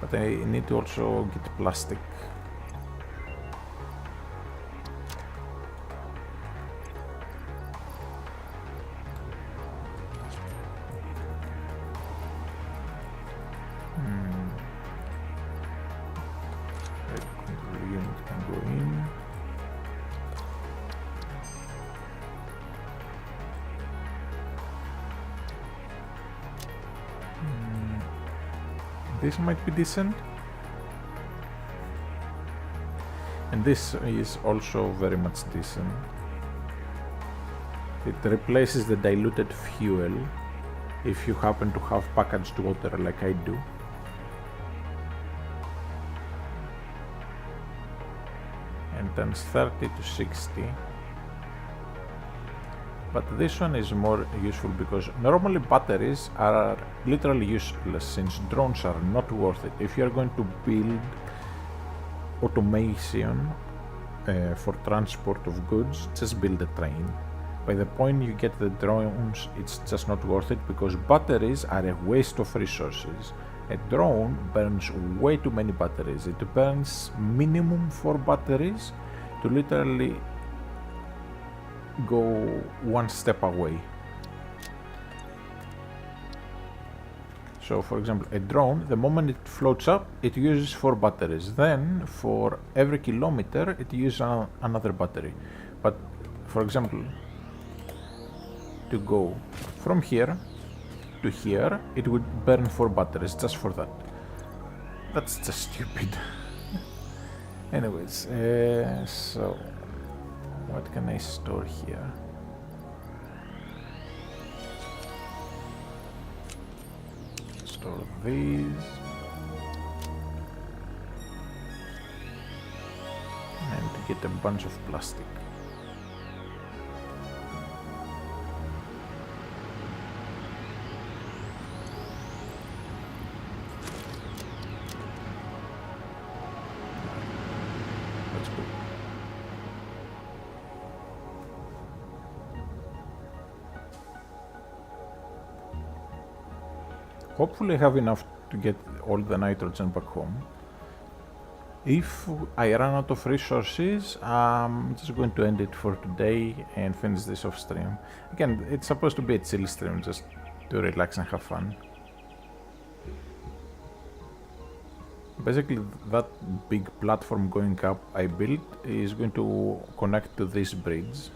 S1: But I need to also get plastic. Unit can go in. This might be decent. And this is also very much decent. It replaces the diluted fuel if you happen to have packaged water like I do. And turns 30 to 60. But this one is more useful because normally batteries are literally useless since drones are not worth it. If you are going to build automation for transport of goods, just build a train. By the point you get the drones, it's just not worth it because batteries are a waste of resources. A drone burns way too many batteries. It burns minimum 4 batteries to literally go one step away. So for example, a drone, the moment it floats up, it uses 4 batteries. Then for every kilometer, it uses another battery. But for example, to go from here to here, it would burn 4 batteries just for that. That's just stupid. Anyways, so what can I store here? Store these. And to get a bunch of plastic. Let's go. Hopefully I have enough to get all the nitrogen back home. If I run out of resources, I'm just going to end it for today and finish this off stream. Again, it's supposed to be a chill stream, just to relax and have fun. Basically, that big platform going up I built is going to connect to this bridge.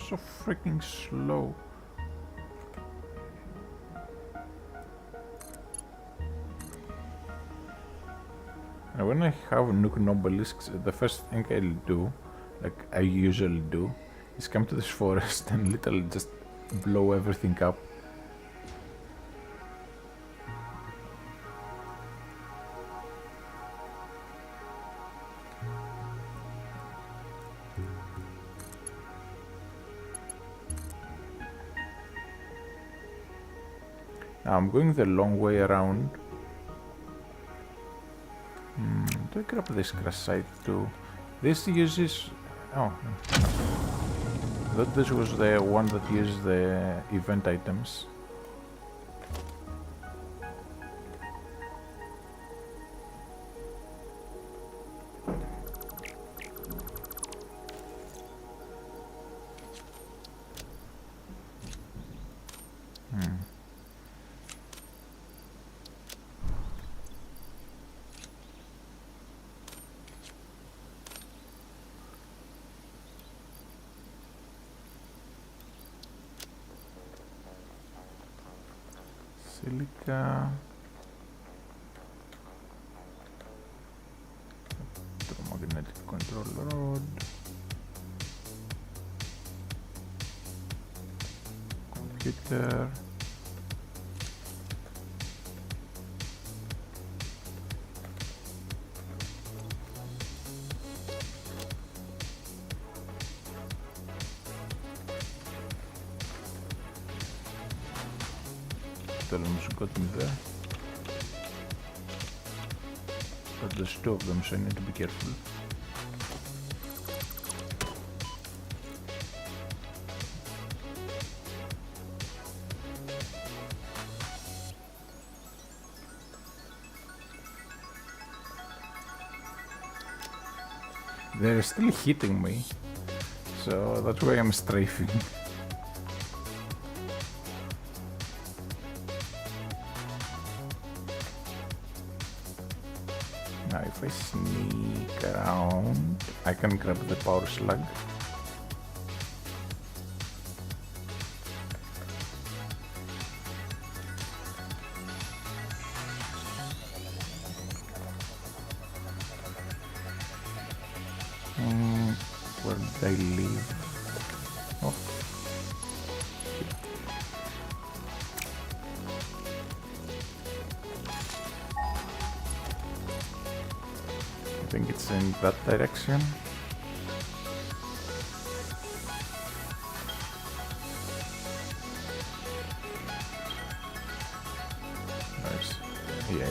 S1: So freaking slow. And when I have nuke obelisks, the first thing I'll do, like I usually do, is come to this forest and literally just blow everything up. Now I'm going the long way around. Do I grab this graphite too? This uses... oh. That this was the one that used the event items. Silica, electromagnetic control rod, computer, almost got me there, but there's two of them, so I need to be careful. They're still hitting me, so that's why I'm strafing. Now if I sneak around, I can grab the power slug. Where did I leave? Oh. I think it's in that direction. Nice. Yeah.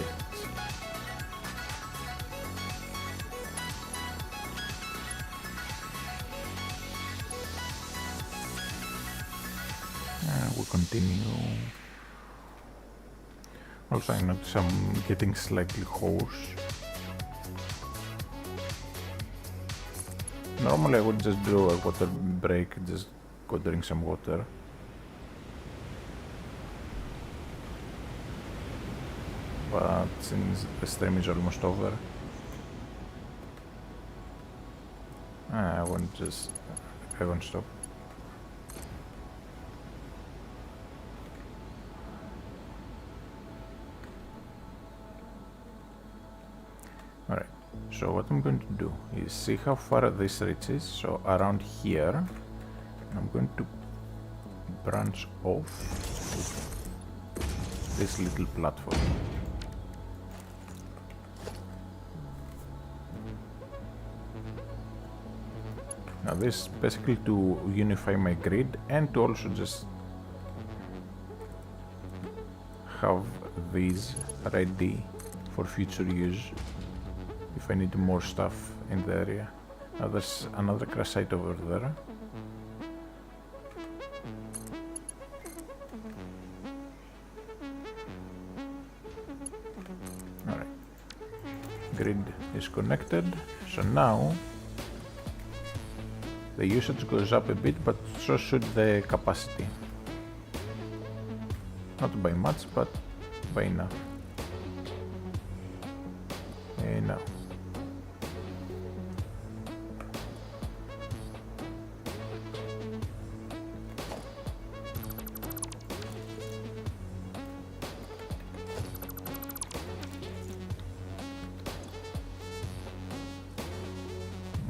S1: We'll continue. Also, I notice I'm getting slightly hoarse. Normally I would just do a water break, just go drink some water. But since the stream is almost over, I won't stop. Alright. So what I'm going to do is see how far this reaches, so around here I'm going to branch off with this little platform. Now this is basically to unify my grid and to also just have these ready for future use if I need more stuff in the area. Now there's another crash site over there. grid is connected, so now the usage goes up a bit, but so should the capacity. Not by much, but by enough. Now.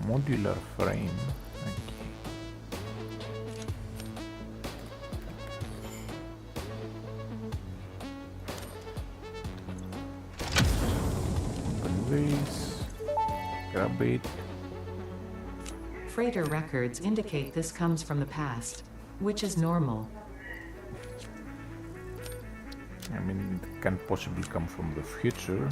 S1: Modular frame. This, grab it.
S2: Freighter records indicate this comes from the past, which is normal.
S1: I mean, it can't possibly come from the future.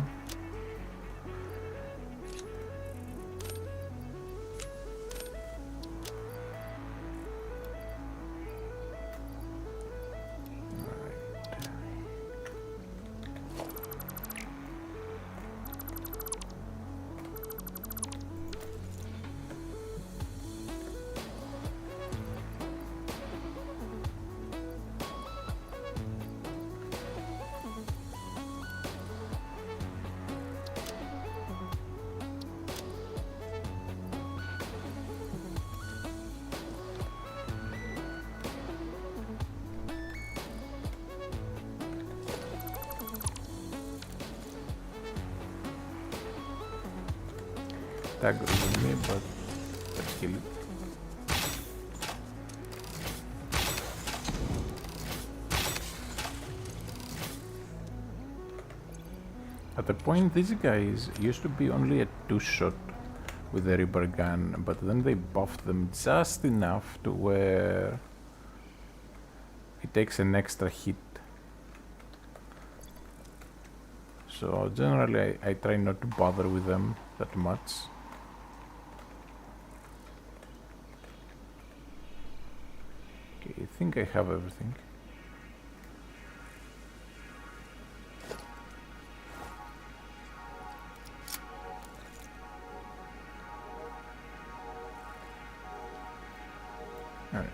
S1: That goes with me, but let's kill it. At the point, these guys used to be only a 2-shot with the Reaper gun, but then they buffed them just enough to where it takes an extra hit. So generally I try not to bother with them that much. Okay, I think I have everything. Alright.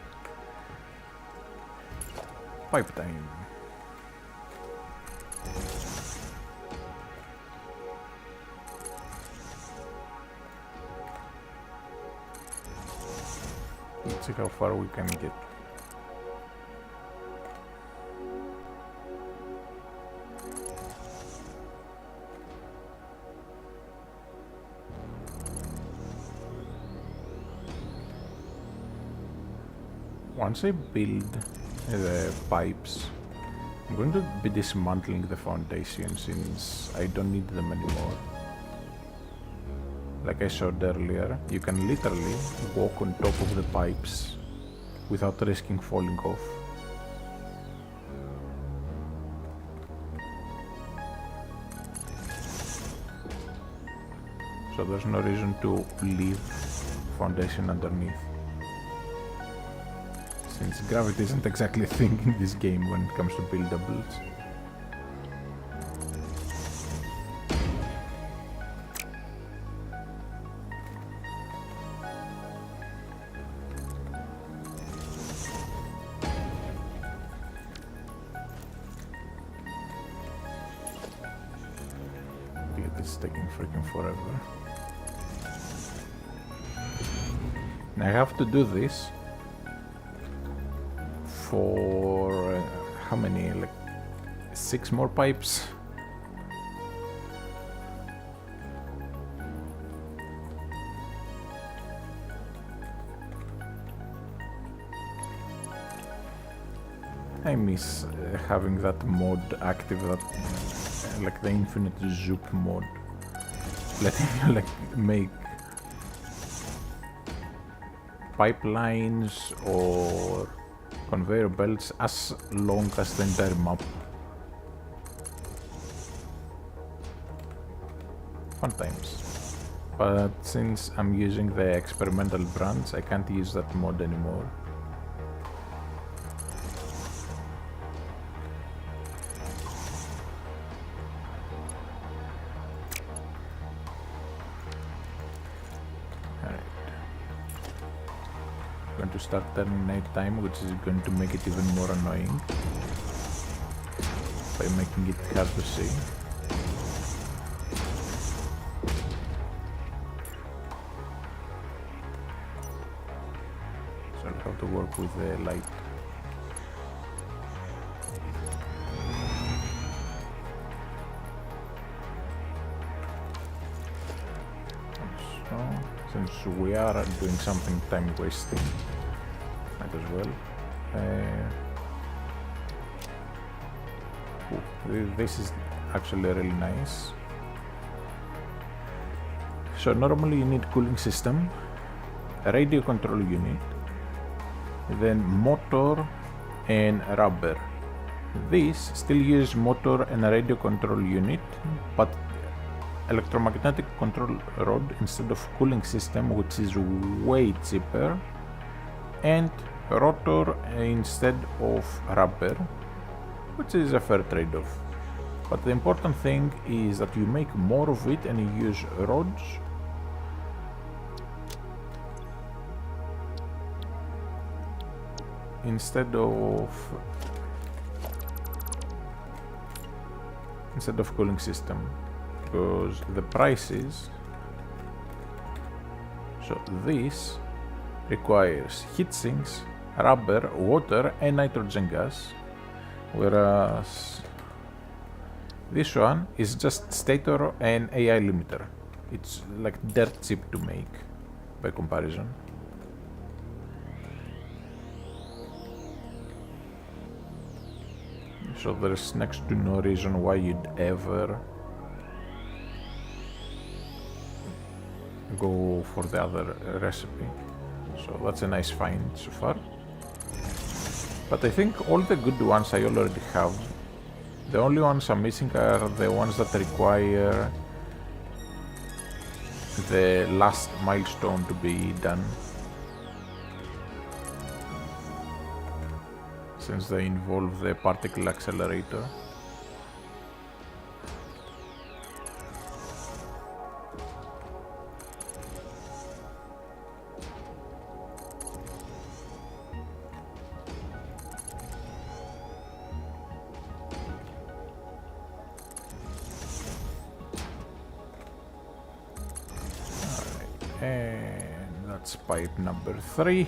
S1: Pipe time. Let's see how far we can get. Once I build the pipes, I'm going to be dismantling the foundation since I don't need them anymore. Like I showed earlier, you can literally walk on top of the pipes without risking falling off. So there's no reason to leave foundation underneath, since gravity isn't exactly a thing in this game when it comes to buildables. This is taking freaking forever. And I have to do this for how many? Like 6 more pipes? I miss having that mod active, that like the infinite zoop mod, letting you like make pipelines or conveyor belts as long as the entire map. Fun times. But since I'm using the experimental branch, I can't use that mod anymore. to start turning nighttime, which is going to make it even more annoying by making it hard to see. So I'll have to work with the light. So, since we are doing something time wasting, might as well. This is actually really nice. So normally you need cooling system, a radio control unit, then motor and rubber. These still use motor and a radio control unit, but electromagnetic control rod instead of cooling system, which is way cheaper, and rotor instead of rubber, which is a fair trade-off. But the important thing is that you make more of it and you use rods instead of cooling system, because the prices. So this requires heat sinks, rubber, water and nitrogen gas, whereas this one is just stator and AI limiter. It's like dirt cheap to make by comparison. So there's next to no reason why you'd ever go for the other recipe. So that's a nice find so far. But I think all the good ones I already have. The only ones I'm missing are the ones that require the last milestone to be done, since they involve the particle accelerator. And that's pipe number 3.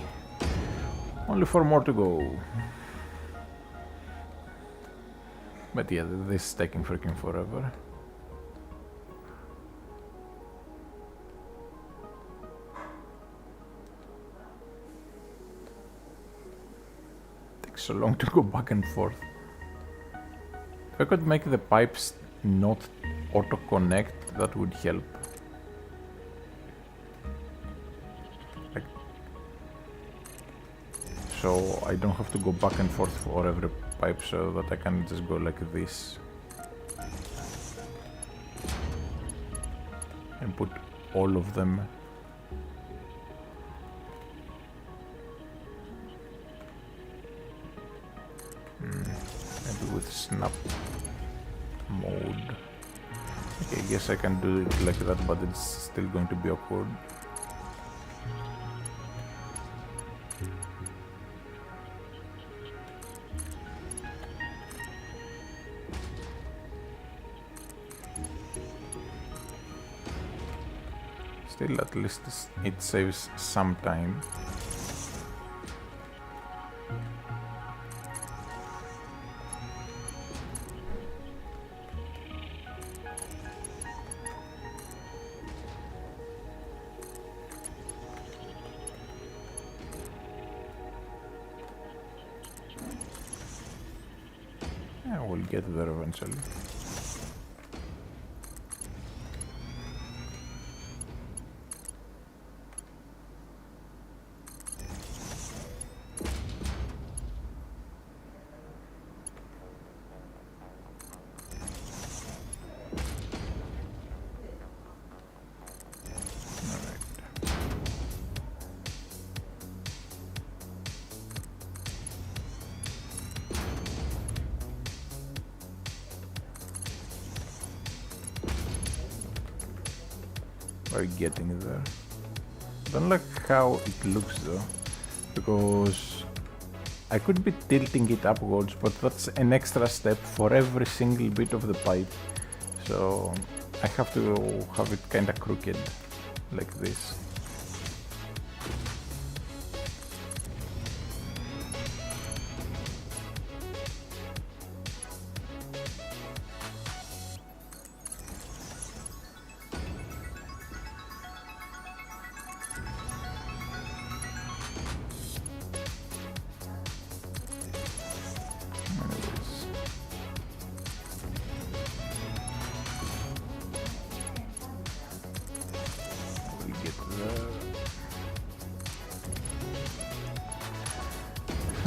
S1: Only 4 more to go. But yeah, this is taking freaking forever. Takes so long to go back and forth. If I could make the pipes not auto-connect, that would help. So I don't have to go back and forth for every pipe, so that I can just go like this and put all of them. Maybe with snap mode. Okay, I guess I can do it like that, but it's still going to be awkward. Still, at least it saves some time. Yeah, we'll get there eventually. We're getting there. Don't like how it looks though. because I could be tilting it upwards, but that's an extra step for every single bit of the pipe. So I have to have it kinda crooked, like this.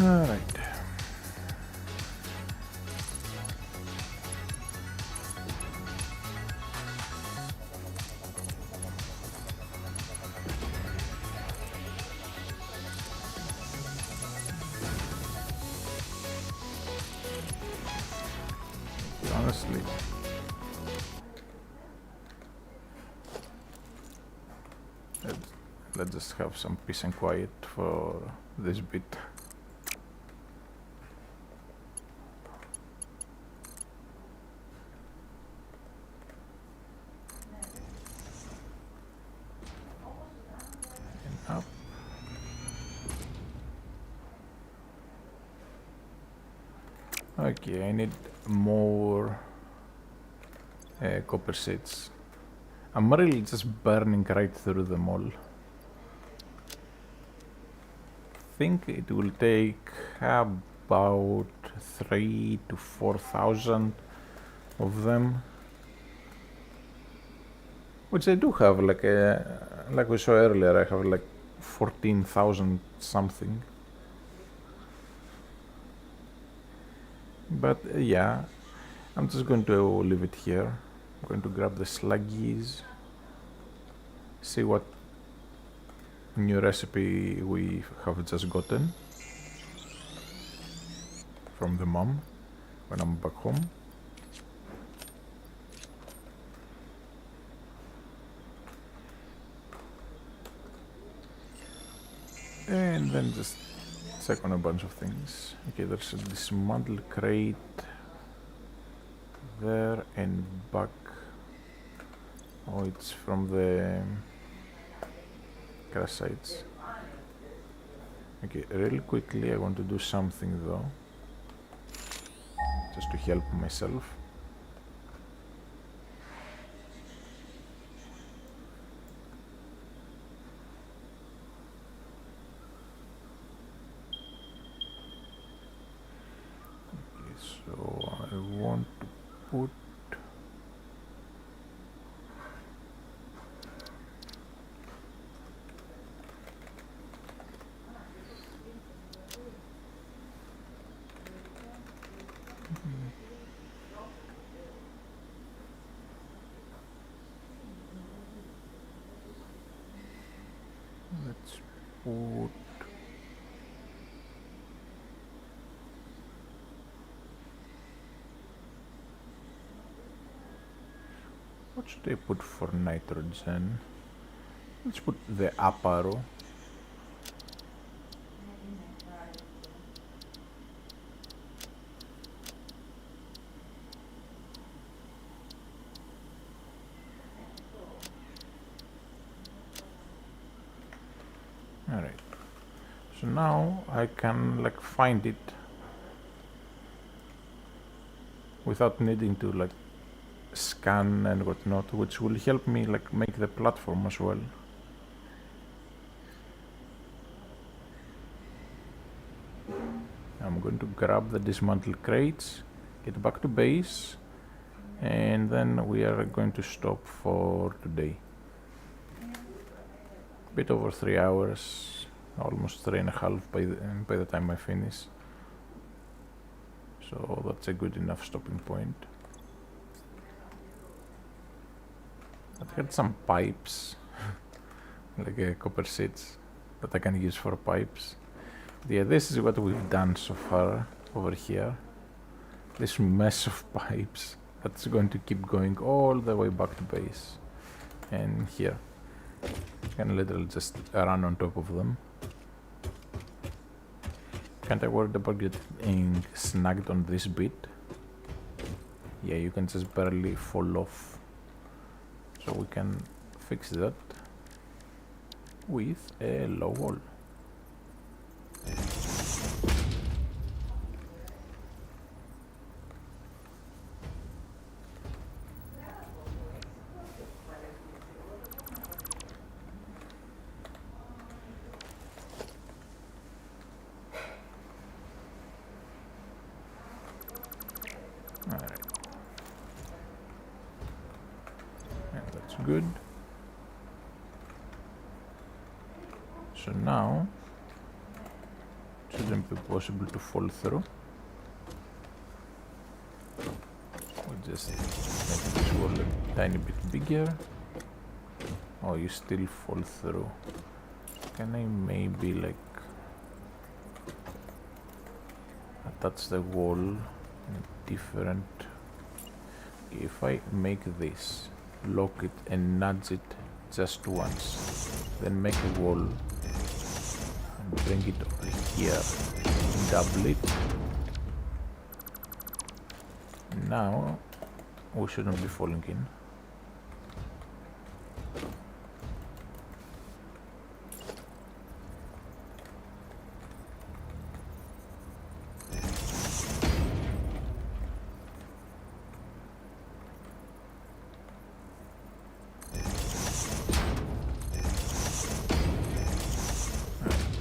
S1: Alright. Honestly, let's just have some peace and quiet for this bit. Up. Okay, I need more copper sheets. I'm really just burning right through them all. I think it will take about 3,000 to 4,000 of them, which I do have. Like we saw earlier, I have like 14,000 something. But yeah, I'm just going to leave it here. I'm going to grab the sluggies, see what new recipe we have just gotten from the mom when I'm back home. And then just check on a bunch of things. Okay, there's a dismantled crate there and back. Oh, it's from the crash sites. Okay, really quickly I want to do something though, just to help myself. Okay, so I want to put let's put what should I put for nitrogen? Let's put the up arrow. Alright, so now I can like find it without needing to like scan and whatnot, which will help me like make the platform as well. I'm going to grab the dismantled crates, get back to base, and then we are going to stop for today. Bit over 3 hours, almost 3.5 by the time I finish. So that's a good enough stopping point. I've had some pipes, like copper sheets that I can use for pipes. But yeah, this is what we've done so far over here. This mess of pipes that's going to keep going all the way back to base. And here, you can literally just run on top of them. Can't I worry about getting snagged on this bit? Yeah, you can just barely fall off. So we can fix that with a low wall. Alright. And that's good. So now it shouldn't be possible to fall through. We'll just make this wall a tiny bit bigger. Oh, you still fall through. Can I maybe like attach the wall in a different... If I make this, lock it and nudge it just once, then make a wall and bring it over here, double it. Now we shouldn't be falling in.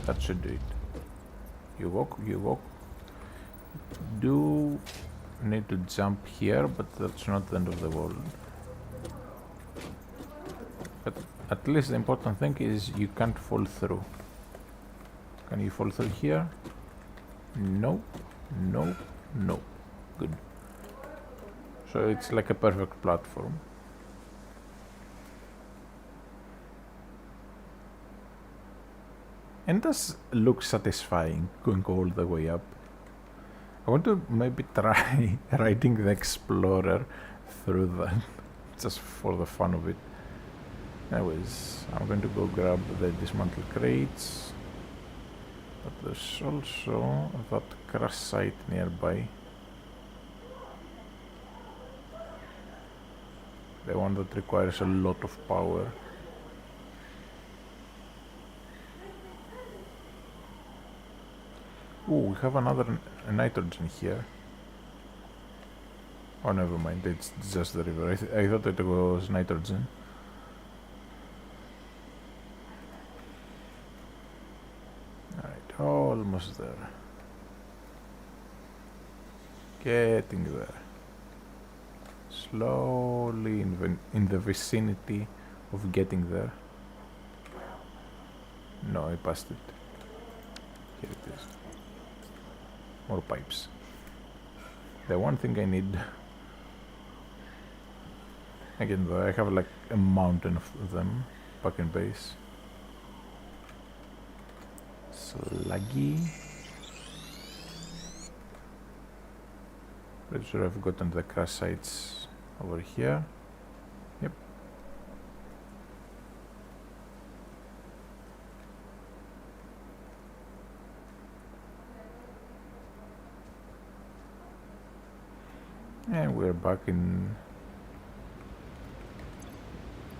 S1: That should do it. You walk. Do need to jump here, but that's not the end of the world. But at least the important thing is you can't fall through. Can you fall through here? No, no, no. Good. So it's like a perfect platform. And it does look satisfying going all the way up. I want to maybe try riding the Explorer through that, just for the fun of it. Anyways, I'm going to go grab the dismantled crates. But there's also that crash site nearby. The one that requires a lot of power. Oh, we have another nitrogen here. Oh, never mind, it's just the river. I thought it was nitrogen. Alright, almost there. Getting there. Slowly in the vicinity of getting there. No, I passed it. Here it is. More pipes. The one thing I need... Again though, I have like a mountain of them back in base. Sluggy. Pretty sure I've gotten the crash sites over here. Yep. And we're back in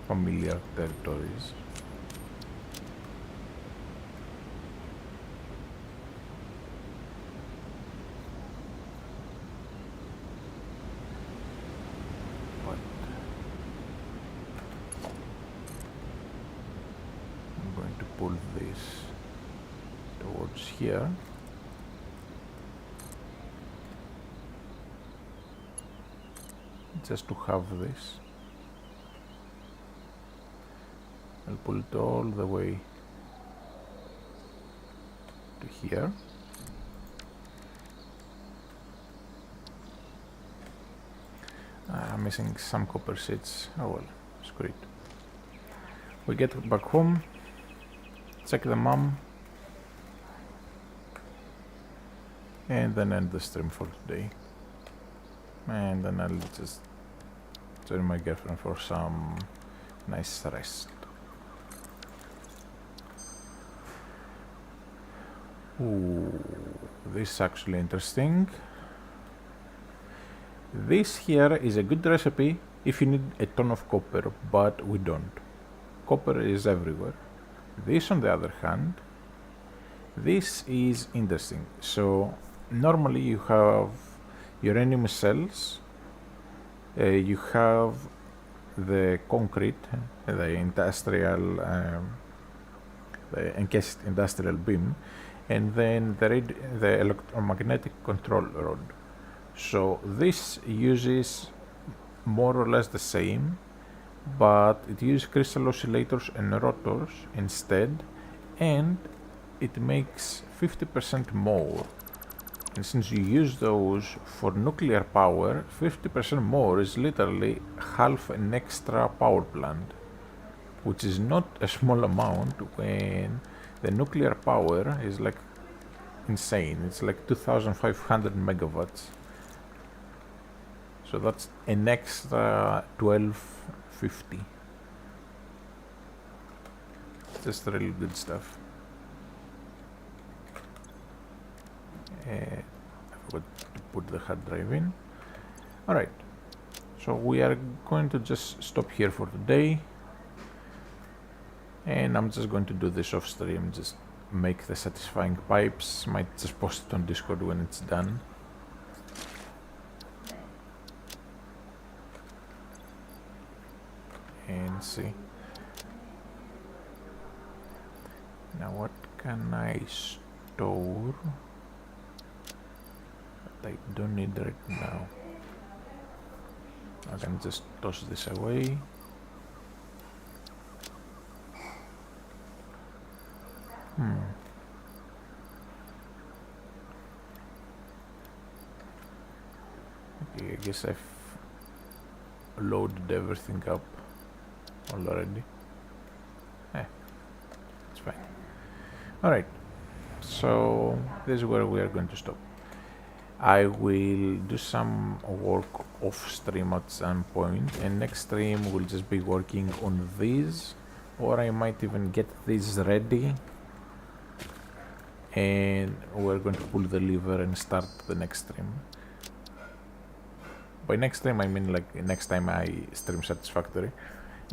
S1: familiar territories. But I'm going to pull this towards here. Just to have this. I'll pull it all the way to here. I'm missing some copper sheets. Oh well, screw it. We get back home, check the mom, and then end the stream for today. And then I'll just join my girlfriend for some nice rest. Ooh, this is actually interesting. This here is a good recipe if you need a ton of copper, but we don't. Copper is everywhere. This, on the other hand, this is interesting. So normally you have your enemy cells, you have the concrete, the industrial, the encased industrial beam, and then the electromagnetic control rod. So this uses more or less the same, but it uses crystal oscillators and rotors instead, and it makes 50% more. And since you use those for nuclear power, 50% more is literally half an extra power plant, which is not a small amount when the nuclear power is like insane. It's like 2500 megawatts. So that's an extra 1250. Just really good stuff. I forgot to put the hard drive in. Alright, so we are going to just stop here for today, and I'm just going to do this off stream, just make the satisfying pipes. Might just post it on Discord when it's done. And see. Now what can I store? I don't need right now. I can just toss this away. Okay, I guess I've loaded everything up already. It's fine. Alright, so this is where we are going to stop. I will do some work off stream at some point, and next stream we'll just be working on these, or I might even get these ready and we're going to pull the lever and start the next stream. By next stream I mean like next time I stream Satisfactory.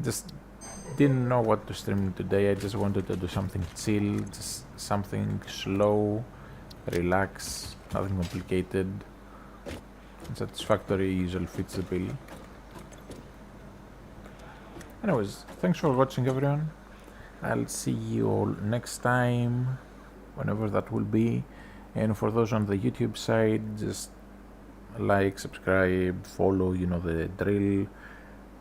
S1: Just didn't know what to stream today. I just wanted to do something chill, just something slow, relax, nothing complicated. Satisfactory usually fits the bill. Anyways, thanks for watching everyone. I'll see you all next time, whenever that will be. And for those on the YouTube side, just like, subscribe, follow, you know the drill,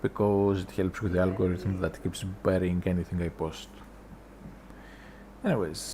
S1: because it helps with the algorithm that keeps burying anything I post. Anyways.